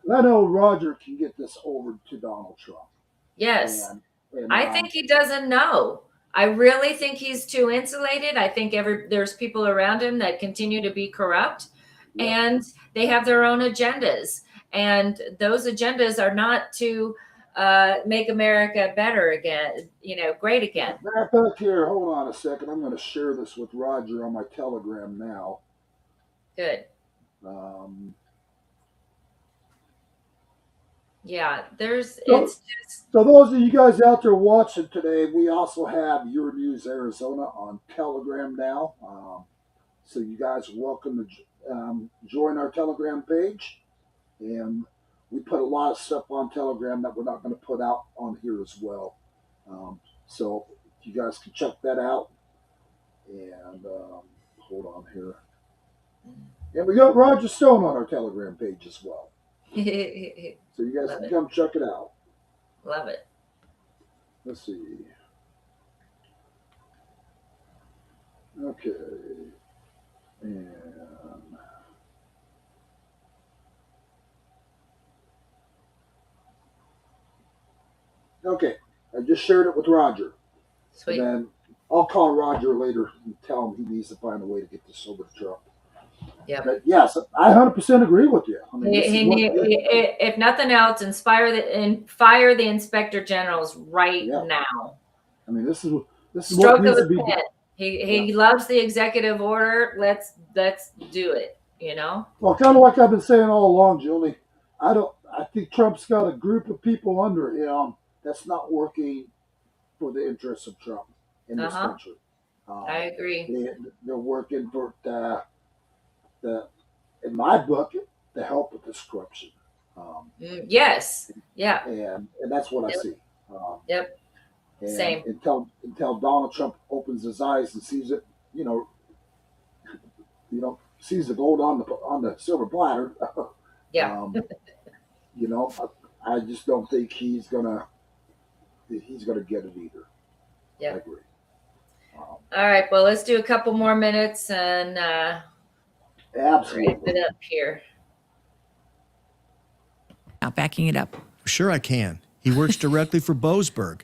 know Roger can get this over to Donald Trump. Yes. And I think he doesn't know. I really think he's too insulated. I think there's people around him that continue to be corrupt, and they have their own agendas. And those agendas are not to make America better again, great again. Matter of fact, here, hold on a second. I'm going to share this with Roger on my Telegram now. Good. Yeah, So those of you guys out there watching today, we also have Your News Arizona on Telegram now. So you guys are welcome to join our Telegram page. And we put a lot of stuff on Telegram that we're not going to put out on here as well. So you guys can check that out. And hold on here. And we got Roger Stone on our Telegram page as well. So you guys can come check it out. Love it. Let's see. Okay. And okay, I just shared it with Roger. Sweet. And then I'll call Roger later and tell him he needs to find a way to get this over to Trump. Yeah. But yes, I 100% agree with you. I mean, If nothing else, fire the inspector generals right now. I mean, this is Stroke what needs of to the be pen. He loves the executive order. Let's do it. Well, kind of like I've been saying all along, Julie. I think Trump's got a group of people under him that's not working for the interests of Trump in this country. I agree. They're working for in my book, to help with this corruption. Yes. Yeah. And that's what I see. Yep. And Same. Until Donald Trump opens his eyes and sees it, sees the gold on the silver platter. Yeah. I just don't think he's gonna get it either. Yeah. I agree. All right. Well, let's do a couple more minutes and absolutely wrap it up here. Not backing it up. Sure, I can. He works directly for Boasberg.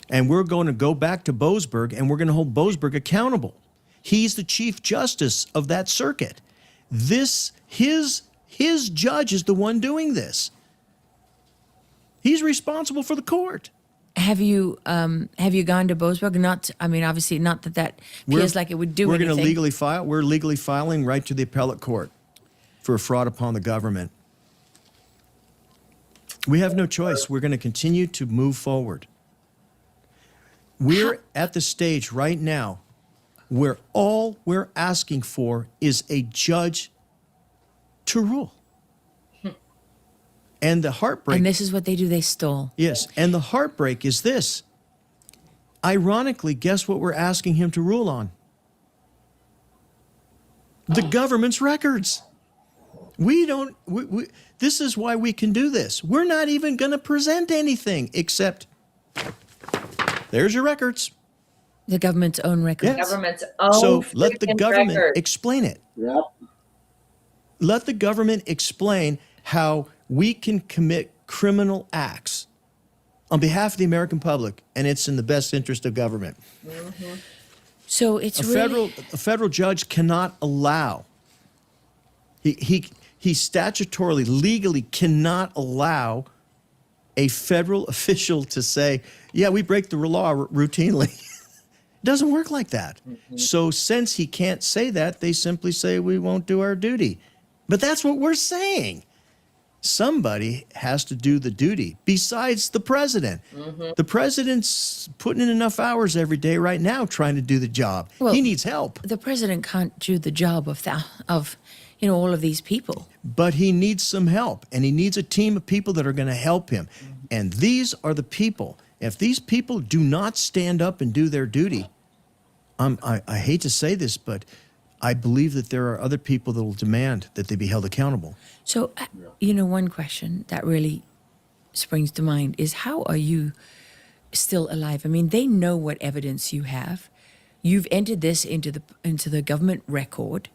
And we're going to go back to Boasberg, and we're going to hold Boasberg accountable. He's the Chief Justice of that circuit. His judge is the one doing this. He's responsible for the court. Have you gone to Boasberg? Not, I mean, obviously not that feels like it would do We're anything. going to legally file. We're legally filing right to the appellate court for fraud upon the government. We have no choice. We're going to continue to move forward. We're at the stage right now where all we're asking for is a judge to rule. And the heartbreak. And this is what they do, they stole. Yes, and the heartbreak is this. Ironically, guess what we're asking him to rule on? The government's records. This is why we can do this. We're not even going to present anything except, there's your records. The government's own records. Yes. Government's own So let the freaking government record. explain it. Yep. Let the government explain how we can commit criminal acts on behalf of the American public, and it's in the best interest of government. So it's A really... federal judge cannot allow, he statutorily, legally cannot allow a federal official to say, yeah, we break the law routinely. It doesn't work like that. So since he can't say that, they simply say we won't do our duty. But that's what we're saying. Somebody has to do the duty besides the president. The president's putting in enough hours every day right now trying to do the job. Well, he needs help. The president can't do the job of all of these people. But he needs some help, and he needs a team of people that are going to help him. And these are the people. If these people do not stand up and do their duty, I hate to say this, but I believe that there are other people that will demand that they be held accountable. So, one question that really springs to mind is how are you still alive? I mean, they know what evidence you have. You've entered this into the government record.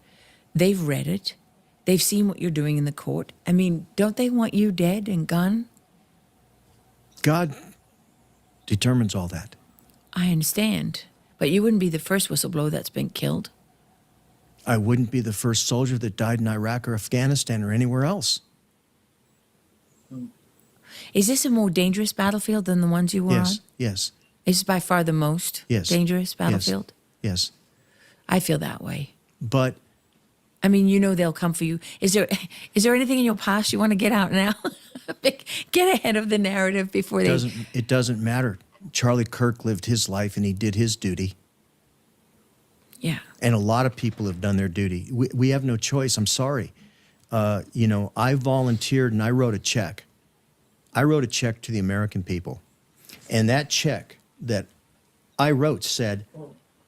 They've read it. They've seen what you're doing in the court. I mean, don't they want you dead and gone? God determines all that. I understand. But you wouldn't be the first whistleblower that's been killed. I wouldn't be the first soldier that died in Iraq or Afghanistan or anywhere else. Is this a more dangerous battlefield than the ones you were on? Yes. Is this by far the most dangerous battlefield? Yes. I feel that way. But I mean, they'll come for you. Is there anything in your past you want to get out now? Get ahead of the narrative before it doesn't matter. Charlie Kirk lived his life and he did his duty. Yeah. And a lot of people have done their duty. We have no choice. I'm sorry. I volunteered and I wrote a check. I wrote a check to the American people. And that check that I wrote said,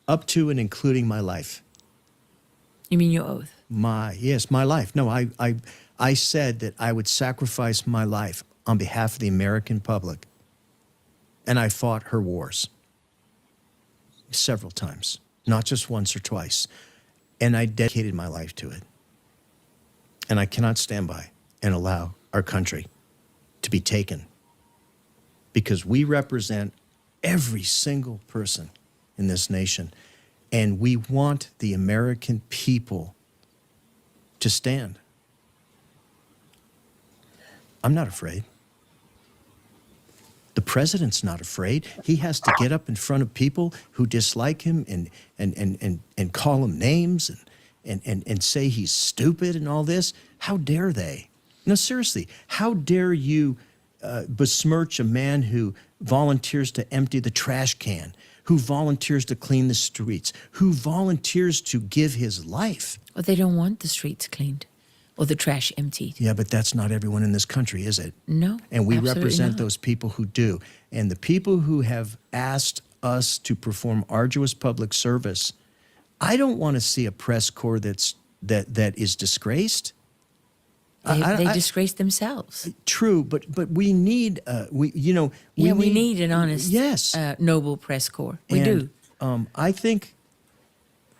up to and including my life. You mean your oath? My life. No, I said that I would sacrifice my life on behalf of the American public. And I fought her wars several times, not just once or twice. And I dedicated my life to it. And I cannot stand by and allow our country to be taken, because we represent every single person in this nation. And we want the American people to stand. I'm not afraid. The president's not afraid. He has to get up in front of people who dislike him and call him names and say he's stupid and all this. How dare they? No, seriously, how dare you besmirch a man who volunteers to empty the trash can, who volunteers to clean the streets, who volunteers to give his life? Well, they don't want the streets cleaned or the trash emptied. Yeah, but that's not everyone in this country, is it? No, And we absolutely represent not. those people who do. And the people who have asked us to perform arduous public service, I don't want to see a press corps that is disgraced. They disgrace themselves. True, but we need we need an honest, noble press corps. We do. I think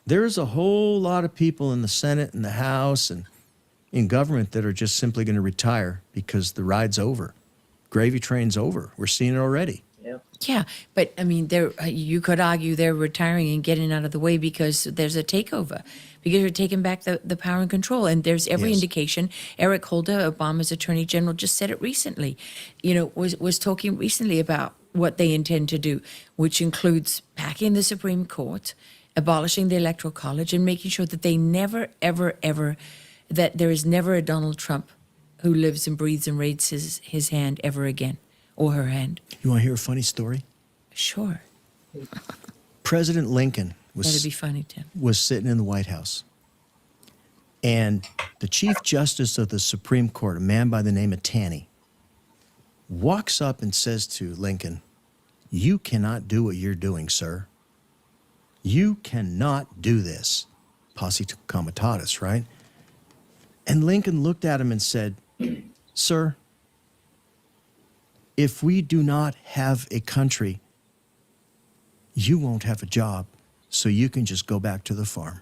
there's a whole lot of people in the Senate and the House and in government that are just simply going to retire because the ride's over. Gravy train's over. We're seeing it already. Yep. Yeah, but I mean, you could argue they're retiring and getting out of the way because there's a takeover, because you're taking back the power and control. And there's every Yes. indication. Eric Holder, Obama's attorney general, just said it recently. Was talking recently about what they intend to do, which includes packing the Supreme Court, abolishing the Electoral College, and making sure that they never, ever, ever, that there is never a Donald Trump who lives and breathes and raises his hand ever again, or her hand. You want to hear a funny story? Sure. President Lincoln That'd be funny, Tim. was sitting in the White House, and the Chief Justice of the Supreme Court, a man by the name of Taney, walks up and says to Lincoln, "You cannot do what you're doing, sir. You cannot do this." Posse comitatus, right? And Lincoln looked at him and said, "Sir, if we do not have a country, you won't have a job, so you can just go back to the farm."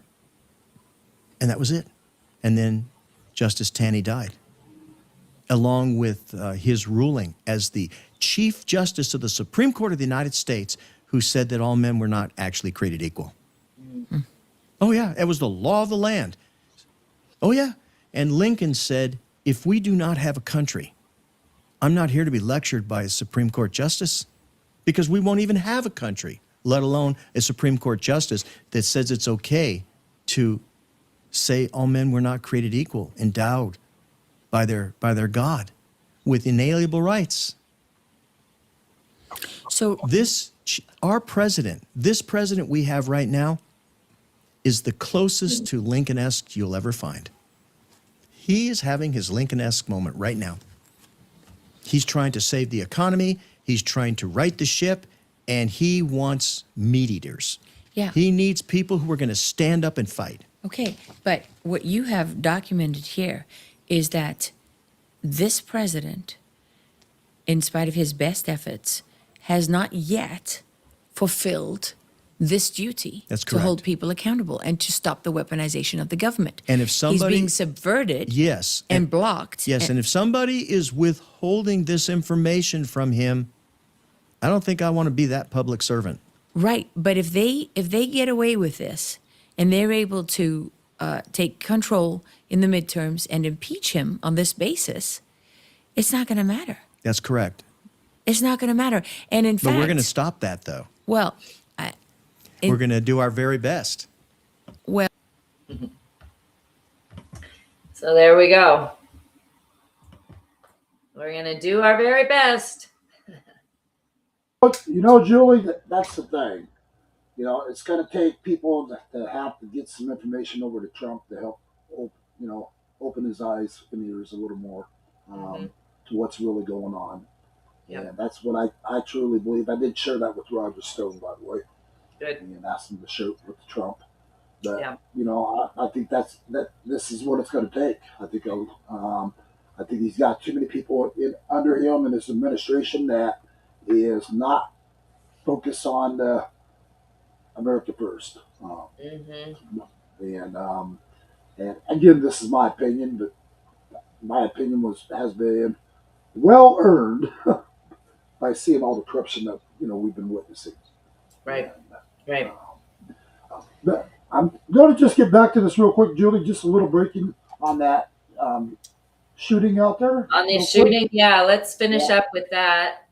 And that was it. And then Justice Taney died, along with his ruling as the Chief Justice of the Supreme Court of the United States, who said that all men were not actually created equal. Oh, yeah, it was the law of the land. Oh, yeah. And Lincoln said, if we do not have a country, I'm not here to be lectured by a Supreme Court justice, because we won't even have a country, let alone a Supreme Court justice that says it's okay to say all men were not created equal, endowed by their God with inalienable rights. So our president, this president we have right now, is the closest to Lincoln-esque you'll ever find. He is having his Lincoln-esque moment right now. He's trying to save the economy, he's trying to right the ship, and he wants meat eaters. Yeah. He needs people who are going to stand up and fight. Okay, but what you have documented here is that this president, in spite of his best efforts, has not yet fulfilled this duty That's to hold correct. people accountable and to stop the weaponization of the government. And if somebody- He's being subverted Yes. and blocked. Yes, and if somebody is withholding this information from him, I don't think I want to be that public servant. Right, but if they get away with this and they're able to take control in the midterms and impeach him on this basis, it's not going to matter. That's correct. It's not going to matter. And in But fact, we're going to stop that, though. well, We're going to do our very best. well, So there we go. We're going to do our very best. But, Julie, that's the thing. It's going to take people to have to get some information over to Trump to help, open his eyes and ears a little more to what's really going on. Yep. And that's what I truly believe. I did share that with Roger Stone, by the way. Good. And asked him to share it with Trump. But, Yeah. I think that this is what it's going to take. I think he's got too many people under him and his administration that is not focused on the America first. And again, this is my opinion, but my opinion has been well earned by seeing all the corruption that we've been witnessing. Right. Right. But I'm going to just get back to this real quick, Julie. Just a little breaking on that shooting out there. On the real shooting, quick. yeah, let's finish up with that.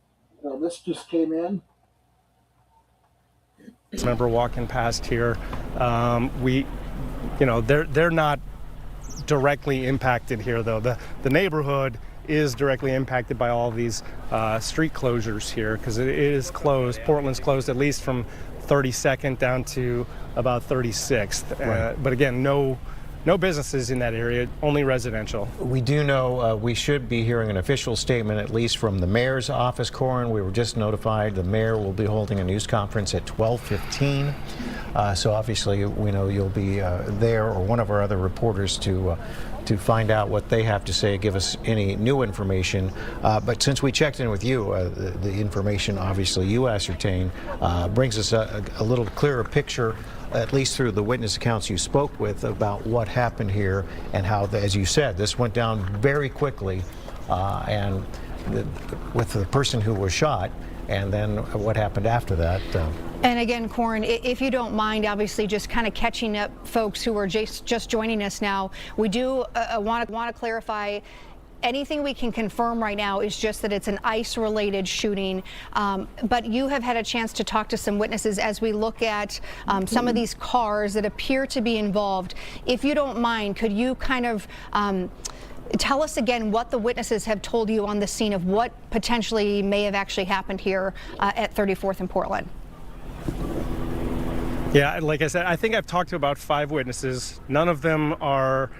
This just came in. Remember walking past here, they're not directly impacted here though. The neighborhood is directly impacted by all these street closures here because it is closed. Portland's closed at least from 32nd down to about 36th. Right. But again, no businesses in that area, only residential. We do know we should be hearing an official statement, at least from the mayor's office, Corin. We were just notified the mayor will be holding a news conference at 12:15. So obviously, we know you'll be there, or one of our other reporters, to find out what they have to say, give us any new information. But since we checked in with you, the information obviously you ascertain brings us a little clearer picture, at least through the witness accounts you spoke with, about what happened here and how, as you said, this went down very quickly. And with the person who was shot, and then what happened after that. And again, Corin, if you don't mind, obviously just kind of catching up folks who are just joining us now, we do want to clarify. Anything we can confirm right now is just that it's an ICE-related shooting, but you have had a chance to talk to some witnesses as we look at some of these cars that appear to be involved. If you don't mind, could you kind of tell us again what the witnesses have told you on the scene of what potentially may have actually happened here at 34th and Portland? Yeah, like I said, I think I've talked to about 5 witnesses. None of them are,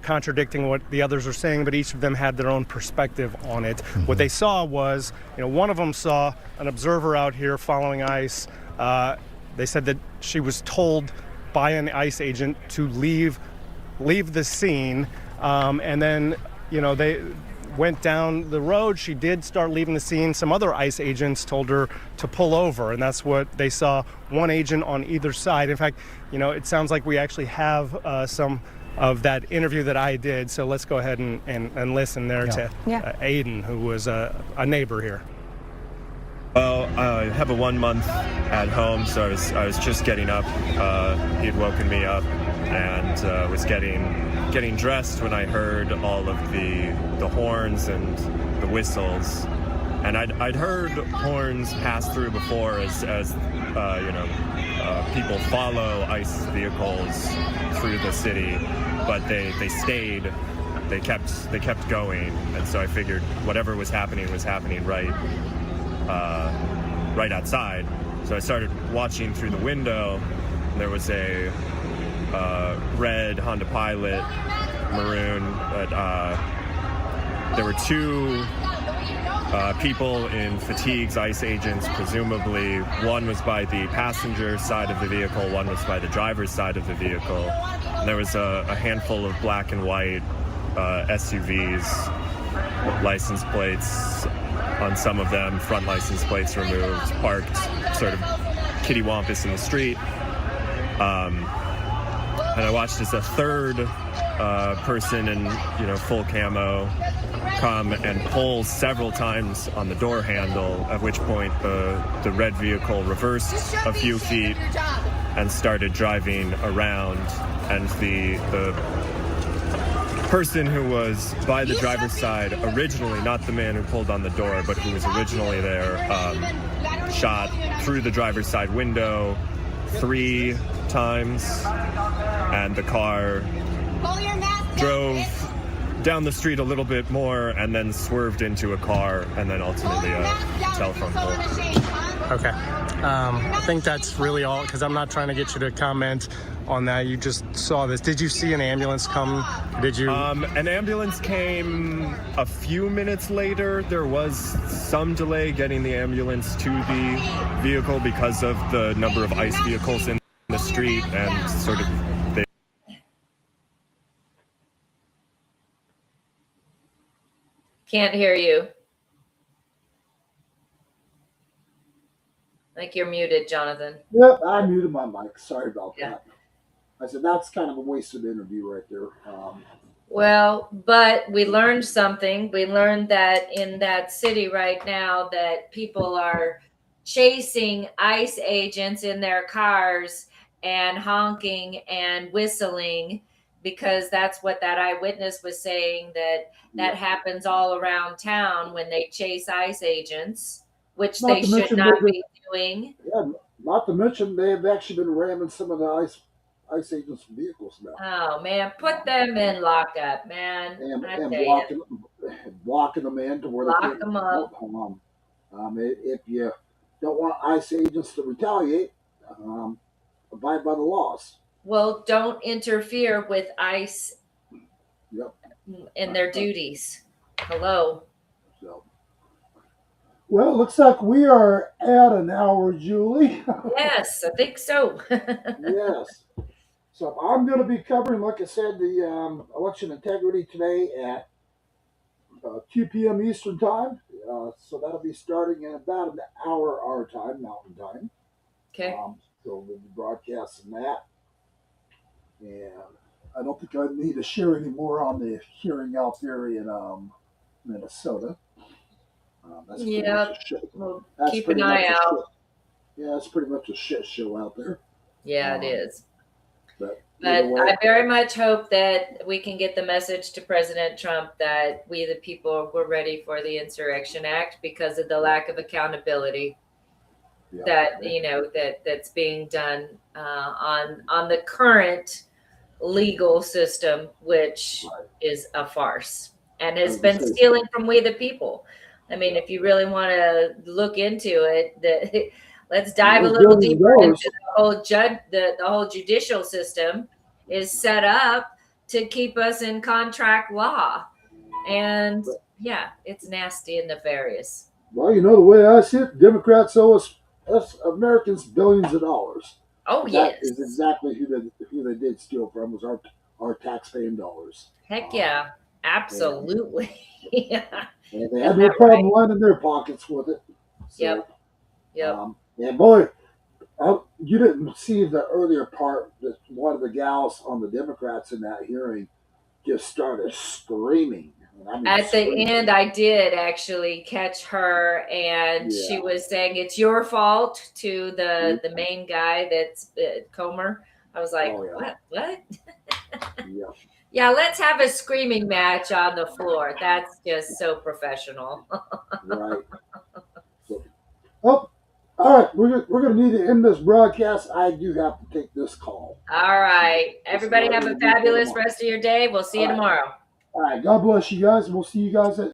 contradicting what the others are saying, but each of them had their own perspective on it. What they saw was, one of them saw an observer out here following ICE. They said that she was told by an ICE agent to leave the scene, and then, they went down the road. She did start leaving the scene. Some other ICE agents told her to pull over, and that's what they saw, one agent on either side. In fact, it sounds like we actually have some of that interview that I did, so let's go ahead and listen there to Aiden, who was a neighbor here. Well, I have a 1 month at home, so I was just getting up. He had woken me up and was getting dressed when I heard all of the horns and the whistles. And I'd heard horns pass through before as people follow ICE vehicles through the city, but they stayed. They kept going, and so I figured whatever was happening right outside. So I started watching through the window. There was a red Honda Pilot, maroon. There were 2 people in fatigues, ICE agents, presumably. One was by the passenger side of the vehicle, one was by the driver's side of the vehicle. And there was a handful of black and white SUVs, license plates on some of them, front license plates removed, parked sort of kittywampus in the street. And I watched as a third person in full camo come and pull several times on the door handle, at which point the red vehicle reversed a few feet and started driving around, and the person who was by the driver's side originally, not the man who pulled on the door, but who was originally there, shot through the driver's side window 3 times, and the car drove down the street a little bit more and then swerved into a car and then ultimately a telephone pole. Okay. I think that's really all, because I'm not trying to get you to comment on that. You just saw this. Did you see an ambulance come? Did you? An ambulance came a few minutes later. There was some delay getting the ambulance to the vehicle because of the number of ICE vehicles in the street, and sort of Can't hear you. Like you're muted, Jonathan. Yep, I muted my mic. Sorry about that. I said that's kind of a wasted interview right there. Well, but we learned something. We learned that in that city right now that people are chasing ICE agents in their cars and honking and whistling, because that's what that eyewitness was saying, that happens all around town when they chase ICE agents, which they should not be doing. Yeah, not to mention they've actually been ramming some of the ICE agents' vehicles now. Oh man, put them in lockup, man. And blocking them in to where Lock they can't them up. If you don't want ICE agents to retaliate, abide by the laws. Well, don't interfere with ICE in their duties. Hello. So, well, it looks like we are at an hour, Julie. Yes, I think so. Yes. So I'm going to be covering, like I said, the election integrity today at 2 p.m. Eastern time. So that'll be starting in about an hour our time, Mountain Time. Okay. So we'll be broadcasting that. And I don't think I need to share any more on the hearing out there in Minnesota. Yep. We'll keep an pretty much eye a out. shit. Yeah, that's pretty much a out. shit. Yeah, it's pretty much a shit show out there. Yeah, it is. But But either way, I very much hope that we can get the message to President Trump that we, the people, were ready for the Insurrection Act because of the lack of accountability that that's being done on the current legal system, which is a farce and has been stealing from we the people. I mean, if you really want to look into it, let's dive a little deeper into the whole judicial system is set up to keep us in contract law. And yeah, it's nasty and nefarious. well, the way I see it, Democrats owe us Americans billions of dollars. Oh, That yes. is exactly who they did steal from, was our taxpaying dollars. Heck yeah, absolutely. Yeah. And they had no problem lining their pockets with it. So, Yep. And boy, you didn't see the earlier part that one of the gals on the Democrats in that hearing just started screaming. I mean, At the end, I did actually catch her, and she was saying it's your fault to the main guy that's Comer. I was like, what? Yeah. Yeah, let's have a screaming match on the floor. That's just so professional. Right. So, all right. We're going to need to end this broadcast. I do have to take this call. All right. Everybody have a fabulous rest of your day. We'll see you tomorrow. All right. God bless you guys. We'll see you guys at